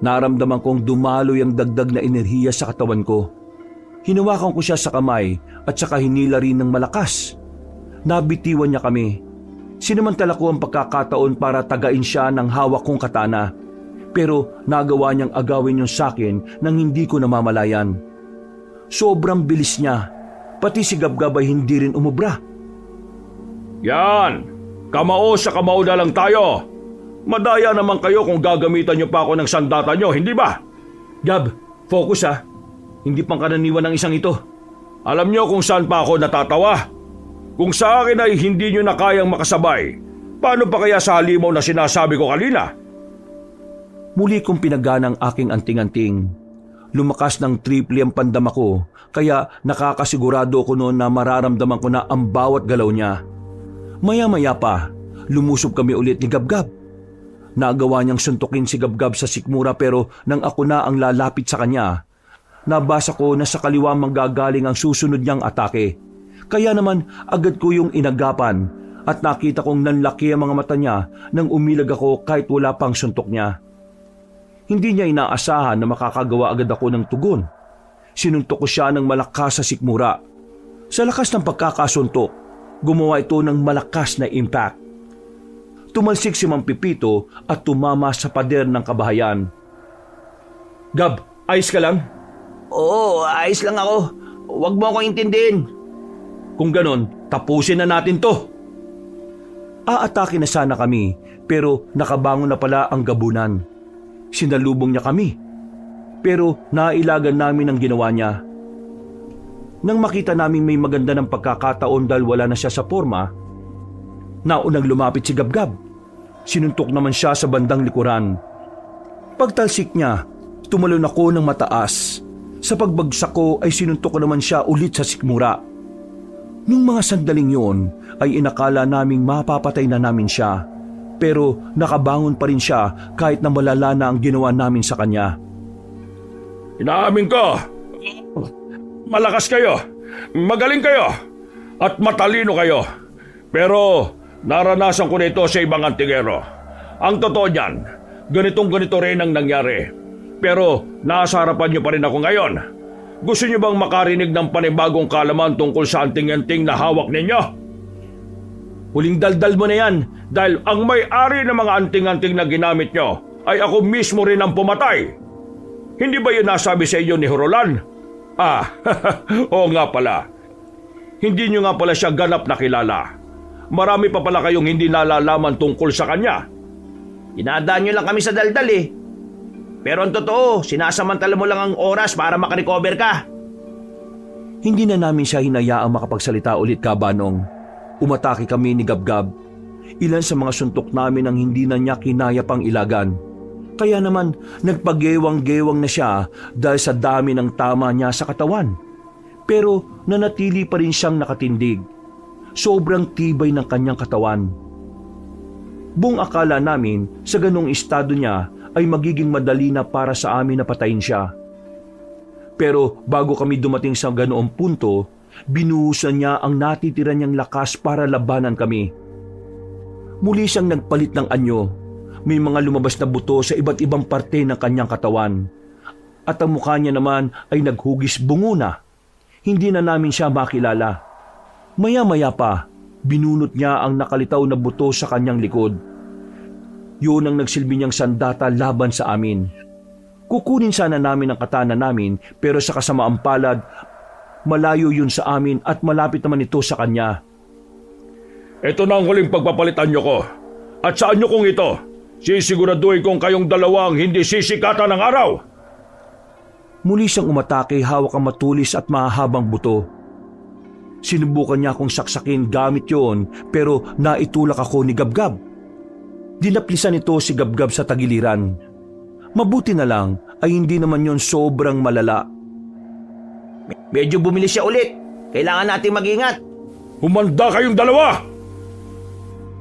Naramdaman kong dumaloy ang dagdag na enerhiya sa katawan ko. Hinawakan ko siya sa kamay at saka hinila rin ng malakas. Nabitiwan niya kami. Sinamantala ko ang pagkakataon para tagain siya ng hawak kong katana. Pero nagawa niyang agawin yung sakin nang hindi ko namamalayan. Sobrang bilis niya. Pati si Gabgab ay hindi rin umubra. Yan! Kamao sa kamao na lang tayo. Madaya naman kayo kung gagamitan nyo pa ako ng sandata nyo, hindi ba? Gab, focus ha. Hindi pang karaniwan ng isang ito. Alam nyo kung saan pa ako natatawa? Kung sa akin ay hindi nyo na kayang makasabay, paano pa kaya sa halimaw na sinasabi ko kanina? Muli kong pinagana ang aking anting-anting. Lumakas ng triple ang pandama ko, kaya nakakasigurado ko noon na mararamdaman ko na ang bawat galaw niya. Maya-maya pa, lumusob kami ulit ni Gabgab. Nagawa niyang suntukin si Gabgab sa sikmura pero nang ako na ang lalapit sa kanya, nabasa ko na sa kaliwa manggagaling ang susunod niyang atake. Kaya naman agad ko yung inagapan at nakita kong nanlaki ang mga mata niya nang umilag ako kahit wala pang suntok niya. Hindi niya inaasahan na makakagawa agad ako ng tugon. Sinuntok ko siya ng malakas sa sikmura. Sa lakas ng pagkakasuntok, gumawa ito ng malakas na impact. Tumalsik si Mang Pipito at tumama sa pader ng kabahayan. Gab, ayos ka lang? Oo, ayos lang ako. Huwag mo akong intindihin. Kung ganon, tapusin na natin to. Aatake na sana kami pero nakabangon na pala ang gabunan. Sinalubong niya kami. Pero nailagan namin ang ginawa niya. Nang makita namin may maganda ng pagkakataon dahil wala na siya sa forma, naunang lumapit si Gabgab. Sinuntok naman siya sa bandang likuran. Pagtalsik niya, tumalon ako ng mataas. Sa pagbagsak ko ay sinuntok ko naman siya ulit sa sikmura. Nung mga sandaling yun ay inakala naming mapapatay na namin siya. Pero nakabangon pa rin siya kahit na malala na ang ginawa namin sa kanya. Inaamin ko, malakas kayo, magaling kayo, at matalino kayo. Pero naranasan ko nito sa ibang antingero. Ang totoo niyan, ganitong-ganito rin ang nangyari. Pero nasa harapan niyo pa rin ako ngayon. Gusto niyo bang makarinig ng panibagong kaalaman tungkol sa anting-anting na hawak ninyo? Huling daldal mo na yan Dahil ang may-ari ng mga anting-anting na ginamit nyo ay ako mismo rin ang pumatay. Hindi ba yun nasabi sa inyo ni Horolan? Oo nga pala. Hindi nyo nga pala siya ganap na kilala. Marami pa pala kayong hindi nalalaman tungkol sa kanya. Inadaan nyo lang kami sa daldal eh. Pero ang totoo, sinasamantala mo lang ang oras para makarecover ka. Hindi na namin siya hinayaang makapagsalita ulit, Kabanong. Umatake kami ni Gabgab. Ilan sa mga suntok namin ang hindi na niya kinaya pang ilagan. Kaya naman nagpagewang-gewang na siya dahil sa dami ng tama niya sa katawan. Pero nanatili pa rin siyang nakatindig. Sobrang tibay ng kanyang katawan. Buong akala namin sa ganong estado niya ay magiging madali na para sa amin na patayin siya. Pero bago kami dumating sa ganoong punto, binuhusan niya ang natitira niyang lakas para labanan kami. Muli siyang nagpalit ng anyo. May mga lumabas na buto sa iba't ibang parte ng kanyang katawan. At ang mukha niya naman ay naghugis bungo na. Hindi na namin siya makilala. Maya-maya pa, binunot niya ang nakalitaw na buto sa kanyang likod. Yun ang nagsilbi niyang sandata laban sa amin. Kukunin sana namin ang katana namin pero sa kasamaang palad, malayo yun sa amin at malapit naman ito sa kanya. Ito na ang huling pagpapalitan niyo ko. At saan niyo kong ito? Sisiguraduhin kong kayong dalawang hindi sisikatan ng araw. Muli siyang umatake hawak ang matulis at mahahabang buto. Sinubukan niya akong saksakin gamit yon pero naitulak ako ni Gabgab. Dinaplisan ito si Gabgab sa tagiliran. Mabuti na lang ay hindi naman yon sobrang malala. Medyo bumili siya ulit. Kailangan nating mag-ingat. Humanda kayong dalawa!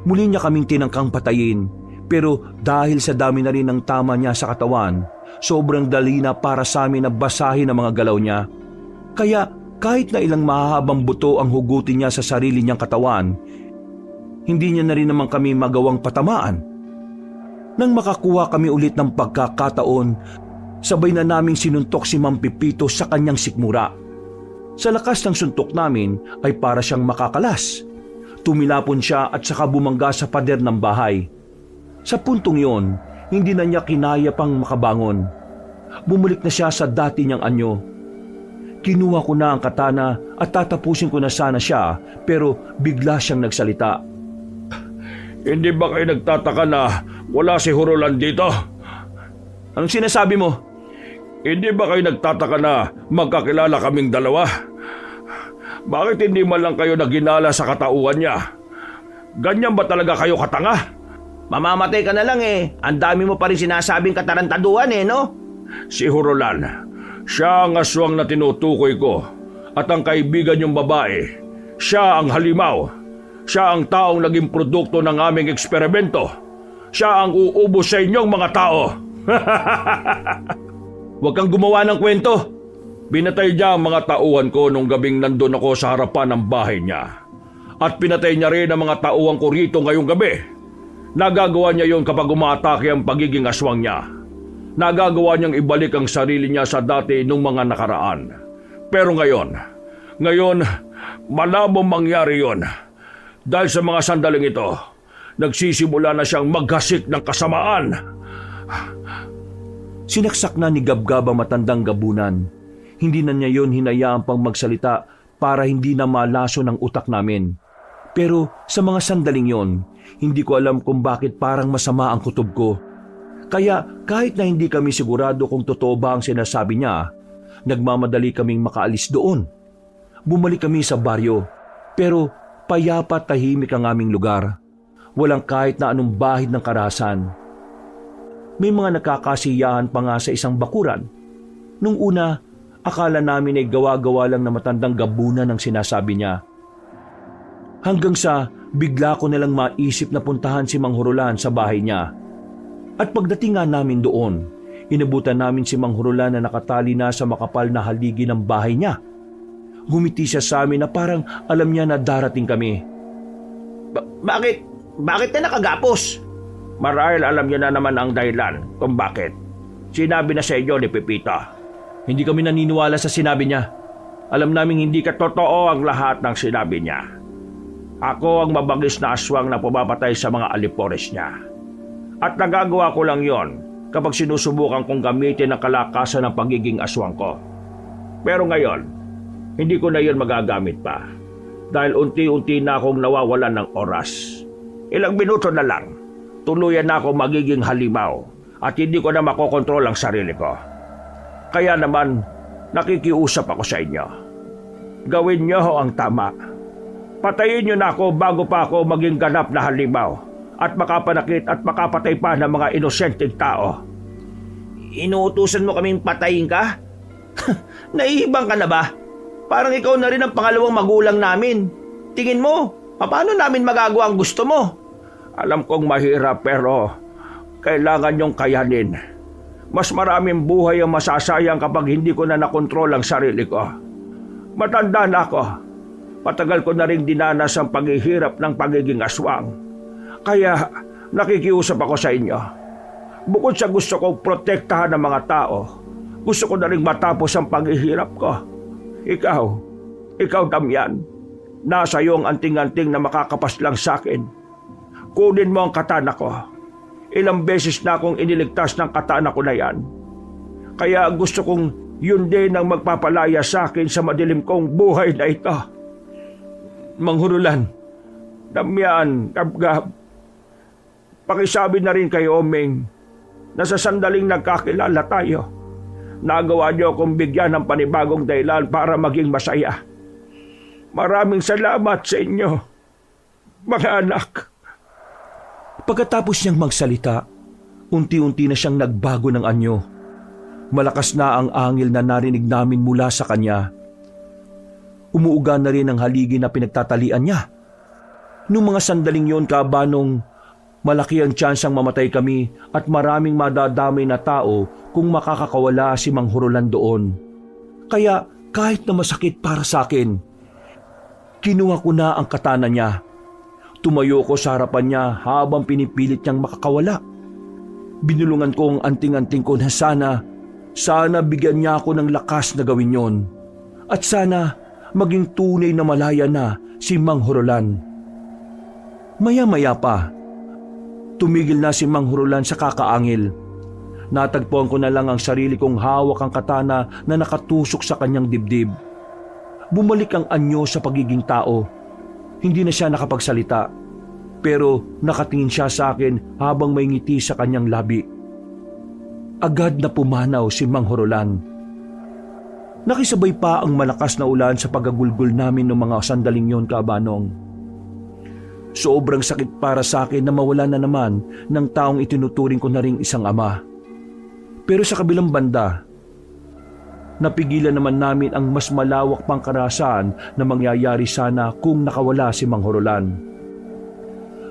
Muli niya kaming tinangkang patayin pero dahil sa dami na rin ng tama niya sa katawan, sobrang dali na para sa amin na basahin ang mga galaw niya. Kaya kahit na ilang mahahabang buto ang hugutin niya sa sarili niyang katawan, hindi niya na rin naman kami magawang patamaan. Nang makakuha kami ulit ng pagkakataon, sabay na naming sinuntok si Mang Pipito sa kanyang sikmura. Sa lakas ng suntok namin ay para siyang makakalas. Tumilapon siya at saka bumangga sa pader ng bahay. Sa puntong yon, hindi na niya kinaya pang makabangon. Bumalik na siya sa dati niyang anyo. Kinuha ko na ang katana at tatapusin ko na sana siya pero bigla siyang nagsalita. Hindi ba kayo nagtataka na wala si Hurolan dito? Anong sinasabi mo? Hindi ba kayo nagtataka na magkakilala kaming dalawa? Bakit hindi man lang kayo naginala sa katauhan niya? Ganyan ba talaga kayo katanga? Mamamatay ka na lang eh. Ang dami mo pa rin sinasabing katarantaduhan eh, no? Si Hurolan, siya ang aswang na tinutukoy ko. At ang kaibigan niyong babae, siya ang halimaw. Siya ang taong naging produkto ng aming eksperimento. Siya ang uubos sa inyong mga tao. Huwag kang gumawa ng kwento. Pinatay niya ang mga tauhan ko nung gabing nandun ako sa harapan ng bahay niya. At pinatay niya rin ang mga tauhan ko rito ngayong gabi. Nagagawa niya yon kapag umaatake ang pagiging aswang niya. Nagagawa niyang ibalik ang sarili niya sa dati nung mga nakaraan. Pero ngayon, malabong mangyari yon. Dahil sa mga sandaling ito, nagsisimula na siyang maghasik ng kasamaan. Sinaksak na ni Gabgab ang matandang gabunan. Hindi na niya yon hinayaan pang magsalita para hindi na malaso ng utak namin. Pero sa mga sandaling yon, hindi ko alam kung bakit parang masama ang kutob ko. Kaya kahit na hindi kami sigurado kung totoo ba ang sinasabi niya, nagmamadali kaming makaalis doon. Bumalik kami sa baryo, pero payapa tahimik ang aming lugar. Walang kahit na anong bahid ng karahasan. May mga nakakasiyahan pa nga sa isang bakuran. Nung una, akala namin ay gawa-gawa lang na matandang gabunan ang sinasabi niya. Hanggang sa bigla ko nalang maisip na puntahan si Mang Hurolan sa bahay niya. At pagdating nga namin doon, inabutan namin si Mang Hurolan na nakatali na sa makapal na haligi ng bahay niya. Gumiti siya sa amin na parang alam niya na darating kami. Bakit na nakagapos? Marahil alam niya na naman ang dahilan kung bakit. Sinabi na sa inyo ni Pepita. Hindi kami naniniwala sa sinabi niya. Alam naming hindi katotoo ang lahat ng sinabi niya. Ako ang mabagis na aswang na pumapatay sa mga alipores niya. At nagagawa ko lang yon kapag sinusubukan kong gamitin ang kalakasan ng pagiging aswang ko. Pero ngayon, hindi ko na yon magagamit pa. Dahil unti-unti na akong nawawalan ng oras. Ilang minuto na lang, tuluyan na ako magiging halimaw at hindi ko na makokontrol ang sarili ko. Kaya naman, nakikiusap ako sa inyo. Gawin niyo ang tama. Patayin niyo na ako bago pa ako maging ganap na halimaw at makapanakit at makapatay pa ng mga inosenteng tao. Inuutusan mo kaming patayin ka? Naihibang ka na ba? Parang ikaw na rin ang pangalawang magulang namin. Tingin mo, paano namin magagawa ang gusto mo? Alam kong mahirap pero kailangan niyong kayanin. Mas maraming buhay ang masasayang kapag hindi ko na nakontrol ang sarili ko. Matanda na ako. Patagal ko na rin dinanas ang paghihirap ng pagiging aswang. Kaya nakikiusap ako sa inyo. Bukod sa gusto kong protektahan ng mga tao, gusto ko na rin matapos ang paghihirap ko. Ikaw Damian, nasa iyo ang anting-anting na makakapaslang sa akin. Kunin mo ang katana ko. Ilang beses na akong iniligtas ng katana ko na yan. Kaya gusto kong yun din ang magpapalaya sa akin sa madilim kong buhay na ito. Manghurulan, Damian, Gab-Gab, pakisabi na rin kay Omeng na sa sandaling nagkakilala tayo, nagawa niyo akong bigyan ng panibagong dahilan para maging masaya. Maraming salamat sa inyo, mga anak. Pagkatapos niyang magsalita, unti-unti na siyang nagbago ng anyo. Malakas na ang angil na narinig namin mula sa kanya. Umuuga na rin ang haligi na pinagtatalian niya. Noong mga sandaling yon, Kabanong, malaki ang tsansang mamatay kami at maraming madadamay na tao kung makakakawala si Manghurulan doon. Kaya kahit na masakit para sa akin, kinuha ko na ang katana niya. Tumayo ko sa harapan niya habang pinipilit niyang makakawala. Binulungan ko ang anting-anting ko na sana bigyan niya ako ng lakas na gawin yon. At sana maging tunay na malaya na si Manghurulan. Maya-maya pa, tumigil na si Manghurulan sa kakaangil. Natagpuan ko na lang ang sarili kong hawak ang katana na nakatusok sa kanyang dibdib. Bumalik ang anyo sa pagiging tao. Hindi na siya nakapagsalita, pero nakatingin siya sa akin habang may ngiti sa kanyang labi. Agad na pumanaw si Manghurulan. Nakisabay pa ang malakas na ulan sa pagagulgol namin ng mga sandaling yon, Kabanong. Sobrang sakit para sa akin na mawala na naman ng taong itinuturing ko na ring isang ama. Pero sa kabilang banda, napigilan naman namin ang mas malawak pang karahasan na mangyayari sana kung nakawala si Manghurulan.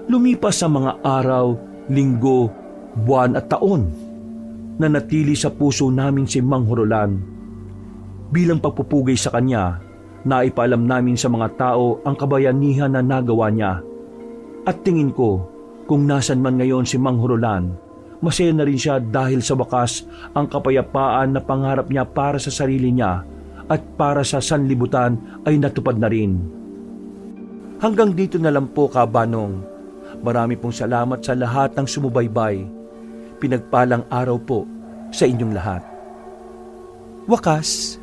Lumipas ang mga araw, linggo, buwan at taon na natili sa puso namin si Manghurulan. Bilang pagpupugay sa kanya, naipaalam namin sa mga tao ang kabayanihan na nagawa niya. At tingin ko, kung nasan man ngayon si Manghurulan, masaya na rin siya dahil sa wakas ang kapayapaan na pangarap niya para sa sarili niya at para sa sanlibutan ay natupad na rin. Hanggang dito na lang po, Kabanong. Marami pong salamat sa lahat ng sumubaybay. Pinagpalang araw po sa inyong lahat. Wakas,